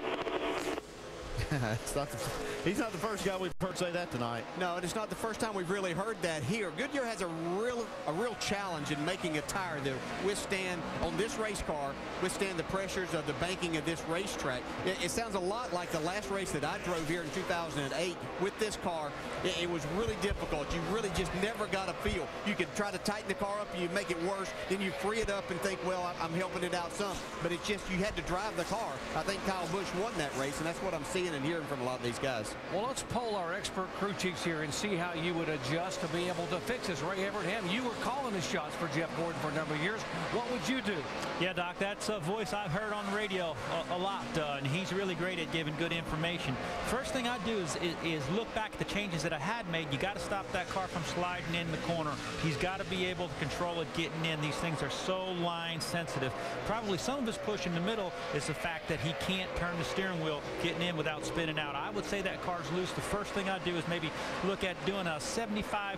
He's not the first guy we've heard say that tonight. No, and it's not the first time we've really heard that here. Goodyear has a real challenge in making a tire that withstand, on this race car, withstand the pressures of the banking of this racetrack. It sounds a lot like the last race that I drove here in 2008 with this car. It was really difficult. You really just never got a feel. You could try to tighten the car up and you make it worse. Then you free it up and think, well, I'm helping it out some. But it's just, you had to drive the car. I think Kyle Busch won that race, and that's what I'm seeing and hearing from a lot of these guys. Well, let's poll our expert crew chiefs here and see how you would adjust to be able to fix this. Ray Evernham, you were calling the shots for Jeff Gordon for a number of years. What would you do? Yeah, Doc, that's a voice I've heard on the radio a lot, and he's really great at giving good information. First thing I do is look back at the changes that I had made. You got to stop that car from sliding in the corner. He's got to be able to control it getting in. These things are so line sensitive. Probably some of his push in the middle is the fact that he can't turn the steering wheel getting in without spinning out. I would say that car's loose. The first thing I do is maybe look at doing a 75%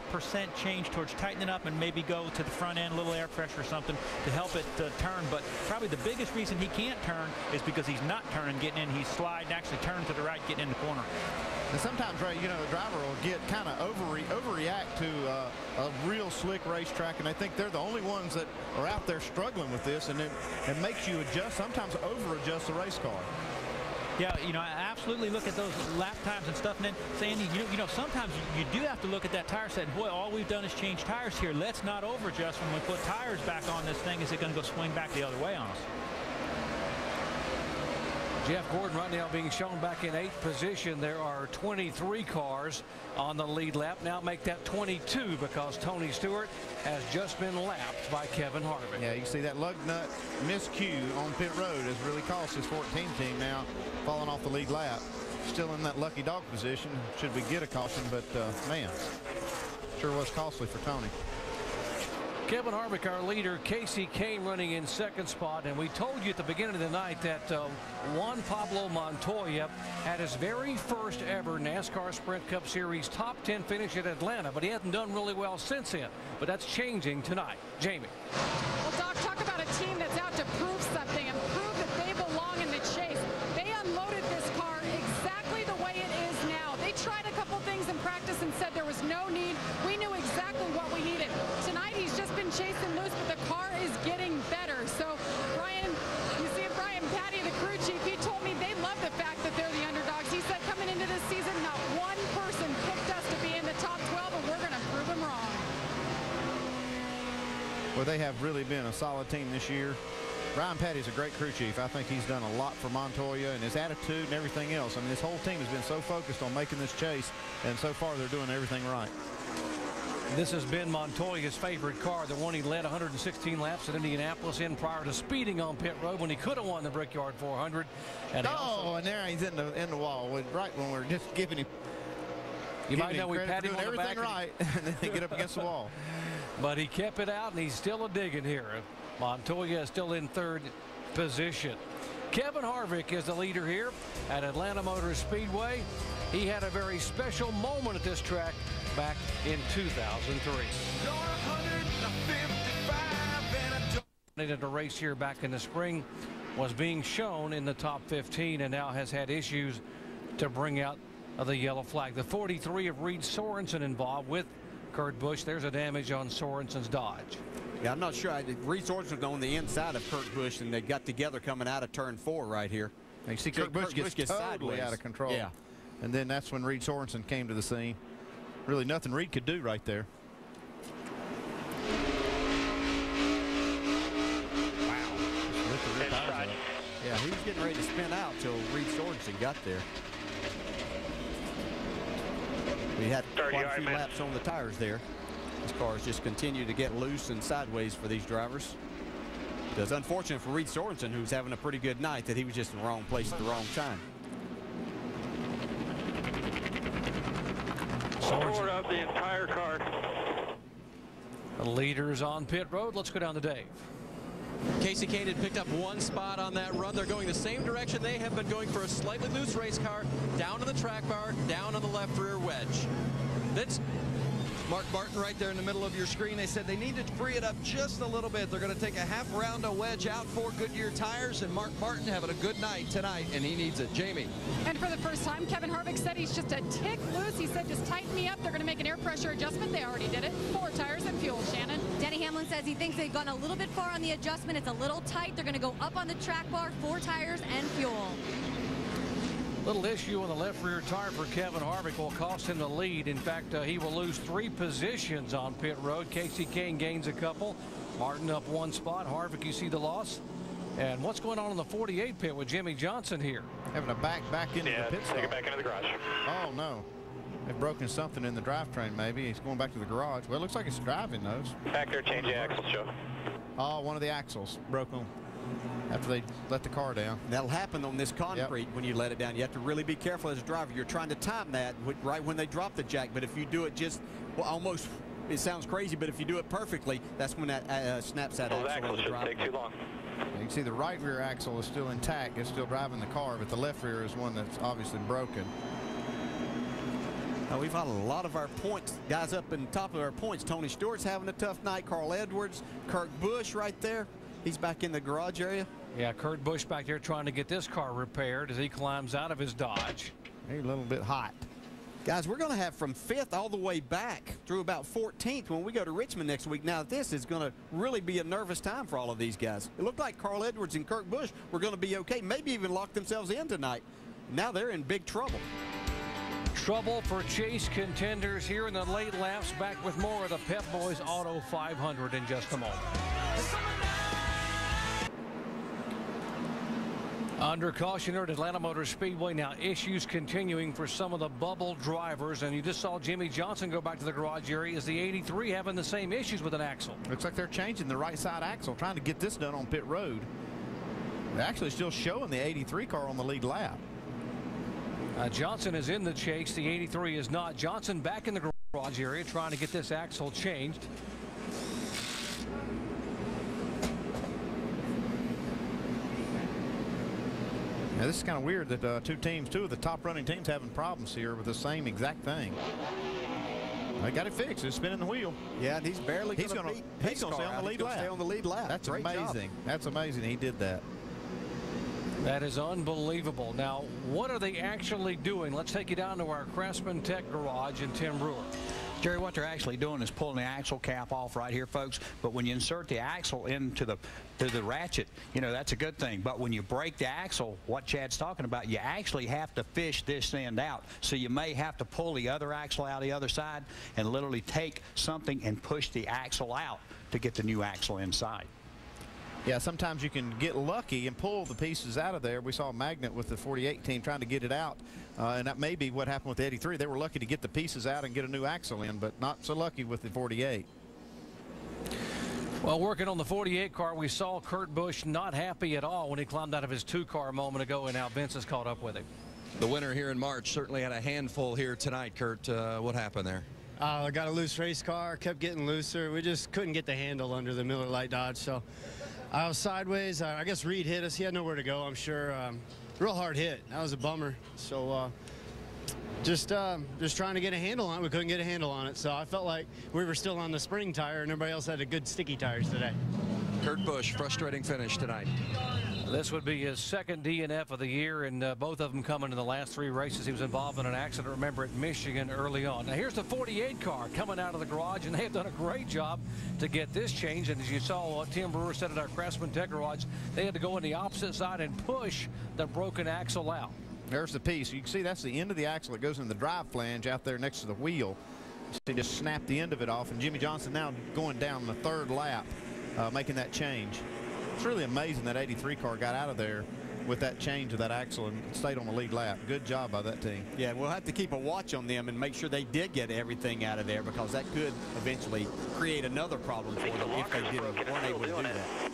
change towards tightening up and maybe go to the front end, a little air pressure or something to help it turn. But probably the biggest reason he can't turn is because he's not turning, getting in. He's sliding, actually turning to the right, getting in the corner. And sometimes, Ray, you know, the driver will get kind of overreact to a real slick racetrack, and I think they're the only ones that are out there struggling with this, and it makes you adjust, sometimes over-adjust the race car. Yeah, you know, I absolutely look at those lap times and stuff, and then saying, you know, sometimes you do have to look at that tire set, and boy, all we've done is change tires here. Let's not over-adjust when we put tires back on this thing. Is it going to go swing back the other way on us? Jeff Gordon right now being shown back in 8th position. There are 23 cars on the lead lap. Now make that 22 because Tony Stewart has just been lapped by Kevin Harvick. Yeah, you see that lug nut miscue on pit road has really cost his 14 team now, falling off the lead lap. Still in that lucky dog position should we get a caution, but man, sure was costly for Tony. Kevin Harvick, our leader, Casey Kane running in second spot, and we told you at the beginning of the night that Juan Pablo Montoya had his very first ever NASCAR Sprint Cup Series top 10 finish at Atlanta, but he hasn't done really well since then. But that's changing tonight. Jamie. Well, Doc, talk about a team that's out to prove something and prove that they belong in the chase. They unloaded this car exactly the way it is now. They tried a couple things in practice and said there was no need. We knew exactly what we needed. Tonight he's just been chasing loose, but the car is getting better. So Brian, you see Brian Patty, the crew chief, he told me they love the fact that they're the underdogs. He said coming into this season, not one person picked us to be in the top 12, and we're going to prove them wrong. Well, they have really been a solid team this year. Brian Patty's a great crew chief. I think he's done a lot for Montoya and his attitude and everything else. I mean, this whole team has been so focused on making this chase, and so far they're doing everything right. This has been Montoya's favorite car, the one he led 116 laps at Indianapolis in prior to speeding on pit road when he could have won the Brickyard 400. And and there he's in the wall, right when we're just giving him. You might know we pat him on the back. Everything right, and then they get up against the wall. But he kept it out, and he's still a digging here. Montoya is still in third position. Kevin Harvick is the leader here at Atlanta Motor Speedway. He had a very special moment at this track back in 2003. A race here back in the spring, was being shown in the top 15 and now has had issues to bring out the yellow flag. The 43 of Reed Sorensen involved with Kurt Busch. There's a damage on Sorensen's Dodge. Yeah, I'm not sure. Reed Sorensen on the inside of Kurt Busch, and they got together coming out of turn 4 right here. And you see Kurt Busch gets totally sideways. Out of control. Yeah. And then that's when Reed Sorensen came to the scene. Really nothing Reed could do right there. Wow. Yeah, he was getting ready to spin out till Reed Sorensen got there. We had quite a few laps on the tires there. These cars just continue to get loose and sideways for these drivers. It's unfortunate for Reed Sorensen, who's having a pretty good night, that he was just in the wrong place at the wrong time. Forward up the entire car. The leaders on pit road. Let's go down to Dave. Casey Kane had picked up one spot on that run. They're going the same direction they have been going for a slightly loose race car. Down to the track bar, down on the left rear wedge. That's Mark Martin right there in the middle of your screen. They said they need to free it up just a little bit. They're going to take a half round of wedge out for Goodyear tires, and Mark Martin having a good night tonight, and he needs it. Jamie. And for the first time, Kevin Harvick said he's just a tick loose. He said just tighten me up. They're going to make an air pressure adjustment. They already did it. 4 tires and fuel, Shannon. Denny Hamlin says he thinks they've gone a little bit far on the adjustment. It's a little tight. They're going to go up on the track bar, 4 tires and fuel. Little issue on the left rear tire for Kevin Harvick will cost him the lead. In fact, he will lose 3 positions on pit road. Casey Kane gains a couple. Martin up 1 spot. Harvick, you see the loss. And what's going on in the 48 pit with Jimmy Johnson here? Having to back into the pit stop. Take it back into the garage. Oh, no. They've broken something in the drivetrain, maybe. He's going back to the garage. Well, it looks like it's driving those. Back there, change the axles, Joe. Oh, one of the axles broke on after they let the car down. That'll happen on this concrete when you let it down. You have to really be careful as a driver. You're trying to time that right when they drop the jack, but if you do it just almost, it sounds crazy, but if you do it perfectly, that's when that snaps that axle on the drive. Take too long. You can see the right rear axle is still intact. It's still driving the car, but the left rear is one that's obviously broken. Now, we've had a lot of our points, guys up in top of our points. Tony Stewart's having a tough night. Carl Edwards, Kurt Busch right there. He's back in the garage area. Yeah, Kurt Busch back there trying to get this car repaired as he climbs out of his Dodge. He's a little bit hot. Guys, we're going to have from 5th all the way back through about 14th when we go to Richmond next week. Now, this is going to really be a nervous time for all of these guys. It looked like Carl Edwards and Kurt Busch were going to be okay, maybe even lock themselves in tonight. Now they're in big trouble. Trouble for chase contenders here in the late laps. Back with more of the Pep Boys Auto 500 in just a moment. Under caution here at Atlanta Motor Speedway. Now issues continuing for some of the bubble drivers, and you just saw Jimmy Johnson go back to the garage area. Is the 83 having the same issues with an axle? Looks like they're changing the right side axle, trying to get this done on pit road. They're actually still showing the 83 car on the lead lap. Johnson is in the chase. The 83 is not. Johnson back in the garage area trying to get this axle changed. Now, this is kind of weird that two of the top running teams having problems here with the same exact thing. They got it fixed. It's spinning the wheel. Yeah, and he's barely going to stay on the lead lap. Stay on the lead lap. That's Great amazing. job. That's amazing. He did that. That is unbelievable. Now, what are they actually doing? Let's take you down to our Craftsman Tech garage in Tim Brewer. Jerry, what they're actually doing is pulling the axle cap off right here, folks. But when you insert the axle into the ratchet, you know, that's a good thing. But when you break the axle, what Chad's talking about, you actually have to fish this end out. So you may have to pull the other axle out the other side and literally take something and push the axle out to get the new axle inside. Yeah, sometimes you can get lucky and pull the pieces out of there. We saw a Magnet with the 48 team trying to get it out, and that may be what happened with the 83. They were lucky to get the pieces out and get a new axle in, but not so lucky with the 48. Well, working on the 48 car, we saw Kurt Busch not happy at all when he climbed out of his 2-car a moment ago, and now Vince has caught up with him. The winner here in March certainly had a handful here tonight, Kurt. What happened there? I got a loose race car, kept getting looser. We just couldn't get the handle under the Miller Lite Dodge, so I was sideways. I guess Reed hit us. He had nowhere to go, I'm sure. Real hard hit. That was a bummer. So just trying to get a handle on it. We couldn't get a handle on it. So I felt like we were still on the spring tire and everybody else had a good sticky tires today. Kurt Busch, frustrating finish tonight. This would be his second DNF of the year, and both of them coming in the last 3 races. He was involved in an accident, remember, at Michigan early on. Now here's the 48 car coming out of the garage, and they have done a great job to get this changed. And as you saw Tim Brewer said at our Craftsman Tech garage, they had to go on the opposite side and push the broken axle out. There's the piece. You can see that's the end of the axle. It goes in the drive flange out there next to the wheel. They just snapped the end of it off, and Jimmy Johnson now going down the 3rd lap, making that change. It's really amazing that 83 car got out of there with that change of that axle and stayed on the lead lap. Good job by that team. Yeah, we'll have to keep a watch on them and make sure they did get everything out of there, because that could eventually create another problem for them if they weren't able to do that.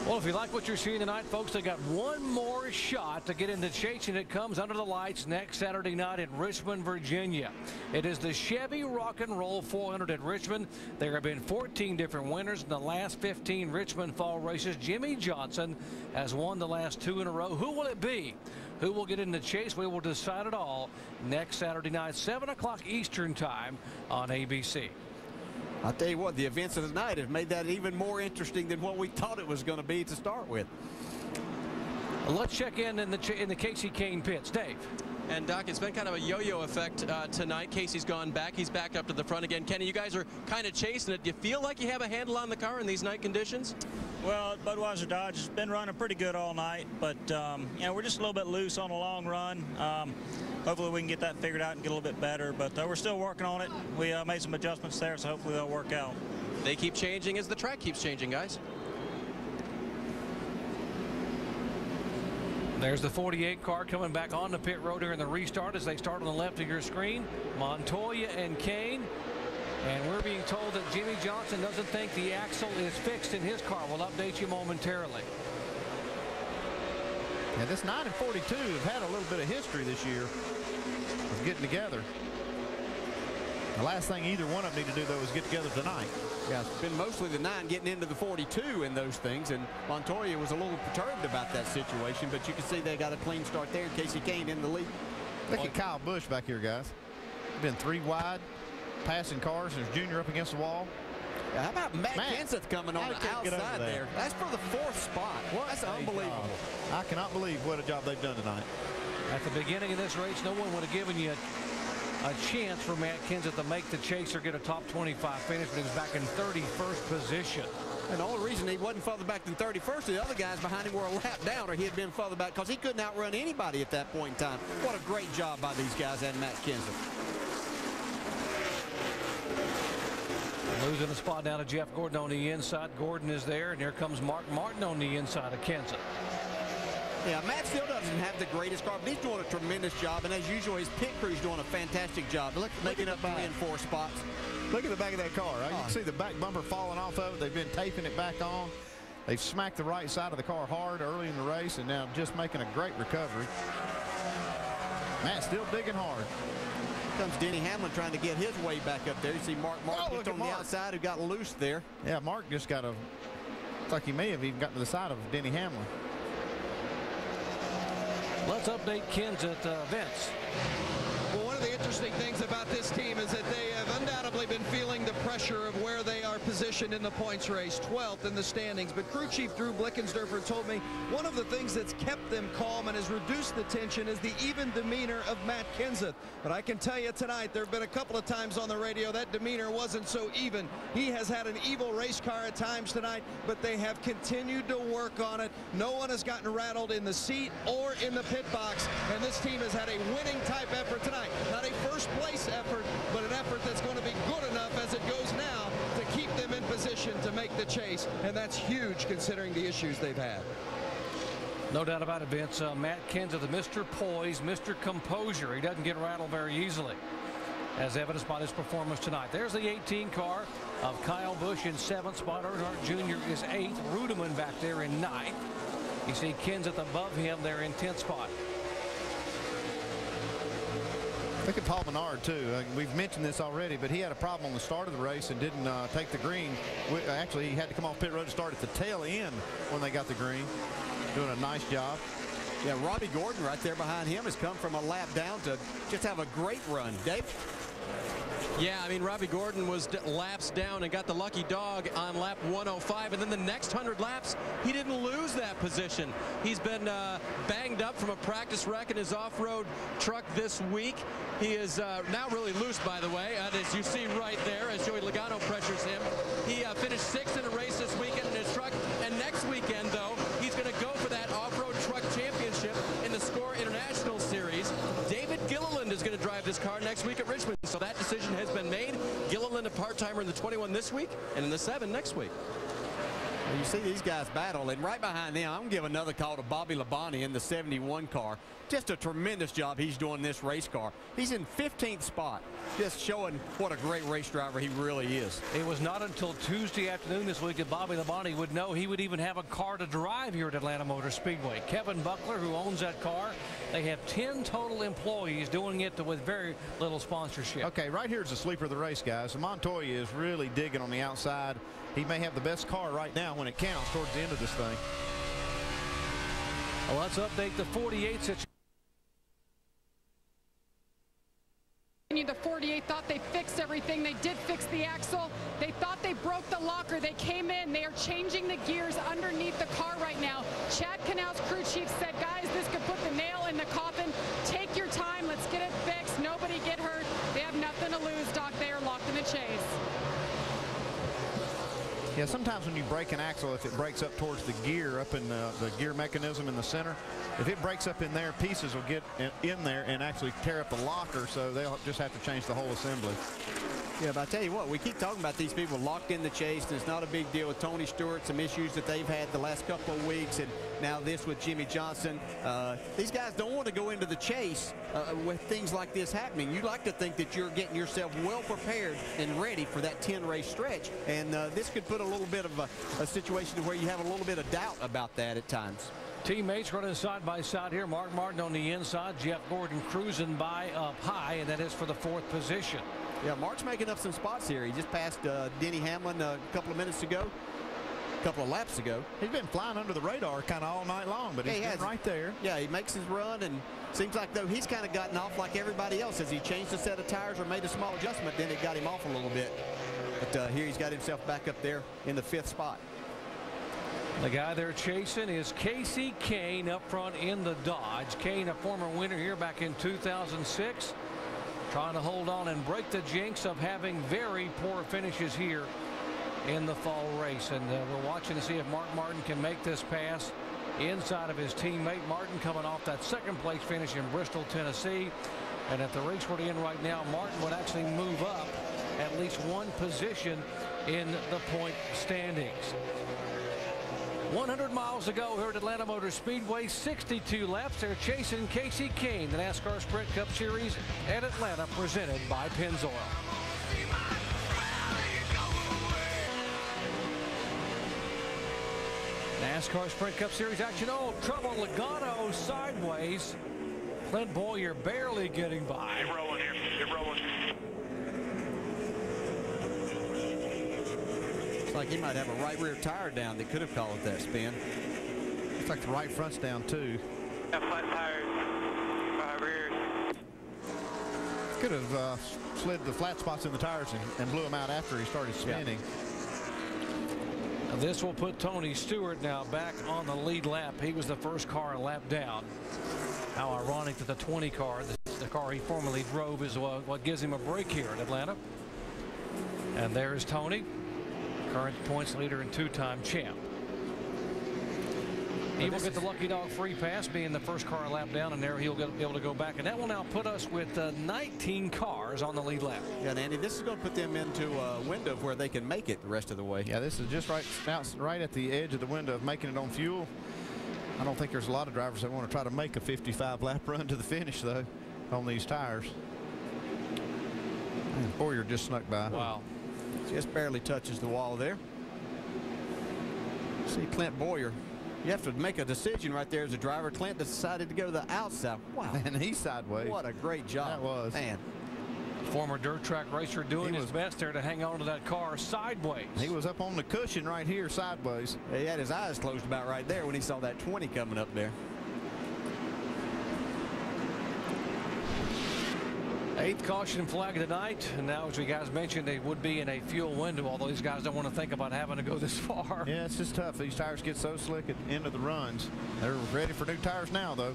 Well, if you like what you're seeing tonight, folks, they got one more shot to get into chasing. It comes under the lights next Saturday night in Richmond, Virginia. It is the Chevy Rock and Roll 400 at Richmond. There have been 14 different winners in the last 15 Richmond fall races. Jimmy Johnson has won the last 2 in a row. Who will it be? Who will get in the chase? We will decide it all next Saturday night, 7 o'clock Eastern time on ABC. I'll tell you what, the events of the night have made that even more interesting than what we thought it was going to be to start with. Let's check in the Casey Kane pits. Dave. And Doc, it's been kind of a yo-yo effect tonight. Casey's gone back. He's back up to the front again. Kenny, you guys are kind of chasing it. Do you feel like you have a handle on the car in these night conditions? Well, Budweiser Dodge has been running pretty good all night, but you know, we're just a little bit loose on a long run. Hopefully we can get that figured out and get a little bit better, but we're still working on it. We made some adjustments there, so hopefully they'll work out. They keep changing as the track keeps changing, guys. There's the 48 car coming back on the pit road during the restart as they start on the left of your screen. Montoya and Kane. And we're being told that Jimmy Johnson doesn't think the axle is fixed in his car. We'll update you momentarily. And this 9 and 42 have had a little bit of history this year of getting together. The last thing either one of them need to do, though, is get together tonight. Yeah, it's been mostly the 9 getting into the 42 in those things, and Montoya was a little perturbed about that situation, but you can see they got a clean start there. Casey Kane in the lead. Look at Kyle Busch back here, guys. Been 3 wide, passing cars. There's Junior up against the wall. Yeah, how about Matt Kenseth coming on the outside there? That's for the 4th spot. That's unbelievable. I cannot believe what a job they've done tonight. At the beginning of this race, no one would have given you a chance for Matt Kenseth to make the chase or get a top 25 finish, but he was back in 31st position. And the only reason he wasn't further back than 31st, the other guys behind him were a lap down, or he had been further back because he couldn't outrun anybody at that point in time. What a great job by these guys and Matt Kenseth. Losing a spot down to Jeff Gordon on the inside. Gordon is there, and here comes Mark Martin on the inside of Kenseth. Yeah, Matt still doesn't have the greatest car, but he's doing a tremendous job. And as usual, his pit crew's doing a fantastic job. Look making up 3 and 4 spots. Look at the back of that car, right? You can see the back bumper falling off of it. They've been taping it back on. They've smacked the right side of the car hard early in the race, and now just making a great recovery. Matt's still digging hard. Here comes Denny Hamlin trying to get his way back up there. You see Mark Marquez on the outside who got loose there. Yeah, Mark just got a, looks like he may have even gotten to the side of Denny Hamlin. Let's update Kenseth, Vince. Well, one of the interesting things about this team is that they have undoubtedly been feeling the pressure of where they are positioned in the points race, 12th in the standings. But crew chief Drew Blickensderfer told me one of the things that's kept them calm and has reduced the tension is the even demeanor of Matt Kenseth. But I can tell you tonight, there have been a couple of times on the radio that demeanor wasn't so even. He has had an evil race car at times tonight, but they have continued to work on it. No one has gotten rattled in the seat or in the pit box, and this team has had a winning type effort tonight. Not a first place effort, but an effort that's going to be good enough as it goes now to keep them in position to make the chase, and that's huge considering the issues they've had. No doubt about it, Vince. Matt Kenseth, Mr. Poise, Mr. Composure. He doesn't get rattled very easily, as evidenced by this performance tonight. There's the 18 car of Kyle Busch in 7th spot. Earnhardt Jr. is 8th. Rudeman back there in 9th. You see Kenseth above him there in 10th spot. Look at Paul Menard, too. We've mentioned this already, but he had a problem on the start of the race and didn't take the green. Actually, he had to come off pit road to start at the tail end when they got the green. Doing a nice job. Yeah, Robbie Gordon right there behind him has come from a lap down to just have a great run. Dave? Yeah, I mean, Robbie Gordon was laps down and got the lucky dog on lap 105, and then the next 100 laps, he didn't lose that position. He's been banged up from a practice wreck in his off-road truck this week. He is now really loose, by the way, and as you see right there, as Joey Logano pressures him. He finished 6th in a race this weekend in his truck, and next weekend, though, he's going to go for that off-road truck championship in the SCORE International Series. David Gilliland is going to drive this car next week at Richmond, so that decision has been made. Gilliland a part-timer in the 21 this week and in the 7 next week. Well, you see these guys battle, and right behind them, I'm going to give another call to Bobby Labonte in the 71 car. Just a tremendous job he's doing in this race car. He's in 15th spot, just showing what a great race driver he really is. It was not until Tuesday afternoon this week that Bobby Labonte would know he would even have a car to drive here at Atlanta Motor Speedway. Kevin Buckler, who owns that car, they have 10 total employees doing it with very little sponsorship. Okay, right here's the sleeper of the race, guys. Montoya is really digging on the outside. He may have the best car right now when it counts towards the end of this thing. Well, let's update the 48 situation. The 48 thought they fixed everything. They did fix the axle. They thought they broke the locker. They came in. They are changing the gears underneath the car right now. Chad Canal's crew chief said, guys, this could put the nail in the coffin. Take your time. Let's get it fixed. Nobody get hurt. They have nothing to lose, Doc. They are locked in the chase. Yeah, sometimes when you break an axle, if it breaks up towards the gear, up in the gear mechanism in the center, if it breaks up in there, pieces will get in there and actually tear up the locker, so they'll just have to change the whole assembly. Yeah, but I tell you what, we keep talking about these people locked in the chase, and it's not a big deal with Tony Stewart, some issues that they've had the last couple of weeks, and now this with Jimmy Johnson. These guys don't want to go into the chase with things like this happening. You like to think that you're getting yourself well prepared and ready for that 10-race stretch, and this could put a little bit of a situation where you have a little bit of doubt about that at times. Teammates running side by side here. Mark Martin on the inside. Jeff Gordon cruising by up high, and that is for the 4th position. Yeah, Mark's making up some spots here. He just passed Denny Hamlin a couple of minutes ago, a couple of laps ago. He's been flying under the radar kind of all night long, but he's been right there. Yeah, he makes his run, and seems like, though, he's kind of gotten off like everybody else. As he changed a set of tires or made a small adjustment, then it got him off a little bit. But here he's got himself back up there in the 5th spot. The guy they're chasing is Casey Kane up front in the Dodge. Kane, a former winner here back in 2006. Trying to hold on and break the jinx of having very poor finishes here in the fall race. And we're watching to see if Mark Martin can make this pass inside of his teammate. Martin coming off that 2nd place finish in Bristol, Tennessee. And at the race we're in right now, Martin would actually move up at least 1 position in the point standings. 100 miles to go here at Atlanta Motor Speedway, 62 laps. They're chasing Casey Kane, the NASCAR Sprint Cup Series at Atlanta, presented by Pennzoil. NASCAR Sprint Cup Series action. Oh, trouble. Logano sideways. Clint Boyer barely getting by. Get rolling here. Get rolling. Looks like he might have a right rear tire down that could have caused that spin. Looks like the right front's down too. Got flat tires, 5 rears. Could have slid the flat spots in the tires and blew them out after he started spinning. This will put Tony Stewart now back on the lead lap. He was the first car a lap down. How ironic that the 20 car, the car he formerly drove, is what gives him a break here in Atlanta. And there's Tony, current points leader and 2-time champ. He will get the Lucky Dog free pass, being the first car a lap down, and there he'll be able to go back. And that will now put us with 19 cars on the lead lap. Yeah, and Andy, this is going to put them into a window where they can make it the rest of the way. Yeah, this is just right at the edge of the window of making it on fuel. I don't think there's a lot of drivers that want to try to make a 55-lap run to the finish, though, on these tires. And Boyer just snuck by. Wow. Just barely touches the wall there. See Clint Boyer. You have to make a decision right there as a driver. Clint decided to go to the outside. Wow. And he's sideways. What a great job. That was. Man. Former dirt track racer doing his best there to hang on to that car sideways. He was up on the cushion right here sideways. He had his eyes closed about right there when he saw that 20 coming up there. 8th caution flag tonight, and now, as you guys mentioned, they would be in a fuel window, although these guys don't want to think about having to go this far. Yeah, it's just tough. These tires get so slick at the end of the runs. They're ready for new tires now, though.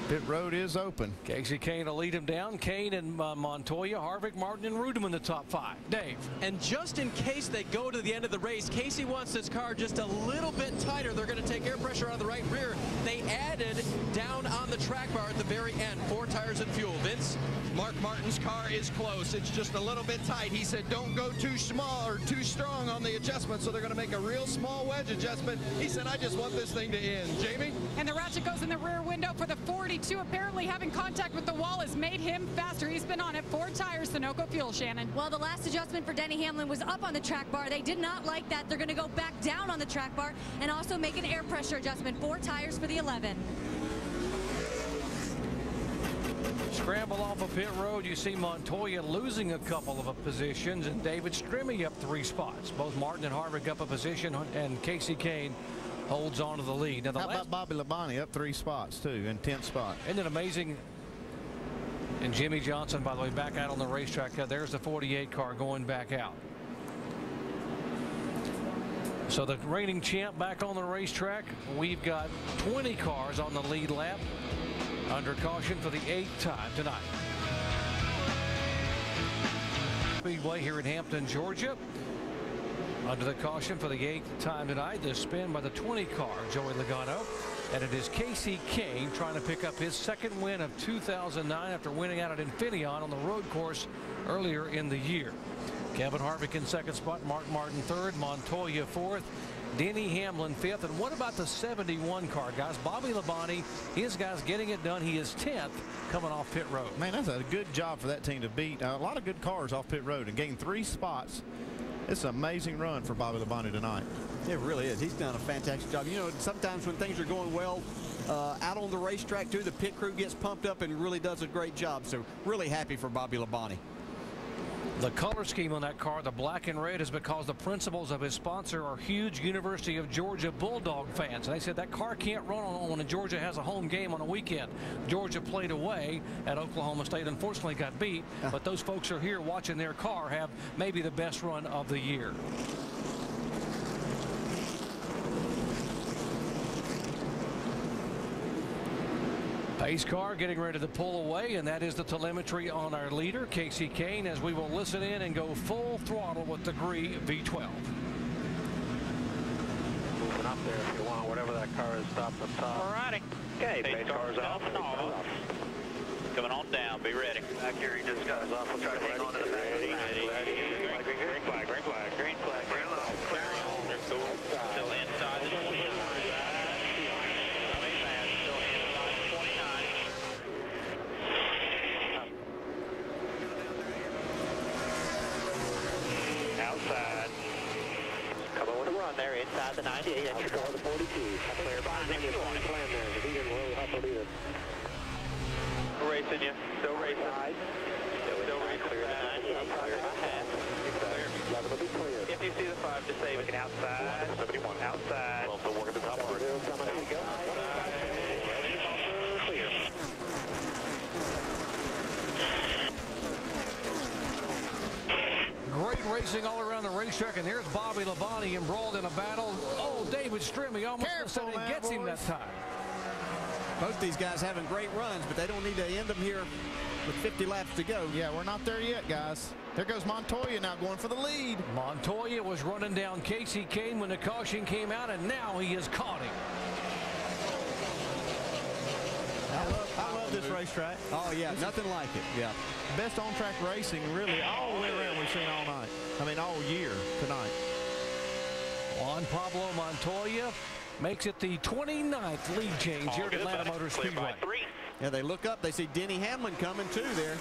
Pit road is open. Casey Kane will lead him down. Kane and Montoya, Harvick, Martin, and Rudem in the top 5. Dave. And just in case they go to the end of the race, Casey wants this car just a little bit tighter. They're going to take air pressure out of the right rear. They added down on the track bar at the very end, 4 tires and fuel. Vince? Mark Martin's car is close. It's just a little bit tight. He said don't go too small or too strong on the adjustment, so they're going to make a real small wedge adjustment. He said I just want this thing to end. Jamie? And the ratchet goes in the rear window for the 42. Apparently having contact with the wall has made him faster. He's been on it. 4 tires, Sunoco fuel, Shannon. Well, the last adjustment for Denny Hamlin was up on the track bar. They did not like that. They're going to go back down on the track bar and also make an air pressure adjustment. 4 tires for the 11. Scramble off of pit road. You see Montoya losing a couple of positions, and David Strimmy up 3 spots. Both Martin and Harvick up a position, and Casey Kane holds on to the lead. Now, how about Bobby Labonte up 3 spots, too, in 10th spot? Isn't it amazing? And Jimmy Johnson, by the way, back out on the racetrack. There's the 48 car going back out. So the reigning champ back on the racetrack. We've got 20 cars on the lead lap under caution for the 8th time tonight. Speedway here in Hampton, Georgia. Under the caution for the 8th time tonight, the spin by the 20 car, Joey Logano. And it is Casey Kane trying to pick up his 2nd win of 2009 after winning out at Infineon on the road course earlier in the year. Kevin Harvick in 2nd spot, Mark Martin 3rd, Montoya 4th, Denny Hamlin 5th. And what about the 71 car, guys? Bobby Labonte, his guys getting it done. He is 10th coming off pit road. Man, that's a good job for that team to beat a lot of good cars off pit road and gain 3 spots. It's an amazing run for Bobby Labonte tonight. It really is. He's done a fantastic job. You know, sometimes when things are going well out on the racetrack, too, the pit crew gets pumped up and really does a great job. So really happy for Bobby Labonte. The color scheme on that car, the black and red, is because the principals of his sponsor are huge University of Georgia Bulldog fans. And they said that car can't run on when Georgia has a home game on a weekend. Georgia played away at Oklahoma State, unfortunately got beat. But those folks are here watching their car have maybe the best run of the year. Pace car getting ready to pull away, and that is the telemetry on our leader, Casey Kane, as we will listen in and go full throttle with the Gree V12. Moving up there if you want, whatever that car is, stop up top. All righty. Okay, pace car's off. Coming on down, be ready. Back here, he just got us off. We'll try to hang on to the back. Ready. Green flag, green flag. Green flag, green flag. Clear on. Still inside the 29. Outside. Come on with a run there inside the 98. That's your car, the 42. Clear behind him. Plan there. If he didn't really hustle either. Still racing you. Still racing. Still racing. Clear the 98. Clear by half. Clear. 11 will be clear. If you see the 5, just say looking outside. 71. Outside. Well, still working the top part. Here we go. racing all around the racetrack, and there's Bobby Labonte embroiled in a battle. Oh, David Strimmy almost gets him that time. Both these guys having great runs, but they don't need to end them here with 50 laps to go. Yeah, we're not there yet, guys. There goes Montoya now going for the lead. Montoya was running down Casey Kane when the caution came out, and now he has caught him. I love this racetrack. Oh, yeah, nothing like it. Yeah. Best on-track racing, really, all the way around we've seen all night. I mean, all year tonight. Juan Pablo Montoya makes it the 29th lead change here at Atlanta Motor Speedway. Yeah, they look up. They see Denny Hamlin coming, too, there.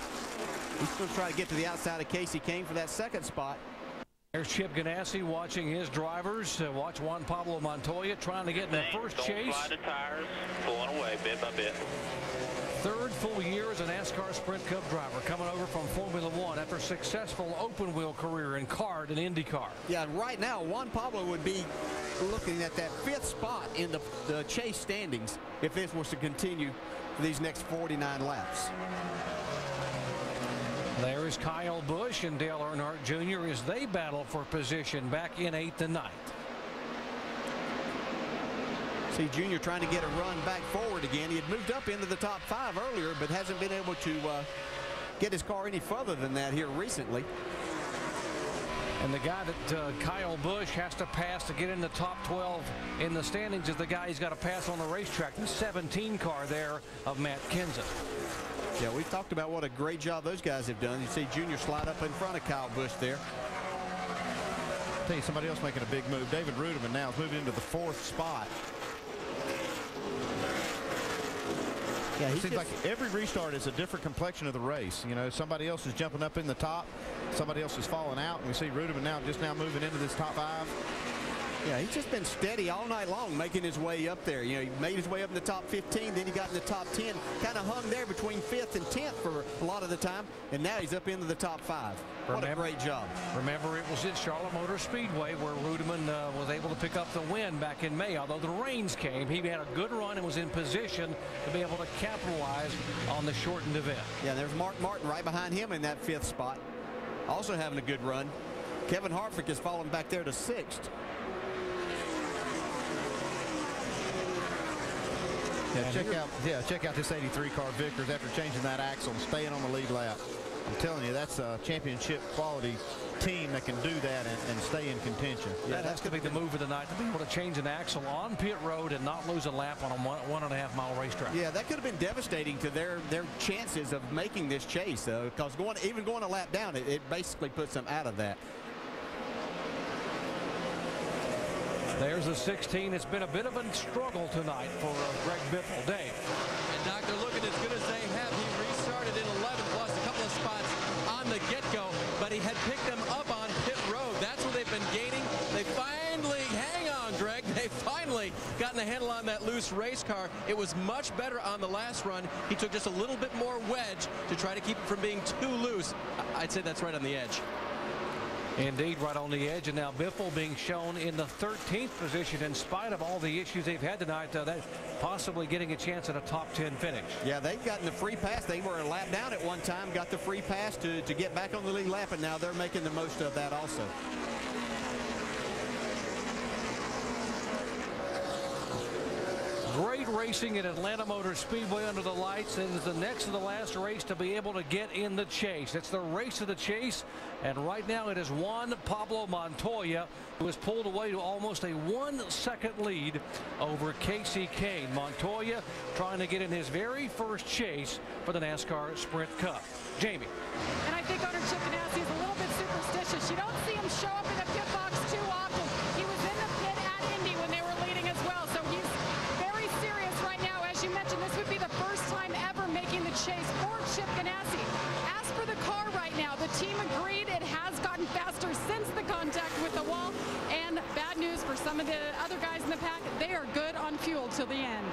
He's going to try to get to the outside of Casey Kane for that second spot. There's Chip Ganassi watching his drivers. Watch Juan Pablo Montoya trying to get in the first chase. Don't slide the tires, pulling away bit by bit. Third full year as a NASCAR Sprint Cup driver, coming over from Formula One after a successful open-wheel career in CART and IndyCar. Yeah, right now, Juan Pablo would be looking at that 5th spot in the chase standings if this was to continue for these next 49 laps. There is Kyle Busch and Dale Earnhardt Jr. as they battle for position back in 8th and 9th. See Junior trying to get a run back forward again. He had moved up into the top 5 earlier, but hasn't been able to get his car any further than that here recently. And the guy that Kyle Busch has to pass to get in the top 12 in the standings is the guy he's got to pass on the racetrack, the 17 car there of Matt Kenseth. Yeah, we've talked about what a great job those guys have done. You see Junior slide up in front of Kyle Busch there. I'll tell you somebody else making a big move. David Ruderman now is moving into the 4th spot. Yeah, it seems like every restart is a different complexion of the race. You know, somebody else is jumping up in the top, somebody else is falling out, and we see Ruderman now moving into this top 5. Yeah, he's just been steady all night long, making his way up there. You know, he made his way up in the top 15, then he got in the top 10, kind of hung there between 5th and 10th for a lot of the time, and now he's up into the top 5. What a great job. Remember, it was at Charlotte Motor Speedway where Ruderman was able to pick up the win back in May. Although the rains came, he had a good run and was in position to be able to capitalize on the shortened event. Yeah, there's Mark Martin right behind him in that 5th spot, also having a good run. Kevin Harvick has fallen back there to 6th. Yeah, check out this 83 car Vickers after changing that axle and staying on the lead lap. I'm telling you, that's a championship quality team that can do that and stay in contention. Yeah, that's going to be the move of the night, to be able to change an axle on pit road and not lose a lap on a 1.5 mile racetrack. Yeah, that could have been devastating to their chances of making this chase, because even going a lap down, it basically puts them out of that. There's the 16. It's been a bit of a struggle tonight for Greg Biffle. Dave. And Doc, they're looking as good as they have. He restarted in 11, lost a couple of spots on the get-go, but he had picked them up on pit road. That's where they've been gaining. They finally, hang on, Greg, they finally gotten a handle on that loose race car. It was much better on the last run. He took just a little bit more wedge to try to keep it from being too loose. I'd say that's right on the edge. Indeed, right on the edge, and now Biffle being shown in the 13th position in spite of all the issues they've had tonight. That possibly getting a chance at a top 10 finish. Yeah, they've gotten the free pass. They were a lap down at one time, got the free pass to get back on the lead lap, and now they're making the most of that also. Great racing at Atlanta Motor Speedway under the lights. It is the next to the last race to be able to get in the chase. It's the race of the chase, and right now it is Juan Pablo Montoya who has pulled away to almost a 1-second lead over Casey Kane. Montoya trying to get in his very first chase for the NASCAR Sprint Cup. Jamie. And I think owner Chip Ganassi is a little bit superstitious. You don't see him show up in the pit box too often. He was in the pit at Indy when they were leading as well, so he's very serious right now. As you mentioned, this would be the first time ever making the chase for Chip Ganassi. As for the car right now, the team agreed it has gotten faster since the contact with the wall. And bad news for some of the other guys in the pack, they are good on fuel till the end.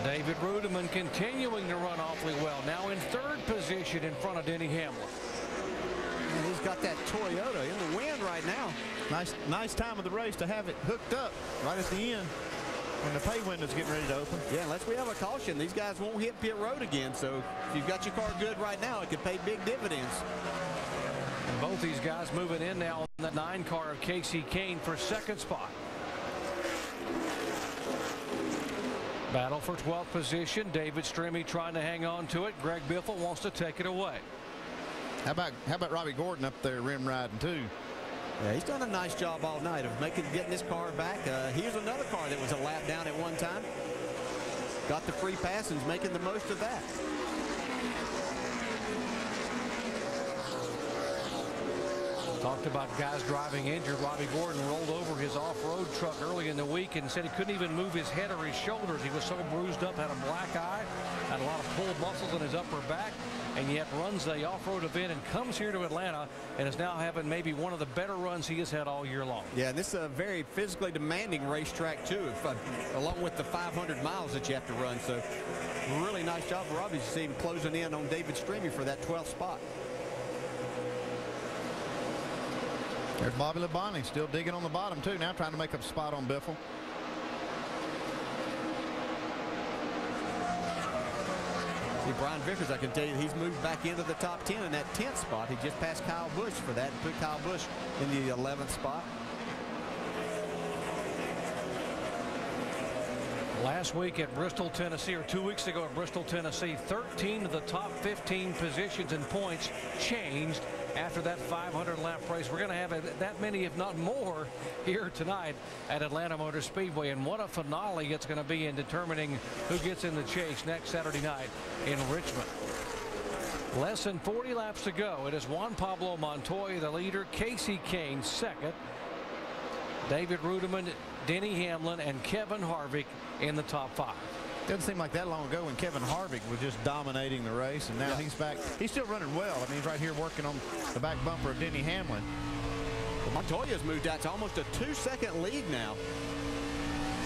David Ruderman continuing to run awfully well. Now in 3rd position in front of Denny Hamlin. And he's got that Toyota in the wind right now. Nice time of the race to have it hooked up right at the end when the pay window's getting ready to open. Yeah, unless we have a caution, these guys won't hit pit road again. So if you've got your car good right now, it could pay big dividends. both these guys moving in now on the 9 car of Casey Kane for second spot. Battle for 12th position. David Stremme trying to hang on to it. Greg Biffle wants to take it away. How about Robbie Gordon up there rim riding too? Yeah, he's done a nice job all night of getting this car back. Here's another car that was a lap down at one time. Got the free pass and is making the most of that. Talked about guys driving injured. Robbie Gordon rolled over his off-road truck early in the week and said he couldn't even move his head or his shoulders. He was so bruised up, had a black eye, had a lot of pulled muscles in his upper back, and yet runs the off-road event and comes here to Atlanta and is now having maybe one of the better runs he has had all year long. Yeah, and this is a very physically demanding racetrack too, along with the 500 miles that you have to run. So really nice job for Robbie. You see him closing in on David Stremme for that 12th spot. There's Bobby Labonte still digging on the bottom too, now trying to make up a spot on Biffle. See, Brian Vickers, I can tell you, he's moved back into the top 10 in that 10th spot. He just passed Kyle Busch for that and put Kyle Busch in the 11th spot. Last week at Bristol, Tennessee, or 2 weeks ago at Bristol, Tennessee, 13 of the top 15 positions and points changed after that 500-lap race. We're going to have that many, if not more, here tonight at Atlanta Motor Speedway. And what a finale it's going to be in determining who gets in the chase next Saturday night in Richmond. Less than 40 laps to go. It is Juan Pablo Montoya, the leader, Casey Kane, second, David Rudiman, Denny Hamlin, and Kevin Harvick in the top 5. Doesn't seem like that long ago when Kevin Harvick was just dominating the race, and now he's back. He's still running well. I mean, he's right here working on the back bumper of Denny Hamlin. Well, Montoya's moved out to almost a 2-second lead now.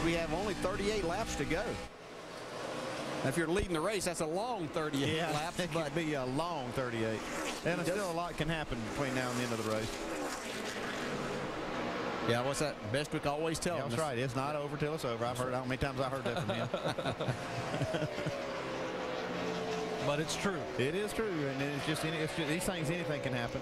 We have only 38 laps to go. Now, if you're leading the race, that's a long 38 laps. It could be a long 38. And still a lot can happen between now and the end of the race. Yeah, what's that? Bestwick always tells us. That's right. It's not over till it's over. I've heard how many times I heard that from him. But it's true. It is true, and it's just these things. Anything can happen.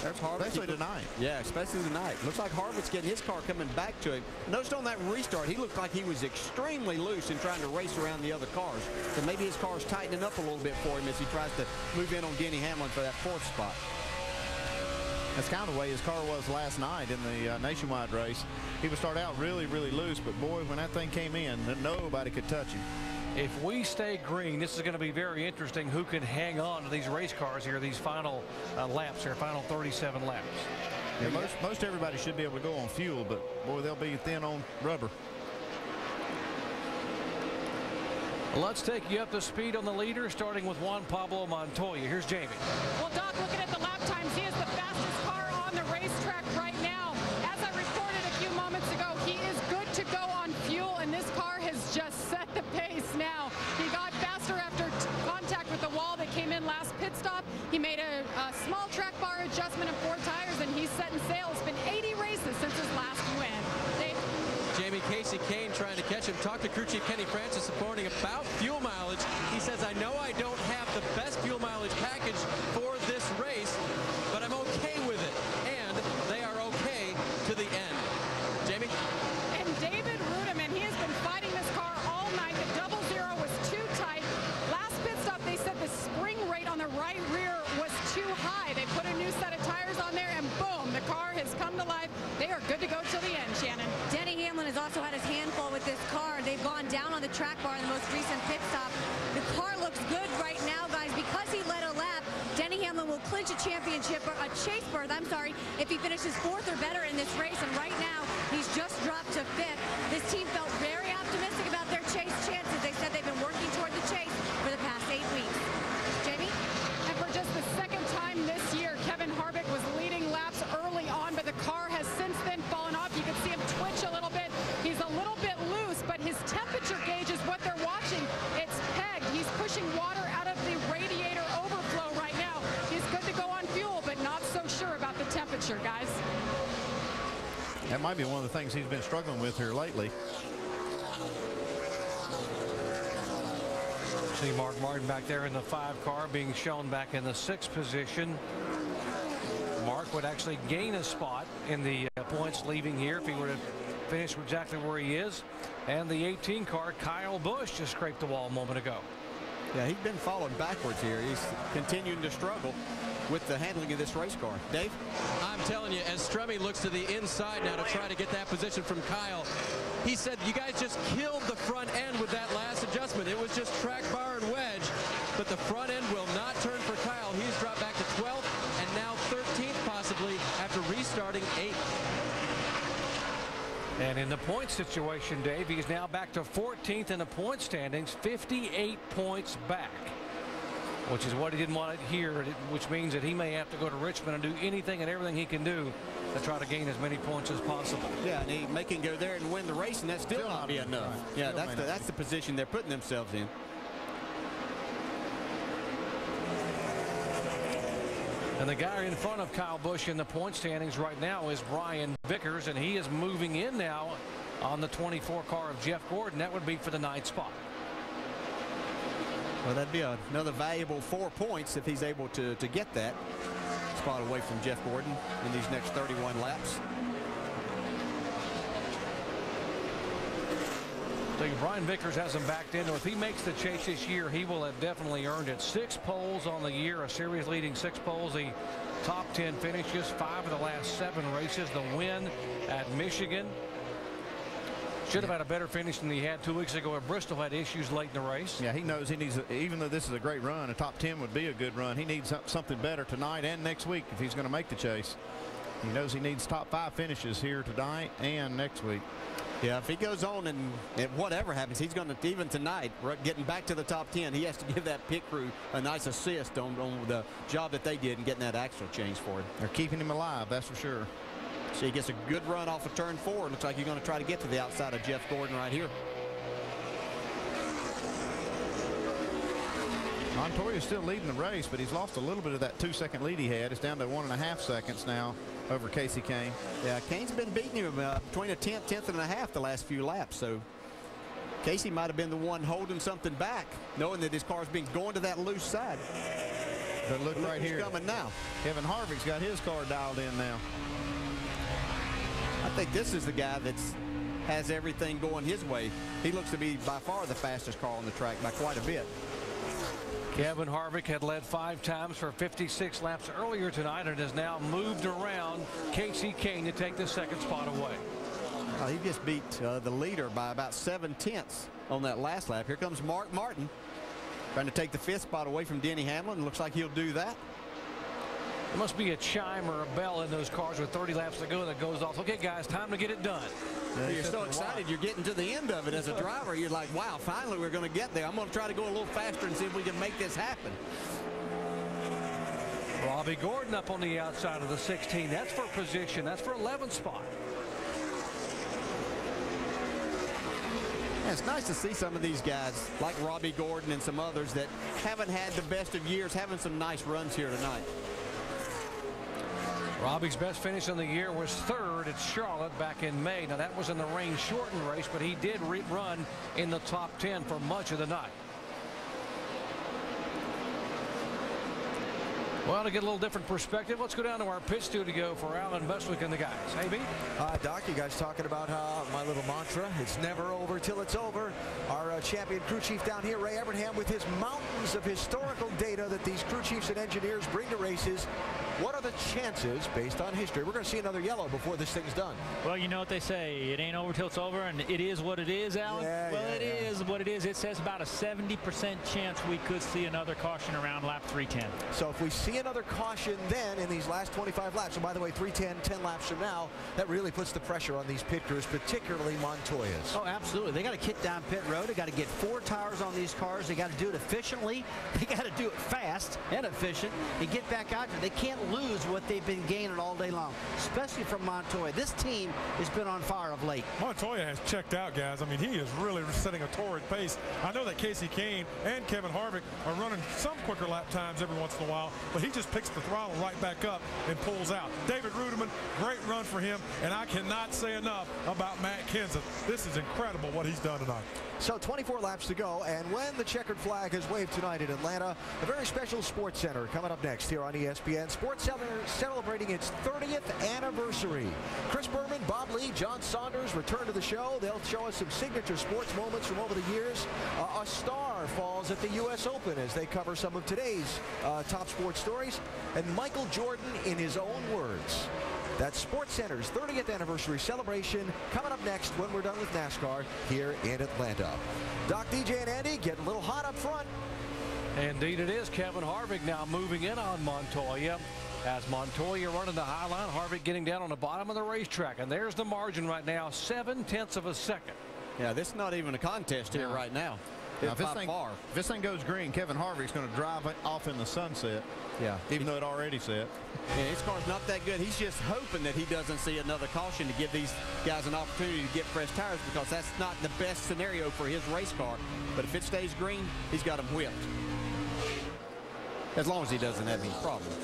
There's Harvick. Especially tonight. Yeah, especially tonight. Looks like Harvick's getting his car coming back to him. Noticed on that restart, he looked like he was extremely loose in trying to race around the other cars. So maybe his car's tightening up a little bit for him as he tries to move in on Denny Hamlin for that 4th spot. That's kind of the way his car was last night in the nationwide race. He would start out really, really loose, but boy, when that thing came in, nobody could touch him. If we stay green, this is going to be very interesting who can hang on to these race cars here, these final laps here, final 37 laps. Yeah, most everybody should be able to go on fuel, but boy, they'll be thin on rubber. Let's take you up to speed on the leader, starting with Juan Pablo Montoya. Here's Jamie. Well, Doc, looking at the lap times, he is the fastest car on the racetrack right now. As I reported a few moments ago, he is good to go on fuel, and this car has just set the pace now. He got faster after contact with the wall that came in last pit stop. He made a small track bar adjustment of 4 tires, and he's setting sail. It's been 80 races since his last win. Jamie, Casey Kane trying to catch him. Talked to crew chief Kenny Francis this morning about fuel mileage. He says, I know I don't have the best fuel mileage package for this race, but I'm okay with it. And they are okay to the end. Jamie? And David Rudiman, he has been fighting this car all night. The 00 was too tight. Last pit stop, they said the spring rate on the right rear was too high. They put a new set of tires on there, and boom, the car has come to life. They are good to go till the end, Shannon. Denny Hamlin has also had his handful with this car. They've gone down on the track bar in the most recent pit stop. The car looks good right now, guys. Because he led a lap, Denny Hamlin will clinch a championship, or a chase berth, I'm sorry, if he finishes 4th or better in this race. And right now, he's just dropped to 5th. This team felt very optimistic about their chase chances. They said they've been working toward the chase for the past 8 weeks. Jamie? And for just the 2nd time this year, Kevin Harvick was leading laps early on, but the car has since then fallen off. You can see him twitch a little bit. He's a little bit loose, but his temperature gauge is what they're watching. It's pegged. He's pushing water out of the radiator overflow right now. He's good to go on fuel, but not so sure about the temperature, guys. That might be one of the things he's been struggling with here lately. See Mark Martin back there in the 5 car, being shown back in the 6th position. Mark would actually gain a spot in the points leaving here if he were to finish exactly where he is. And the 18 car, Kyle Busch, just scraped the wall a moment ago. Yeah, he's been falling backwards here. He's continuing to struggle with the handling of this race car. Dave? I'm telling you, as Stremme looks to the inside now to try to get that position from Kyle, he said, you guys just killed the front end with that last adjustment. It was just track bar and wedge, but the front end will not turn for Kyle. He's dropped back to 12th and now 13th possibly after restarting 8th. And in the point situation, Dave, he's now back to 14th in the point standings, 58 points back, which is what he didn't want to hear, which means that he may have to go to Richmond and do anything and everything he can do to try to gain as many points as possible. Yeah, and he may can go there and win the race, and that's still not be enough. Right. Yeah, that's the position they're putting themselves in. And the guy in front of Kyle Busch in the point standings right now is Brian Vickers, and he is moving in now on the 24 car of Jeff Gordon. That would be for the 9th spot. Well, that'd be another valuable 4 points if he's able to get that spot away from Jeff Gordon in these next 31 laps. So Brian Vickers hasn't backed into. If he makes the chase this year, he will have definitely earned it. 6 poles on the year, a series leading 6 poles. The top 10 finishes, 5 of the last 7 races. The win at Michigan. Should have had a better finish than he had 2 weeks ago at Bristol. Had issues late in the race. Yeah, he knows he needs, even though this is a great run, a top 10 would be a good run. He needs something better tonight and next week if he's going to make the chase. He knows he needs top 5 finishes here tonight and next week. Yeah, if he goes on and whatever happens, he's going to, even tonight, getting back to the top 10, he has to give that pit crew a nice assist on the job that they did in getting that axle changed for him. They're keeping him alive, that's for sure. So he gets a good run off of turn 4. Looks like he's going to try to get to the outside of Jeff Gordon right here. Montoya's still leading the race, but he's lost a little bit of that 2-second lead he had. It's down to 1.5 seconds now over Casey Kane. Yeah, Kane's been beating him between a tenth and a half the last few laps. So Casey might have been the one holding something back, knowing that his car's been going to that loose side. But look right here. Coming now. Kevin Harvick's got his car dialed in now. I think this is the guy that has everything going his way. He looks to be by far the fastest car on the track by quite a bit. Kevin Harvick had led 5 times for 56 laps earlier tonight and has now moved around Casey Kane to take the 2nd spot away. He just beat the leader by about 7/10 on that last lap. Here comes Mark Martin trying to take the 5th spot away from Denny Hamlin. Looks like he'll do that. There must be a chime or a bell in those cars with 30 laps to go that goes off. Okay, guys, time to get it done. You're so excited you're getting to the end of it as a driver. You're like, wow, finally we're going to get there. I'm going to try to go a little faster and see if we can make this happen. Robbie Gordon up on the outside of the 16. That's for position. That's for 11th spot. Yeah, it's nice to see some of these guys like Robbie Gordon and some others that haven't had the best of years having some nice runs here tonight. Robbie's best finish in the year was 3rd at Charlotte back in May. Now that was in the rain-shortened race, but he did run in the top 10 for much of the night. Well, to get a little different perspective, let's go down to our pit studio for Alan Bestwick and the guys. Hey, B? Doc, you guys talking about my little mantra, it's never over till it's over. Our champion crew chief down here, Ray Evernham, with his mountains of historical data that these crew chiefs and engineers bring to races. What are the chances, based on history? We're going to see another yellow before this thing's done. Well, you know what they say. It ain't over till it's over, and it is what it is, Alan. It is what it is. It says about a 70% chance we could see another caution around lap 310. So if we see another caution then in these last 25 laps, and by the way, 310, 10 laps from now, that really puts the pressure on these pit crews, particularly Montoya's. Oh, absolutely. They got to kick down pit road. They got to get 4 tires on these cars. They got to do it efficiently. They got to do it fast and efficient and get back out there. They can't lose what they've been gaining all day long, especially from Montoya. This team has been on fire of late. Montoya has checked out, guys. I mean, he is really setting a torrid pace. I know that Casey Kane and Kevin Harvick are running some quicker lap times every once in a while, but he just picks the throttle right back up and pulls out. David Ruderman, great run for him, and I cannot say enough about Matt Kenseth. This is incredible what he's done tonight. So 24 laps to go, and when the checkered flag is waved tonight in Atlanta, a very special Sports Center coming up next here on ESPN. Sports Center celebrating its 30th anniversary. Chris Berman, Bob Lee, John Saunders return to the show. They'll show us some signature sports moments from over the years. A star falls at the U.S. Open as they cover some of today's top sports stories. And Michael Jordan in his own words. That's Sports Center's 30th anniversary celebration coming up next when we're done with NASCAR here in Atlanta. Doc, DJ, and Andy getting a little hot up front. Indeed it is. Kevin Harvick now moving in on Montoya. As Montoya running the high line, Harvick getting down on the bottom of the racetrack. And there's the margin right now, 0.7 of a second. Yeah, this is not even a contest here right now. Now, if this thing goes green, Kevin Harvick's going to drive it off in the sunset. Yeah. Even though it already set. Yeah, his car's not that good. He's just hoping that he doesn't see another caution to give these guys an opportunity to get fresh tires, because that's not the best scenario for his race car. But if it stays green, he's got him whipped. As long as he doesn't have any problems.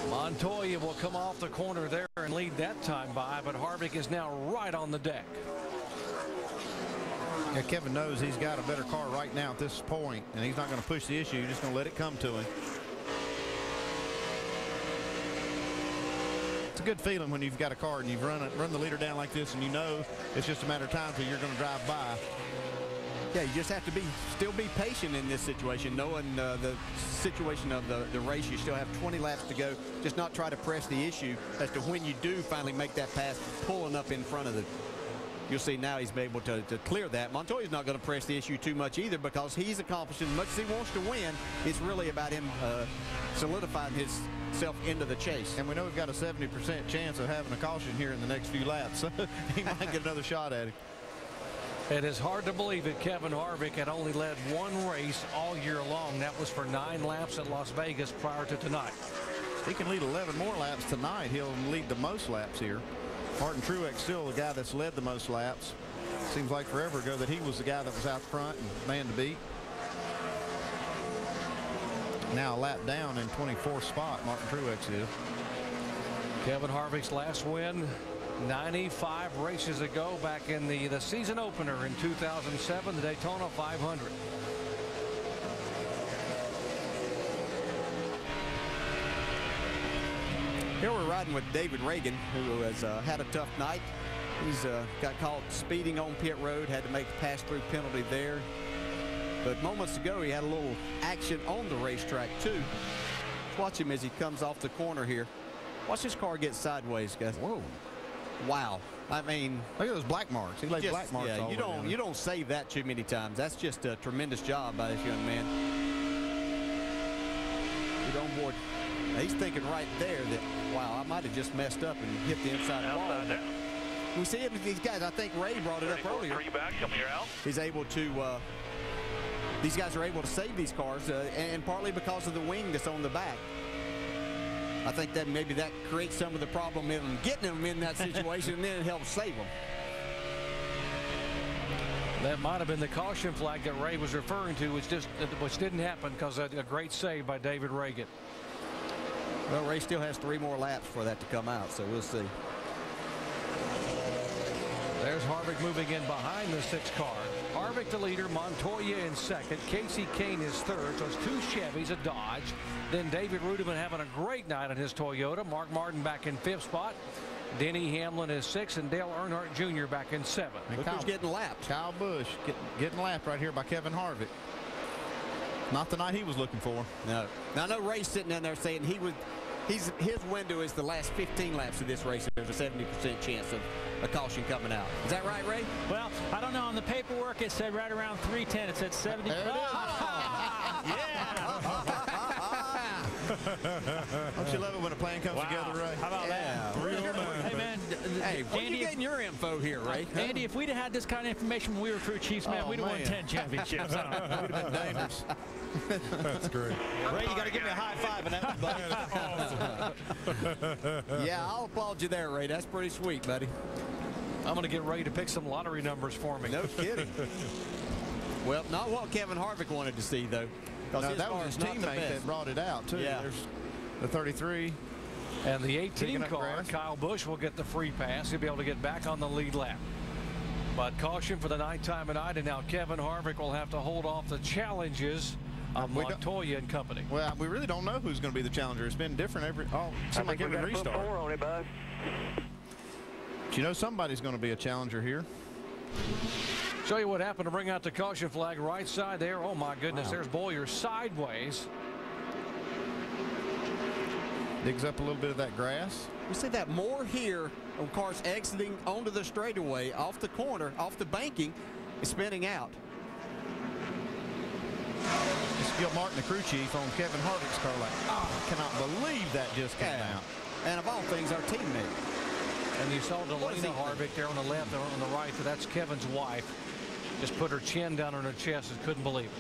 Montoya will come off the corner there and lead that time by, but Harvick is now right on the deck. Yeah, Kevin knows he's got a better car right now at this point, and he's not going to push the issue. He's just going to let it come to him. It's a good feeling when you've got a car and you've run the leader down like this, and you know it's just a matter of time till you're going to drive by. Yeah, you just have to still be patient in this situation, knowing the situation of the race. You still have 20 laps to go. Just not try to press the issue as to when you do finally make that pass, pulling up in front of the. You'll see now he's been able to clear that. Montoya's not going to press the issue too much either, because he's accomplished as much as he wants to win. It's really about him solidifying himself into the chase. And we know we've got a 70% chance of having a caution here in the next few laps. So he might get another shot at it. It is hard to believe that Kevin Harvick had only led one race all year long. That was for 9 laps at Las Vegas prior to tonight. He can lead 11 more laps tonight. He'll lead the most laps here. Martin Truex still the guy that's led the most laps. Seems like forever ago that he was the guy that was out front and man to beat. Now a lap down in 24th spot, Martin Truex is. Kevin Harvick's last win 95 races ago, back in the season opener in 2007, the Daytona 500. Here we're riding with David Reagan, who has had a tough night. He's got caught speeding on pit road, had to make a pass-through penalty there. But moments ago, he had a little action on the racetrack, too. Watch him as he comes off the corner here. Watch his car get sideways, guys. Whoa. Wow. I mean, look at those black marks. He laid black marks all over him. You don't save that too many times. That's just a tremendous job by this young man. Get on board. Now, he's thinking right there that, wow, I might have just messed up and hit the inside wall. We see it with these guys. I think Ray brought it up earlier. He's able to, these guys are able to save these cars, and partly because of the wing that's on the back. I think that maybe that creates some of the problem in getting them in that situation, and then it helps save them. That might have been the caution flag that Ray was referring to, which didn't happen because of a great save by David Reagan. Well, Ray still has 3 more laps for that to come out, so we'll see. There's Harvick moving in behind the 6th car. Harvick the leader, Montoya in 2nd, Casey Kane is 3rd, so it's 2 Chevys, a Dodge. Then David Rudiman having a great night on his Toyota. Mark Martin back in 5th spot. Denny Hamlin is 6th, and Dale Earnhardt Jr. back in 7th. Look who's getting lapped. Kyle Busch getting lapped right here by Kevin Harvick. Not the night he was looking for. No. Now, I know Ray's sitting down there saying his window is the last 15 laps of this race. There's a 70% chance of a caution coming out. Is that right, Ray? Well, I don't know. On the paperwork, it said right around 310. It said 70. Don't you love it when a plan comes together, Ray? How about that? Hey, man. Hey, where are you getting your info here, Ray? Andy, if we'd have had this kind of information when we were crew chiefs, man, we'd have won 10 championships. We'd have been dangerous. That's great. Ray, you got to give me a high five on that one, buddy. Yeah, I'll applaud you there, Ray. That's pretty sweet, buddy. I'm going to get ready to pick some lottery numbers for me. No kidding. Well, not what Kevin Harvick wanted to see, though. No, that was his teammate that brought it out, too. Yeah. There's the 33. And the 18 car, Kyle Busch, will get the free pass. He'll be able to get back on the lead lap. But caution for the nighttime tonight, and now Kevin Harvick will have to hold off the challenges of Montoya and company. Well, we really don't know who's going to be the challenger. It's been different seems like every restart. Put 4 on it, bud. But you know somebody's going to be a challenger here. Show you what happened to bring out the caution flag right side there. Oh my goodness, there's Boyer sideways. Digs up a little bit of that grass. We see that more here on cars exiting onto the straightaway, off the corner, off the banking, is spinning out. It's Gil Martin, the crew chief, on Kevin Harvick's car. Like, I cannot believe that just came out. And of all things, our teammate. And you saw Delana Harvick there on the left and on the right. That's Kevin's wife. Just put her chin down on her chest and couldn't believe it.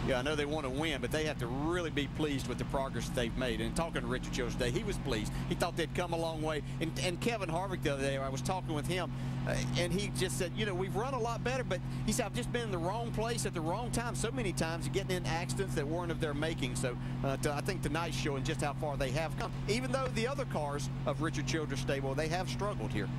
Yeah, I know they want to win, but they have to really be pleased with the progress they've made. And talking to Richard Childress today, he was pleased. He thought they'd come a long way. And Kevin Harvick the other day, I was talking with him, and he just said, you know, we've run a lot better, but he said, I've just been in the wrong place at the wrong time so many times, getting in accidents that weren't of their making. So I think tonight's showing just how far they have come. Even though the other cars of Richard Childress stable, they have struggled here.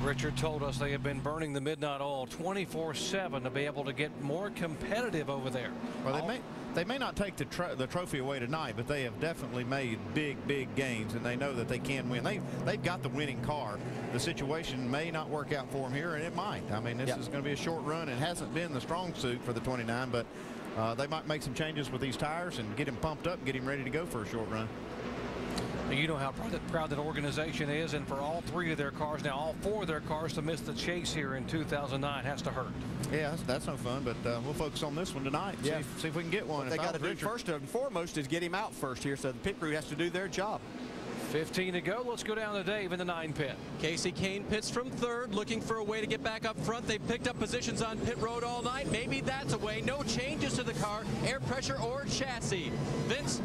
Richard told us they have been burning the midnight oil 24/7 to be able to get more competitive over there. Well, they may not take the trophy away tonight, but they have definitely made big gains, and they know that they can win. They've got the winning car. The situation may not work out for them here, and it might. I mean, this is going to be a short run. It hasn't been the strong suit for the 29, but they might make some changes with these tires and get him pumped up, get him ready to go for a short run. You know how proud that organization is, and for all 3 of their cars, now all 4 of their cars, to miss the chase here in 2009 has to hurt. Yeah, that's no fun, but we'll focus on this one tonight. Yeah. See if we can get one. What they got to do first and foremost is get him out first here, so the pit crew has to do their job. 15 to go. Let's go down to Dave in the 9 pit. Casey Kane pits from 3rd, looking for a way to get back up front. They've picked up positions on pit road all night. Maybe that's a way. No changes to the car, air pressure or chassis. Vince?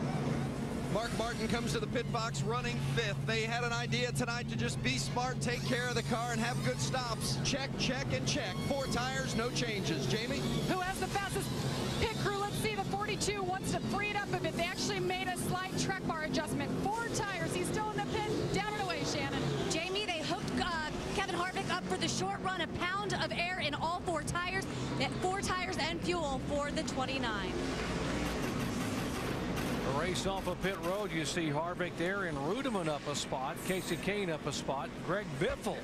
Mark Martin comes to the pit box running 5th. They had an idea tonight to just be smart, take care of the car, and have good stops. Check, check, and check. 4 tires, no changes. Jamie? Who has the fastest pit crew? Let's see. The 42 wants to free it up a bit. They actually made a slight track bar adjustment. 4 tires. He's still in the pit. Down and away, Shannon. Jamie, they hooked Kevin Harvick up for the short run. A pound of air in all 4 tires. 4 tires and fuel for the 29. A race off of pit road. You see Harvick there, and Rudeman up a spot. Casey Kane up a spot. Greg Biffle,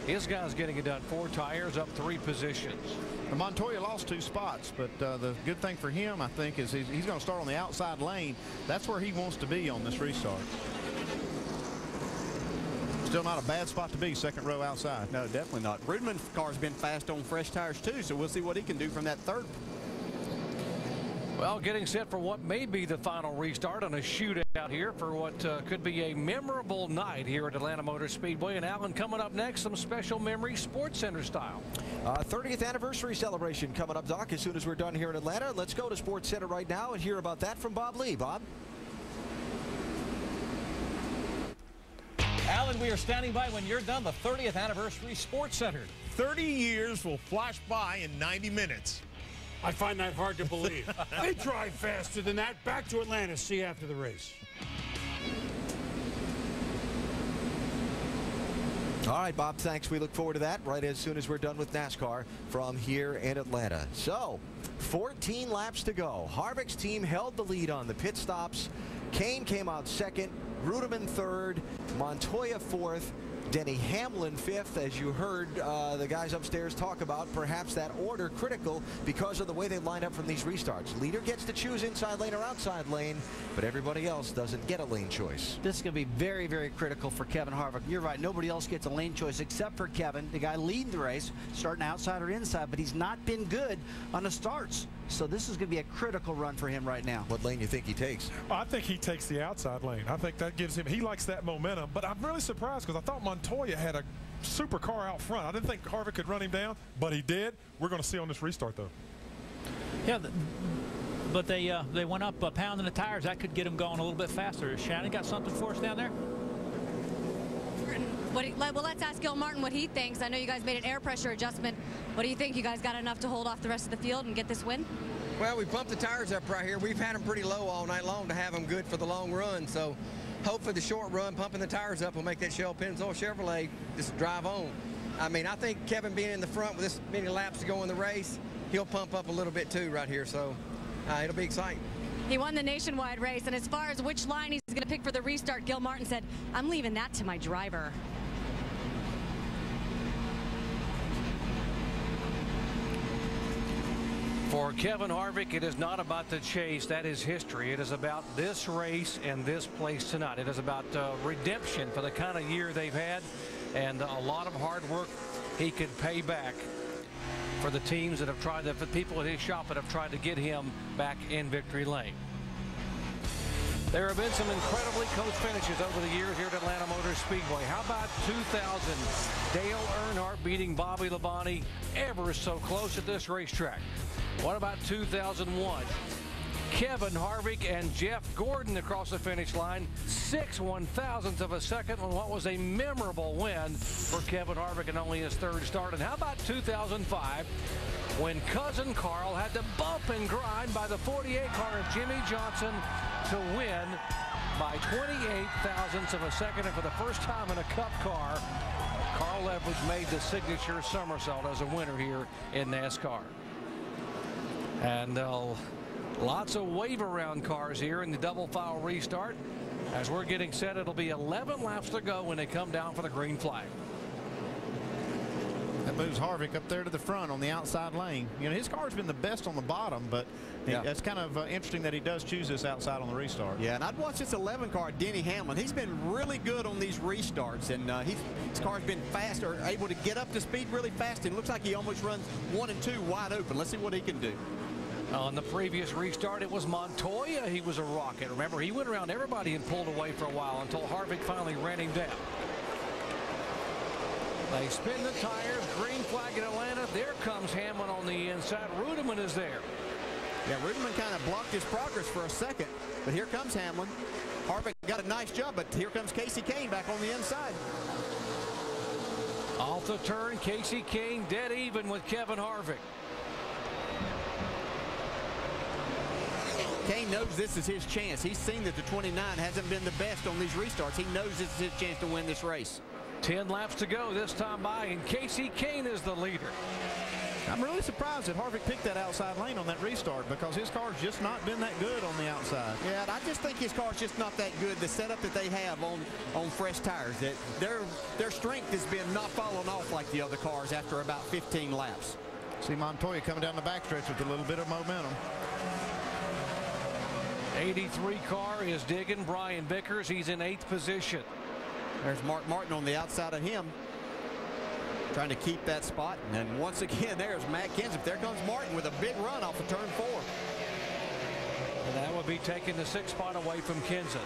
his guy's getting it done. 4 tires, up 3 positions. Montoya lost 2 spots, but the good thing for him, I think, is he's going to start on the outside lane. That's where he wants to be on this restart. Still not a bad spot to be, 2nd row outside. No, definitely not. Rudeman's car's been fast on fresh tires too, so we'll see what he can do from that 3rd. Well, getting set for what may be the final restart on a shootout here for what could be a memorable night here at Atlanta Motor Speedway. And Alan, coming up next, some special memory Sports Center style. 30th anniversary celebration coming up, Doc, as soon as we're done here in Atlanta. Let's go to Sports Center right now and hear about that from Bob Lee. Bob? Alan, we are standing by when you're done, the 30th anniversary Sports Center. 30 years will flash by in 90 minutes. I find that hard to believe. They drive faster than that. Back to Atlanta. See you after the race. All right, Bob, thanks. We look forward to that right as soon as we're done with NASCAR from here in Atlanta. So, 14 laps to go. Harvick's team held the lead on the pit stops. Kane came out 2nd, Rudeman 3rd, Montoya 4th, Denny Hamlin 5th. As you heard the guys upstairs talk about, perhaps that order critical because of the way they line up from these restarts. Leader gets to choose inside lane or outside lane, but everybody else doesn't get a lane choice. This is going to be very, very critical for Kevin Harvick. You're right. Nobody else gets a lane choice except for Kevin, the guy leading the race, starting outside or inside, but he's not been good on the starts. So this is going to be a critical run for him right now. What lane do you think he takes? I think he takes the outside lane. I think that gives him, he likes that momentum. But I'm really surprised because I thought Montoya had a super car out front. I didn't think Harvick could run him down, but he did. We're going to see on this restart, though. Yeah, but they went up a pound in the tires. That could get them going a little bit faster. Shannon got something for us down there? Well, let's ask Gil Martin what he thinks. I know you guys made an air pressure adjustment. What do you think? You guys got enough to hold off the rest of the field and get this win? Well, we pumped the tires up right here. We've had them pretty low all night long to have them good for the long run. So hopefully the short run, pumping the tires up, will make that Shell Pennzoil Chevrolet just drive on. I mean, I think Kevin being in the front with this many laps to go in the race, he'll pump up a little bit too right here. So it'll be exciting. He won the nationwide race, and as far as which line he's going to pick for the restart, Gil Martin said, "I'm leaving that to my driver." For Kevin Harvick, it is not about the chase. That is history. It is about this race and this place tonight. It is about redemption for the kind of year they've had, and a lot of hard work he could pay back for the teams that have tried, the people at his shop that have tried to get him back in victory lane. There have been some incredibly close finishes over the years here at Atlanta Motor Speedway. How about 2000, Dale Earnhardt beating Bobby Labonte ever so close at this racetrack? What about 2001? Kevin Harvick and Jeff Gordon across the finish line, 6/1000ths of a second on what was a memorable win for Kevin Harvick in only his third start. And how about 2005, when Cousin Carl had to bump and grind by the 48 car of Jimmy Johnson to win by 28/1000ths of a second, and for the first time in a Cup car, Carl Edwards made the signature somersault as a winner here in NASCAR. And lots of wave around cars here in the double file restart. As we're getting set, it'll be 11 laps to go when they come down for the green flag. That moves Harvick up there to the front on the outside lane. You know, his car's been the best on the bottom, but it's kind of interesting that he does choose this outside on the restart. Yeah, and I'd watch this 11 car, Denny Hamlin. He's been really good on these restarts, and his car's been fast, or able to get up to speed really fast, and looks like he almost runs 1 and 2 wide open. Let's see what he can do. On the previous restart, it was Montoya. He was a rocket. Remember, he went around everybody and pulled away for a while until Harvick finally ran him down. They spin the tires. Green flag in Atlanta. There comes Hamlin on the inside. Rudeman is there. Yeah, Rudeman kind of blocked his progress for a second, but here comes Hamlin. Harvick got a nice job, but here comes Casey Kane back on the inside. Off the turn, Casey Kane dead even with Kevin Harvick. Kane knows this is his chance. He's seen that the 29 hasn't been the best on these restarts. He knows this is his chance to win this race. 10 laps to go this time by, and Casey Kane is the leader. I'm really surprised that Harvick picked that outside lane on that restart, because his car's just not been that good on the outside. Yeah, and I just think his car's just not that good. The setup that they have on fresh tires, that their strength has been not falling off like the other cars after about 15 laps. See Montoya coming down the backstretch with a little bit of momentum. 83 car is digging Brian Vickers. He's in 8th position. There's Mark Martin on the outside of him, trying to keep that spot. And once again, there's Matt Kenseth. There comes Martin with a big run off of turn 4. And that would be taking the 6th spot away from Kenseth.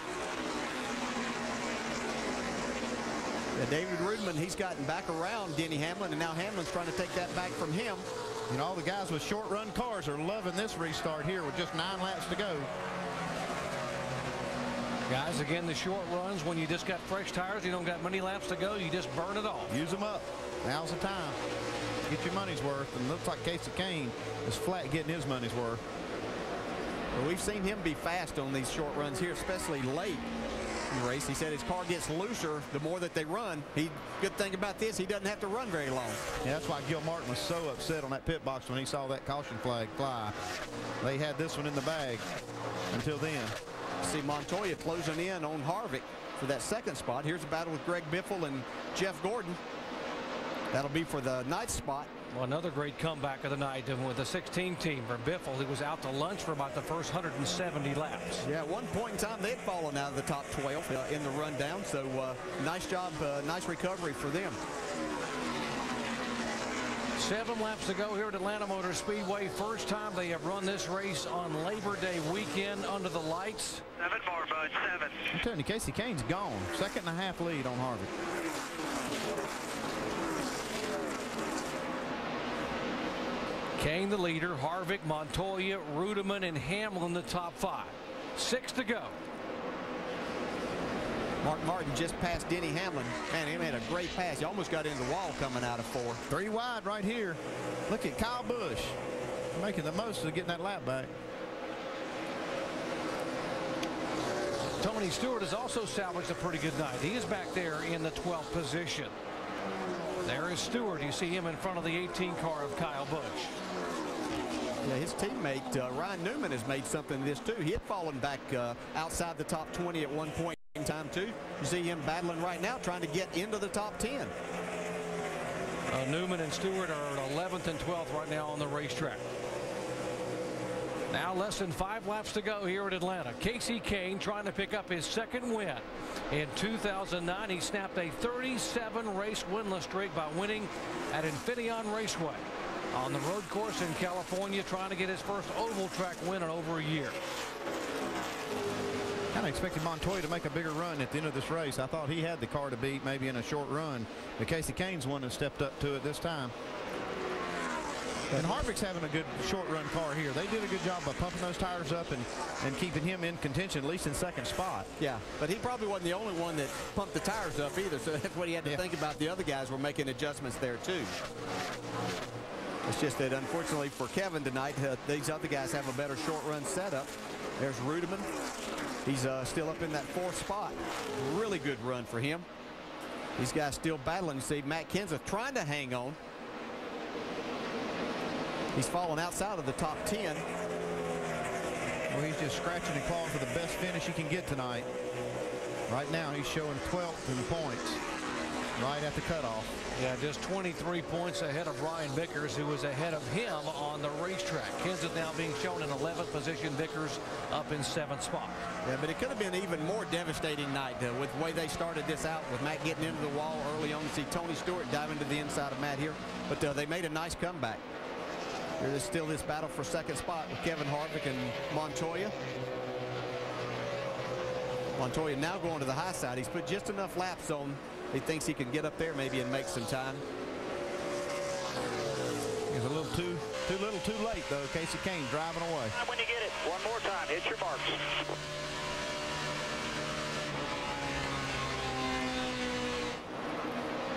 Yeah, David Rudeman, he's gotten back around Denny Hamlin, and now Hamlin's trying to take that back from him. You know, all the guys with short run cars are loving this restart here with just 9 laps to go. Guys, again, the short runs, when you just got fresh tires, you don't got many laps to go, you just burn it off. Use them up. Now's the time. Get your money's worth. And looks like Casey Kane is flat getting his money's worth. Well, we've seen him be fast on these short runs here, especially late in the race. He said his car gets looser the more that they run. Good thing about this, he doesn't have to run very long. Yeah, that's why Gil Martin was so upset on that pit box when he saw that caution flag fly. They had this one in the bag until then. See Montoya closing in on Harvick for that 2nd spot. Here's a battle with Greg Biffle and Jeff Gordon. That'll be for the 9th spot. Well, another great comeback of the night with the 16 team for Biffle. He was out to lunch for about the first 170 laps. Yeah, at one point in time, they'd fallen out of the top 12 in the rundown. So nice job, nice recovery for them. 7 laps to go here at Atlanta Motor Speedway. First time they have run this race on Labor Day weekend under the lights. 7 more, bud, 7. I'm telling you, Casey Kane's gone. 2.5 lead on Harvick. Kane the leader, Harvick, Montoya, Rudeman, and Hamlin the top 5. 6 to go. Mark Martin just passed Denny Hamlin. Man, he made a great pass. He almost got into the wall coming out of 4. 3 wide right here. Look at Kyle Busch making the most of getting that lap back. Tony Stewart has also salvaged a pretty good night. He is back there in the 12th position. There is Stewart. You see him in front of the 18 car of Kyle Busch. Yeah, his teammate Ryan Newman has made something of this too. He had fallen back outside the top 20 at one point in time too. You see him battling right now, trying to get into the top 10. Newman and Stewart are 11th and 12th right now on the racetrack. Now less than 5 laps to go here at Atlanta. Kasey Kahne trying to pick up his second win. In 2009, he snapped a 37 race winless streak by winning at Infineon Raceway on the road course in California, trying to get his first oval track win in over a year. Kind of expected Montoya to make a bigger run at the end of this race. I thought he had the car to beat maybe in a short run, but Kasey Kahne's one that stepped up to it this time. And Harvick's having a good short run car here. They did a good job by pumping those tires up and keeping him in contention, at least in second spot. Yeah, but he probably wasn't the only one that pumped the tires up either, so that's what he had to think about. The other guys were making adjustments there too. It's just that unfortunately for Kevin tonight, these other guys have a better short run setup. There's Rudeman. He's still up in that 4th spot. Really good run for him. These guys still battling. You see Matt Kenseth trying to hang on. He's fallen outside of the top 10. Well, he's just scratching and clawing for the best finish he can get tonight. Right now, he's showing 12th in points right at the cutoff. Yeah, just 23 points ahead of Ryan Vickers, who was ahead of him on the racetrack. Kenseth now being shown in 11th position, Vickers up in 7th spot. Yeah, but it could have been an even more devastating night with the way they started this out, with Matt getting into the wall early on. You see Tony Stewart diving to the inside of Matt here, but they made a nice comeback. There's still this battle for second spot with Kevin Harvick and Montoya. Montoya now going to the high side. He's put just enough laps on. He thinks he can get up there maybe and make some time. He's a little too little too late though. Kasey Kahne driving away. When you get it, one more time, hit your marks.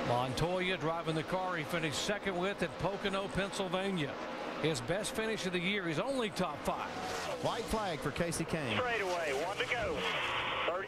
Montoya driving the car. He finished second with at Pocono, Pennsylvania. His best finish of the year. He's only top 5. White flag for Kasey Kahne. Straight away, 1 to go. 30.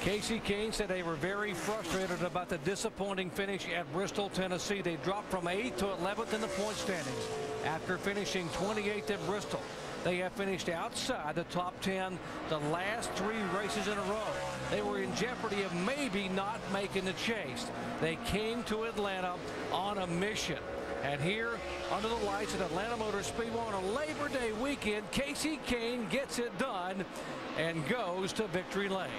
Kasey Kahne said they were very frustrated about the disappointing finish at Bristol, Tennessee. They dropped from 8th to 11th in the point standings after finishing 28th at Bristol. They have finished outside the top 10 the last 3 races in a row. They were in jeopardy of maybe not making the chase. They came to Atlanta on a mission. And here, under the lights at Atlanta Motor Speedway on a Labor Day weekend, Kasey Kahne gets it done and goes to victory lane.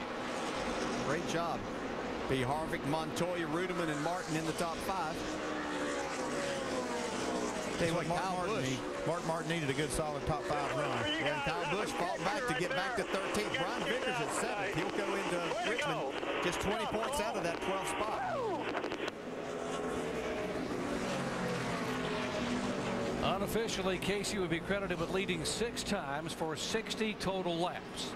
Great job. B. Harvick, Montoya, Rudeman, and Martin in the top 5. Tell you what, Mark Martin needed a good solid top 5 run. And Kyle Busch fought back to get back to 13th. Brian Vickers at 7th. He'll go into Richmond just 20 points out of that 12th spot. Unofficially, Kasey would be credited with leading 6 times for 60 total laps.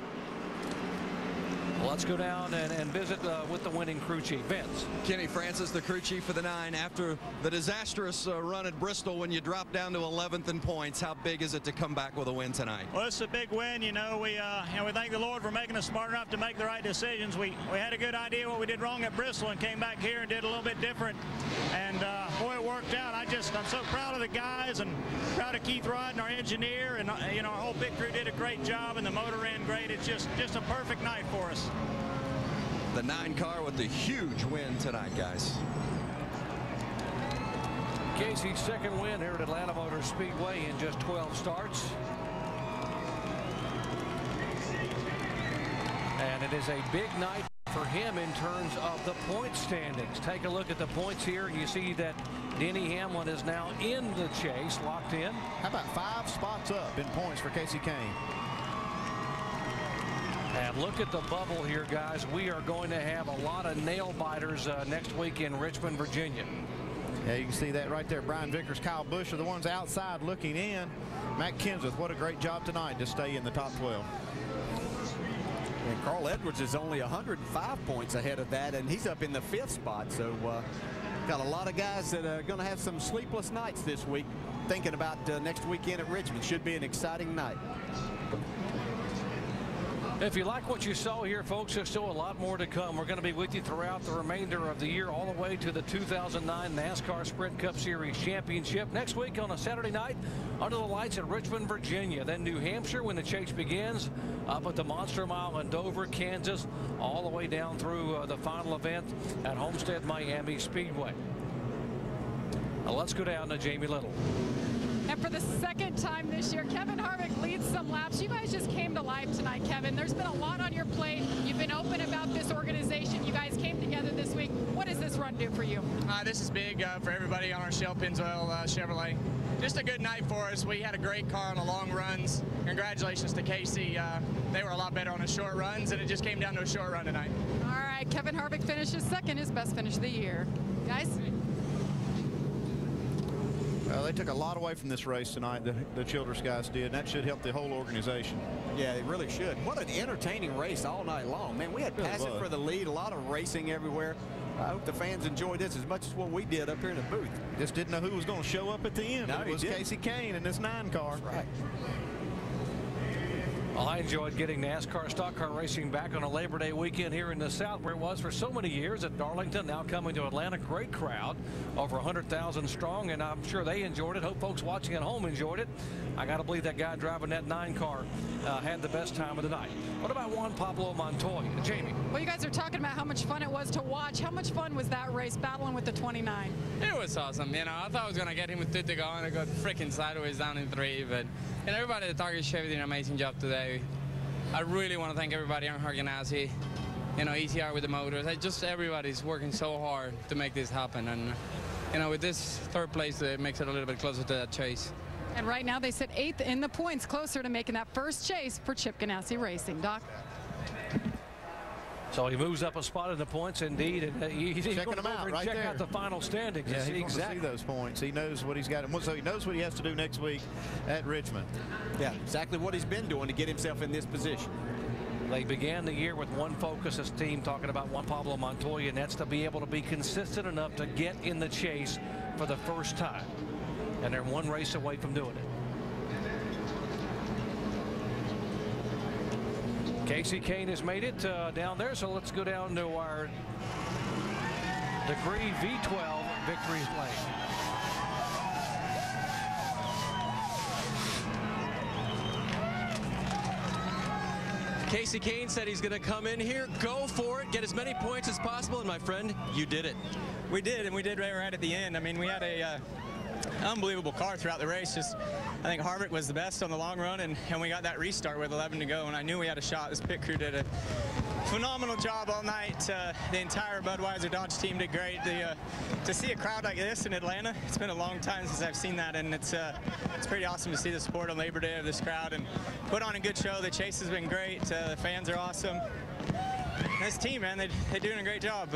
Well, let's go down and visit with the winning crew chief, Vince. Kenny Francis, the crew chief for the 9, after the disastrous run at Bristol when you drop down to 11th in points. How big is it to come back with a win tonight? Well, it's a big win. You know, we thank the Lord for making us smart enough to make the right decisions. We had a good idea what we did wrong at Bristol and came back here and did a little bit different. And boy, it worked out. I'm so proud of the guys and proud of Keith Rodden, our engineer, and you know, our whole pit crew did a great job, and the motor ran great. It's just a perfect night for us. The 9 car with the huge win tonight, guys. Kasey's second win here at Atlanta Motor Speedway in just 12 starts. And it is a big night for him in terms of the point standings. Take a look at the points here, and you see that Denny Hamlin is now in the chase, locked in. How about 5 spots up in points for Kasey Kahne? And look at the bubble here, guys. We are going to have a lot of nail biters next week in Richmond, Virginia. Yeah, you can see that right there. Brian Vickers, Kyle Busch are the ones outside looking in. Matt Kenseth, what a great job tonight to stay in the top 12. And Carl Edwards is only 105 points ahead of that, and he's up in the 5th spot. So got a lot of guys that are going to have some sleepless nights this week thinking about next weekend at Richmond. Should be an exciting night. If you like what you saw here, folks, there's still a lot more to come. We're going to be with you throughout the remainder of the year, all the way to the 2009 NASCAR Sprint Cup Series Championship. Next week on a Saturday night, under the lights at Richmond, Virginia. Then New Hampshire when the chase begins, up at the Monster Mile in Dover, Kansas, all the way down through the final event at Homestead Miami Speedway. Now let's go down to Jamie Little. And for the second time this year, Kevin Harvick leads some laps. You guys just came to life tonight, Kevin. There's been a lot on your plate. You've been open about this organization. You guys came together this week. What does this run do for you? This is big for everybody on our Shell Pennzoil Chevrolet. Just a good night for us. We had a great car on the long runs. Congratulations to Casey. They were a lot better on the short runs, and it just came down to a short run tonight. All right, Kevin Harvick finishes second, his best finish of the year. Guys? Well, they took a lot away from this race tonight, the Childress guys did, and that should help the whole organization. Yeah, it really should. What an entertaining race all night long. Man, we had passing for the lead, a lot of racing everywhere. I hope the fans enjoyed this as much as what we did up here in the booth. Just didn't know who was going to show up at the end. No, it was Casey Kane in this 9 car. That's right. Well, I enjoyed getting NASCAR stock car racing back on a Labor Day weekend here in the South, where it was for so many years at Darlington. Now coming to Atlanta, great crowd, over 100,000 strong, and I'm sure they enjoyed it. Hope folks watching at home enjoyed it. I got to believe that guy driving that 9 car had the best time of the night. What about Juan Pablo Montoya? Jamie? Well, you guys are talking about how much fun it was to watch. How much fun was that race battling with the 29? It was awesome. You know, I thought I was going to get him with 2 to go, and I got freaking sideways down in 3. But everybody at Target Chevy did an amazing job today. I really want to thank everybody on Harganazzi, ECR with the motors. Everybody's working so hard to make this happen. And, with this 3rd place, it makes it a little bit closer to that chase. And right now they sit 8th in the points, closer to making that first chase for Chip Ganassi Racing. Doc? So he moves up a spot in the points, indeed, and he's checking them out right check there. out the final standings. Yeah, he wants to see those points. He knows what he's got, so he knows what he has to do next week at Richmond. Yeah, exactly what he's been doing to get himself in this position. They began the year with one focus as team, talking about Juan Pablo Montoya, and that's to be able to be consistent enough to get in the chase for the first time. And they're 1 race away from doing it. Casey Kane has made it down there, so let's go down to our Degree V12 victory lane. Casey Kane said he's going to come in here, go for it, get as many points as possible, and my friend, you did it. We did, and we did right at the end. I mean, we had a unbelievable car throughout the race. I think Harvick was the best on the long run, and we got that restart with 11 to go, and I knew we had a shot. This pit crew did a phenomenal job all night. The entire Budweiser Dodge team did great. To see a crowd like this in Atlanta, it's been a long time since I've seen that, and it's pretty awesome to see the support on Labor Day of this crowd and put on a good show. The chase has been great. The fans are awesome. This team, man, they're doing a great job.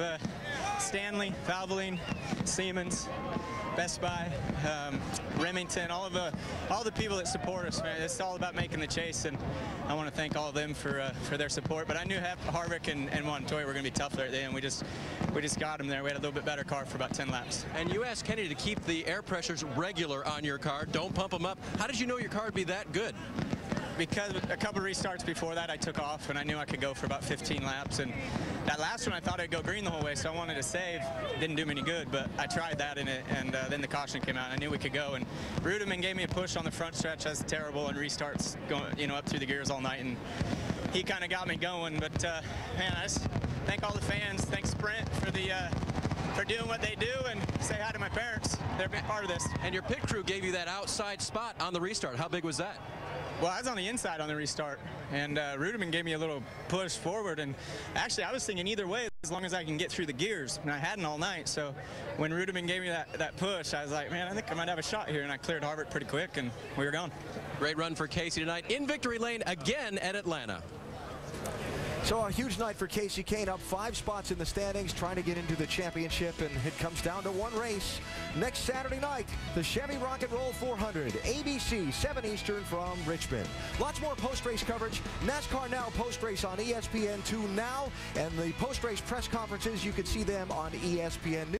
Stanley, Valvoline, Siemens, Best Buy, Remington, all the people that support us, man. It's all about making the chase, and I want to thank all of them for their support. But I knew Harvick and Montoya were going to be tough there at the end. We just got them there. We had a little bit better car for about 10 laps. And you asked Kenny to keep the air pressures regular on your car. Don't pump them up. How did you know your car would be that good? Because a couple restarts before that, I took off, and I knew I could go for about 15 laps. And that last one, I thought I'd go green the whole way, so I wanted to save. Didn't do me any good, but I tried that in it, and then the caution came out. And I knew we could go. And Rudeman gave me a push on the front stretch. That's terrible, and restarts going, up through the gears all night. And he kind of got me going. But man, I just thank all the fans. Thanks Sprint for doing what they do, and say hi to my parents. They're a big part of this. And your pit crew gave you that outside spot on the restart. How big was that? Well, I was on the inside on the restart, and Rudeman gave me a little push forward, and actually I was thinking either way as long as I can get through the gears, and I hadn't all night. So when Rudeman gave me that push, I was like, man, I think I might have a shot here, and I cleared Harvick pretty quick, and we were gone. Great run for Casey tonight in victory lane again at Atlanta. So a huge night for Casey Kane, up 5 spots in the standings, trying to get into the championship, and it comes down to 1 race. Next Saturday night, the Chevy Rock and Roll 400, ABC, 7 Eastern from Richmond. Lots more post-race coverage. NASCAR Now post-race on ESPN2 Now, and the post-race press conferences, you can see them on ESPN News.